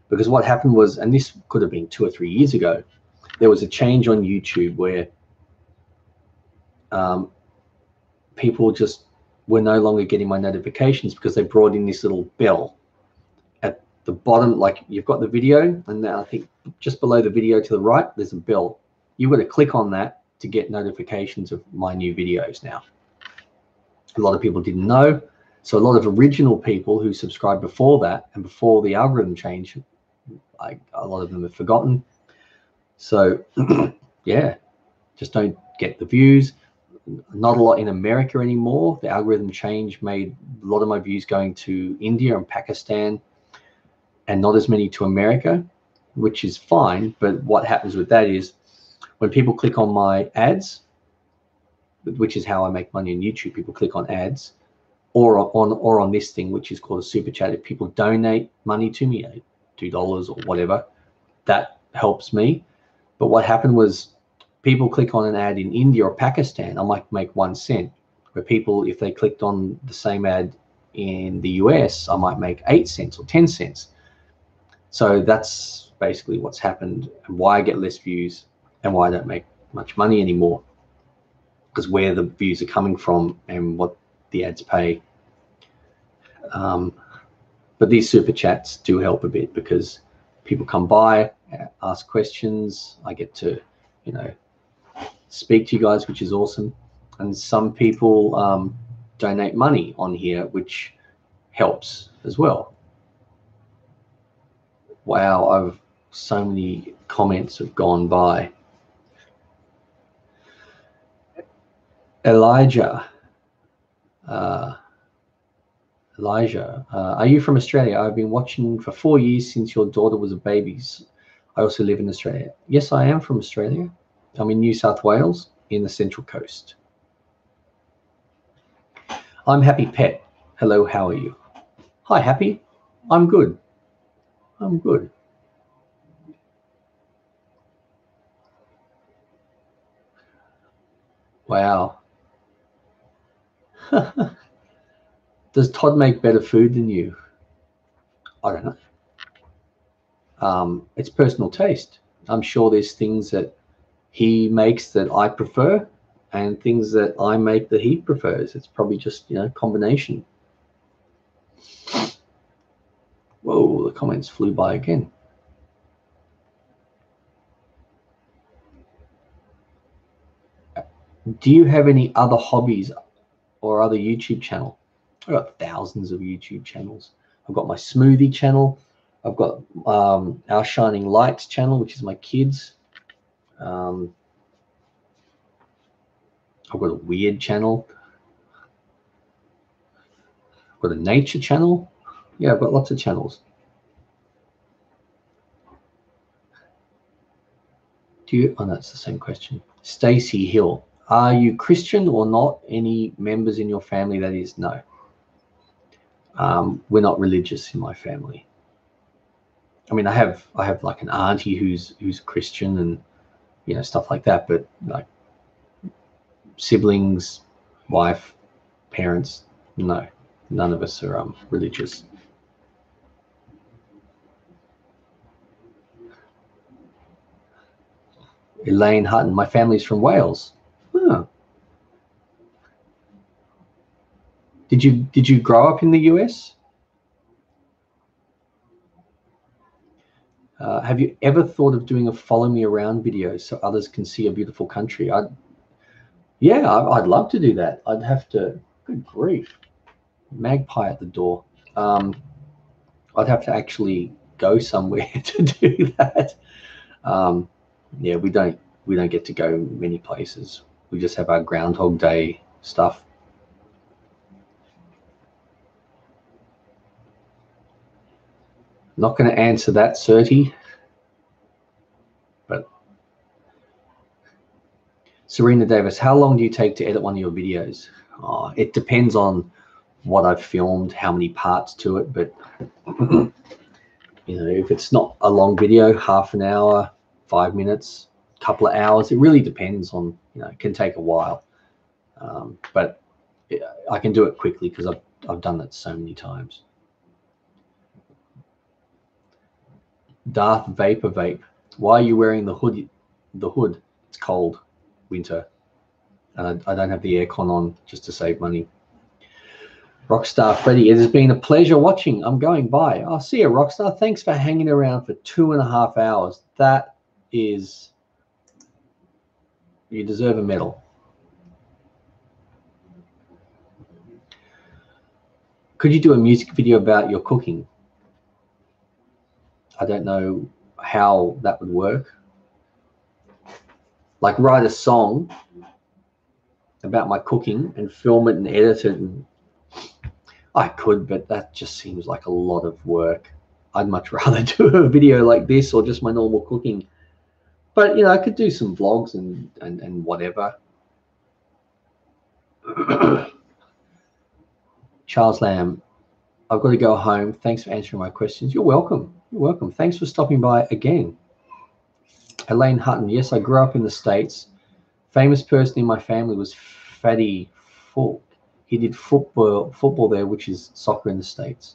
because what happened was, and this could have been 2 or 3 years ago, there was a change on YouTube where people just were no longer getting my notifications because they brought in this little bell at the bottom. Like, you've got the video, and now I think just below the video to the right, there's a bell. You've got to click on that to get notifications of my new videos now. A lot of people didn't know. So a lot of original people who subscribed before that and before the algorithm change, a lot of them have forgotten. So yeah, just don't get the views. Not a lot in America anymore. The algorithm change made a lot of my views going to India and Pakistan, and not as many to America, which is fine. But what happens with that is, when people click on my ads, which is how I make money on YouTube, people click on ads, or on this thing, which is called a super chat. If people donate money to me, $2 or whatever, that helps me. But what happened was, people click on an ad in India or Pakistan, I might make 1 cent. Where people, if they clicked on the same ad in the US, I might make 8 cents or 10 cents. So that's basically what's happened and why I get less views and why I don't make much money anymore, because where the views are coming from and what the ads pay. But these super chats do help a bit because people come by, ask questions. I get to, you know, speak to you guys, which is awesome. And some people donate money on here, which helps as well. Wow, so many comments have gone by. Elijah, are you from Australia? I've been watching for 4 years since your daughter was a baby. I also live in Australia. Yes, I am from Australia. I'm in New South Wales in the Central Coast. I'm Happy Pet. Hello, how are you? Hi, Happy. I'm good. I'm good. Wow. Does Todd make better food than you? I don't know. It's personal taste. I'm sure there's things that he makes that I prefer and things that I make that he prefers. It's probably just, you know, combination. Whoa, the comments flew by again. Do you have any other hobbies or other YouTube channel? I've got thousands of YouTube channels. I've got my smoothie channel. I've got our Shining Lights channel, which is my kids. I've got a weird channel. I've got a nature channel. Yeah, I've got lots of channels. Do you? Oh, that's the same question. Stacy Hill. Are you Christian or not? Any members in your family? That is no. We're not religious in my family. I mean, I have like an auntie who's Christian and, you know, stuff like that, but like siblings, wife, parents, no, none of us are religious. Elaine Hutton, my family's from Wales. Huh. Did you grow up in the US? Have you ever thought of doing a follow me around video so others can see a beautiful country? Yeah, I'd love to do that. I'd have to, good grief, magpie at the door. I'd have to actually go somewhere to do that. Yeah, we don't get to go many places. We just have our Groundhog Day stuff. Not going to answer that, Certi. But Serena Davis, how long do you take to edit one of your videos? Oh, it depends on what I've filmed, how many parts to it. But you know, if it's not a long video, half an hour, 5 minutes, couple of hours, it really depends on, you know, it can take a while. But I can do it quickly because I've done that so many times. Darth Vapor Vape, why are you wearing the hood? It's cold, winter, and I don't have the aircon on just to save money. Rockstar Freddy, it has been a pleasure watching. I'm going by. I'll see you, Rockstar. Thanks for hanging around for 2.5 hours. That is, you deserve a medal. Could you do a music video about your cooking? I don't know how that would work. Like write a song about my cooking and film it and edit it. And I could, but that just seems like a lot of work. I'd much rather do a video like this or just my normal cooking. But, you know, I could do some vlogs and whatever. Charles Lamb, I've got to go home. Thanks for answering my questions. You're welcome. You're welcome. Thanks for stopping by again. Elaine Hutton, yes, I grew up in the States. Famous person in my family was Fatty Fulk. He did football there, which is soccer in the States.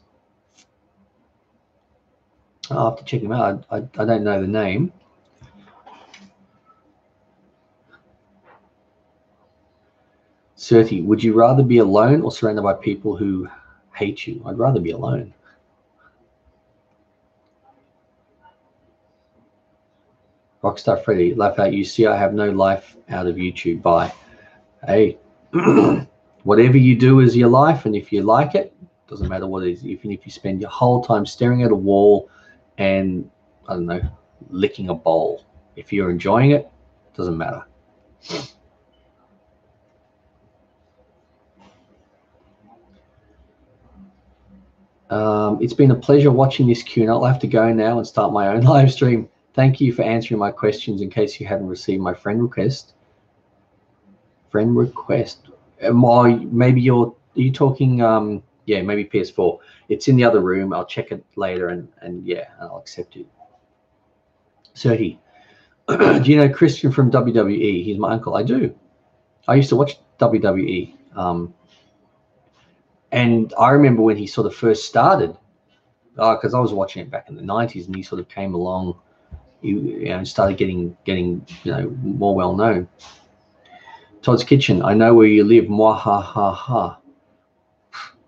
I'll have to check him out. I don't know the name. Certi, would you rather be alone or surrounded by people who hate you? I'd rather be alone. Rockstar Freddy, laugh out. You see, I have no life out of YouTube. Bye. Hey, whatever you do is your life, and if you like it, doesn't matter what it is. Even if you spend your whole time staring at a wall and, I don't know, licking a bowl, if you're enjoying it, doesn't matter. It's been a pleasure watching this Q&A. I'll have to go now and start my own live stream. Thank you for answering my questions. In case you haven't received my friend request. Maybe are you talking? Yeah, maybe PS4. It's in the other room. I'll check it later, and yeah, I'll accept it. Serhi, do you know Christian from WWE? He's my uncle. I do. I used to watch WWE. And I remember when he sort of first started, because I was watching it back in the 90s, and he sort of came along, and started getting more well known. Todd's Kitchen, I know where you live. Mwah ha ha ha.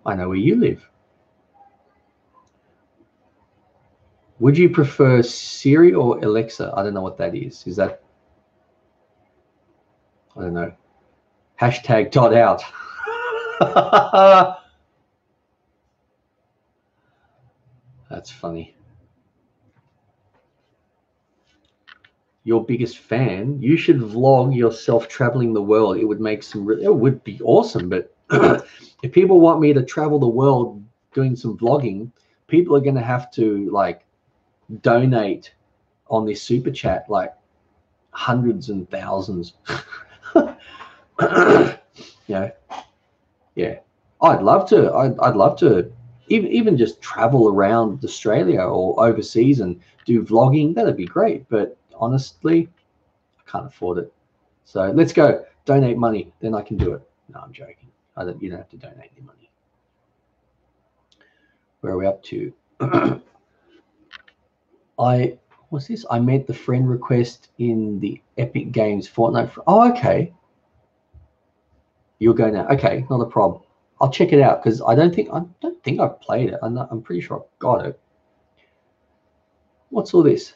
I know where you live. Would you prefer Siri or Alexa? I don't know what that is. Is that? I don't know. Hashtag Todd out. That's funny. Your biggest fan? You should vlog yourself traveling the world. It would make it would be awesome. But if people want me to travel the world doing some vlogging, people are going to have to like donate on this super chat like hundreds and thousands. Yeah. I'd love to. I'd love to even just travel around Australia or overseas and do vlogging. That'd be great. But honestly, I can't afford it. So let's go. Donate money, then I can do it. No, I'm joking. You don't have to donate any money. Where are we up to? What's this? I made the friend request in the Epic Games Fortnite. Oh, okay. You'll go now. Okay, not a problem. I'll check it out because I don't think I've played it. I'm pretty sure I've got it. What's all this?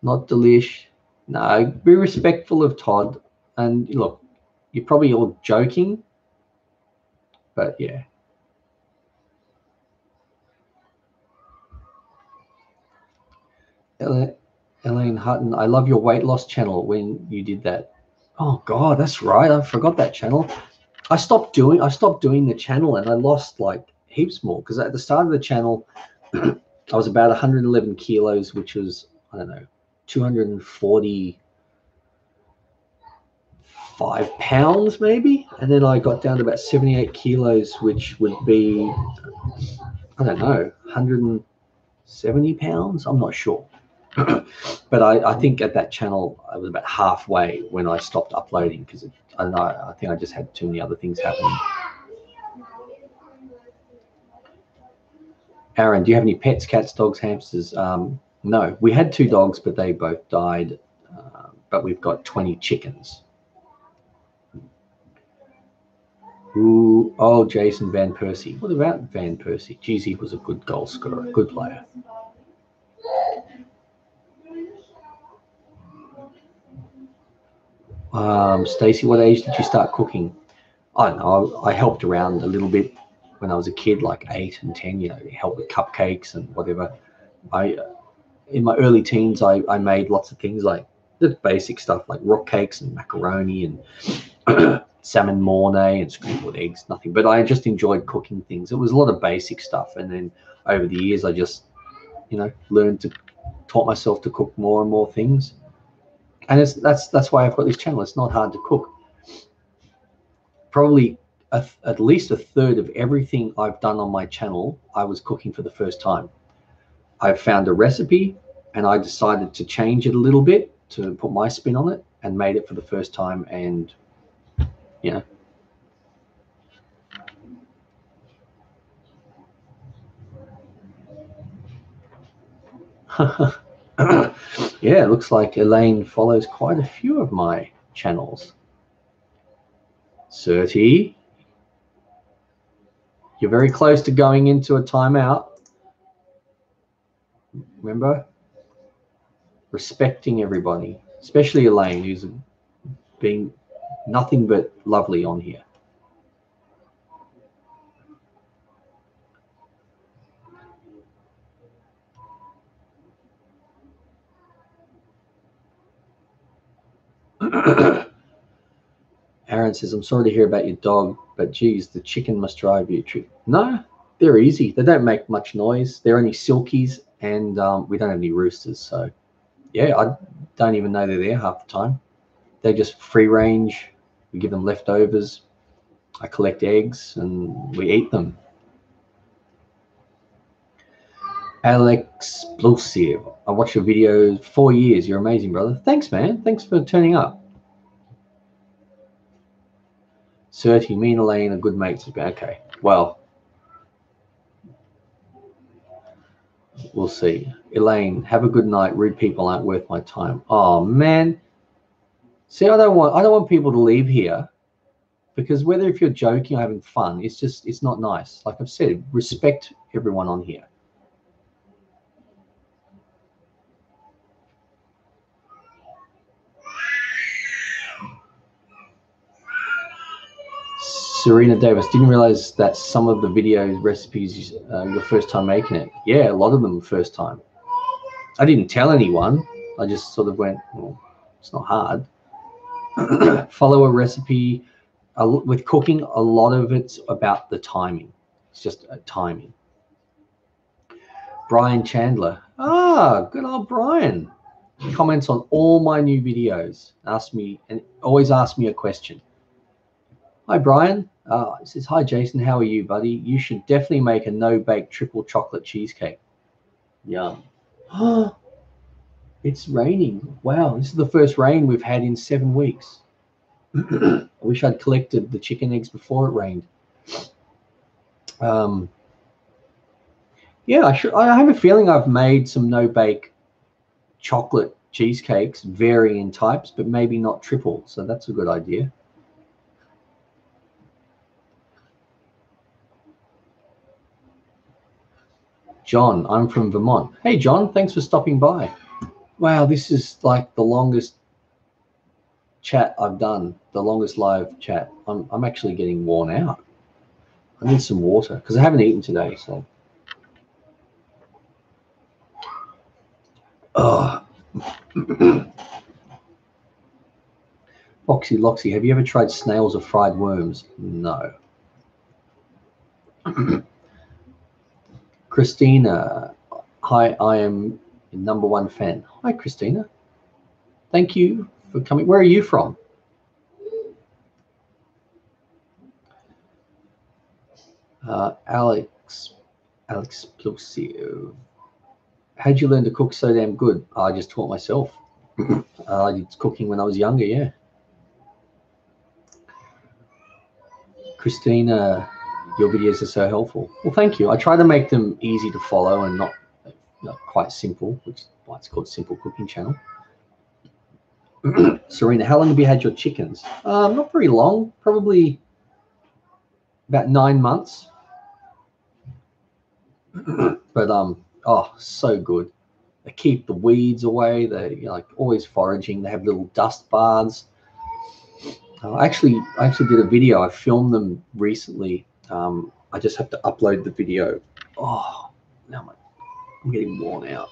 Not delish. No, be respectful of Todd. And look, you're probably all joking, but yeah. Elaine Hutton, I love your weight loss channel when you did that. Oh God, that's right. I forgot that channel. I stopped doing the channel and I lost like heaps more because at the start of the channel, I was about 111 kilos, which was, I don't know, 245 pounds maybe. And then I got down to about 78 kilos, which would be, I don't know, 170 pounds. I'm not sure. But I think at that channel I was about halfway when I stopped uploading because I don't know, I think I just had too many other things happening. Aaron, do you have any pets? Cats, dogs, hamsters? No, we had 2 dogs, but they both died. But we've got 20 chickens. Ooh, oh, Jason Van Persie. What about Van Persie? Geez, he was a good goal scorer, good player. Stacy, what age did you start cooking? I don't know. I helped around a little bit when I was a kid, like 8 and 10. Help with cupcakes and whatever. In my early teens, I made lots of things like the basic stuff like rock cakes and macaroni and salmon mornay and scrambled eggs. Nothing, but I just enjoyed cooking things. It was a lot of basic stuff, and then over the years, I just taught myself to cook more and more things. And that's why I've got this channel. It's not hard to cook. Probably at least a third of everything I've done on my channel, I was cooking for the first time. I found a recipe and I decided to change it a little bit to put my spin on it and made it for the first time. And Yeah, it looks like Elaine follows quite a few of my channels. Certi, you're very close to going into a timeout. Remember, respecting everybody, especially Elaine, who's been nothing but lovely on here. Aaron says, I'm sorry to hear about your dog, but geez, the chicken must drive you. No, they're easy. They don't make much noise. They're only silkies, and we don't have any roosters. So, yeah, I don't even know they're there half the time. They're just free range. We give them leftovers. I collect eggs, and we eat them. Alex Explosive. I watched your videos 4 years. You're amazing, brother. Thanks, man. Thanks for turning up. Certi, me and Elaine are good mates. Okay, well, we'll see. Elaine, have a good night. Rude people aren't worth my time. Oh man. See, I don't want people to leave here, because whether if you're joking or having fun, it's not nice. Like I've said, respect everyone on here. Serena Davis, didn't realize that some of the videos, recipes, your first time making it. Yeah, a lot of them first time. I didn't tell anyone. I just sort of went, well, it's not hard. Follow a recipe. With cooking, a lot of it's about the timing. It's just timing. Brian Chandler. Good old Brian. He comments on all my new videos. Always ask me a question. Hi, Brian. He says, hi, Jason. How are you, buddy? You should definitely make a no-bake triple chocolate cheesecake. Yum. It's raining. Wow, this is the first rain we've had in 7 weeks. I wish I'd collected the chicken eggs before it rained. Yeah, I have a feeling I've made some no-bake chocolate cheesecakes, varying types, but maybe not triple. So that's a good idea. John, I'm from Vermont. Hey, John, thanks for stopping by. Wow, this is like the longest chat I've done, the longest live chat. I'm actually getting worn out. I need some water because I haven't eaten today. So, Foxy Loxy, have you ever tried snails or fried worms? No. Christina, hi, I am your #1 fan. Hi, Christina. Thank you for coming. Where are you from? Alex Explosive. How'd you learn to cook so damn good? I just taught myself. I did cooking when I was younger, yeah. Christina, your videos are so helpful. Well, thank you. I try to make them easy to follow and not quite simple, which is why it's called Simple Cooking Channel. Serena, how long have you had your chickens? Not very long, probably about 9 months. But oh, so good. They keep the weeds away. They're like always foraging. They have little dust baths. I actually did a video. I filmed them recently. I just have to upload the video. Oh, now I'm getting worn out.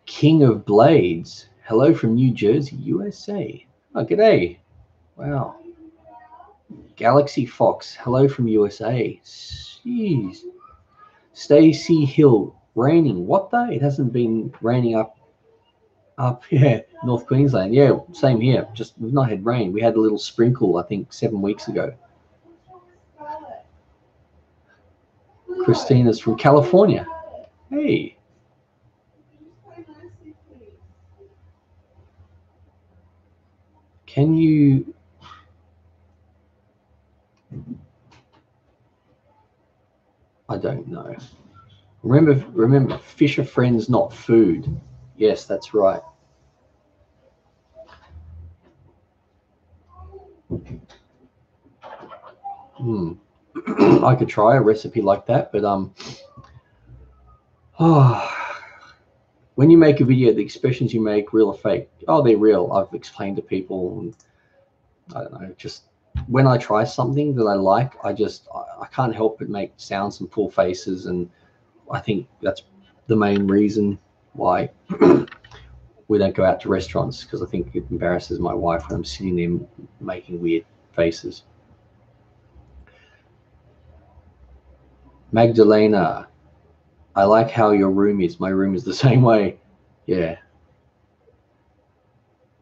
King of Blades. Hello from New Jersey, USA. Oh, g'day. Wow. Galaxy Fox. Hello from USA. Jeez. Stacy Hill. Raining. What the? It hasn't been raining up here, North Queensland. Yeah, same here. Just we've not had rain. We had a little sprinkle, I think, 7 weeks ago. Christina's from California. Hey. Can you I don't know. Remember, fish are friends, not food. Yes, that's right. I could try a recipe like that, but when you make a video, the expressions you make, real or fake? Oh, they're real. I've explained to people, and I don't know, just when I try something that I like, I can't help but make sounds and pull faces, and I think that's the main reason why we don't go out to restaurants, because I think it embarrasses my wife when I'm sitting there making weird faces. Magdalena, I like how your room is. My room is the same way. Yeah.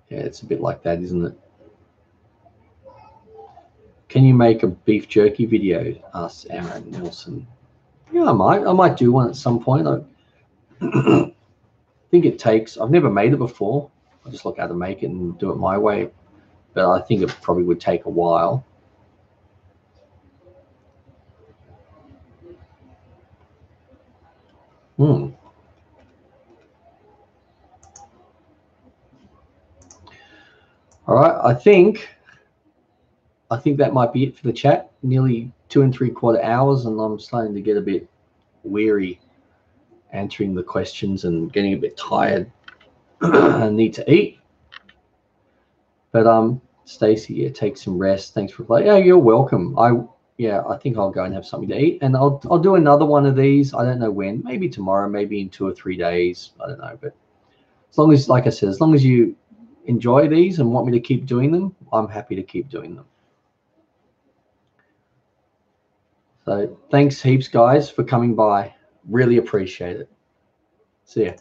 Yeah, it's a bit like that, isn't it? Can you make a beef jerky video? Asks Aaron Nelson. Yeah, I might do one at some point. I think it takes, I've never made it before. I just look how to make it and do it my way. But I think it probably would take a while. All right, I think that might be it for the chat. Nearly 2 3/4 hours, and I'm starting to get a bit weary answering the questions and getting a bit tired. I need to eat. But Stacy, yeah, take some rest. Thanks for playing. Yeah, you're welcome. I think I'll go and have something to eat, and I'll do another one of these. I don't know when. Maybe tomorrow. Maybe in 2 or 3 days. I don't know. But as long as, like I said, as long as you enjoy these and want me to keep doing them, I'm happy to keep doing them. So thanks heaps, guys, for coming by. Really appreciate it. See ya.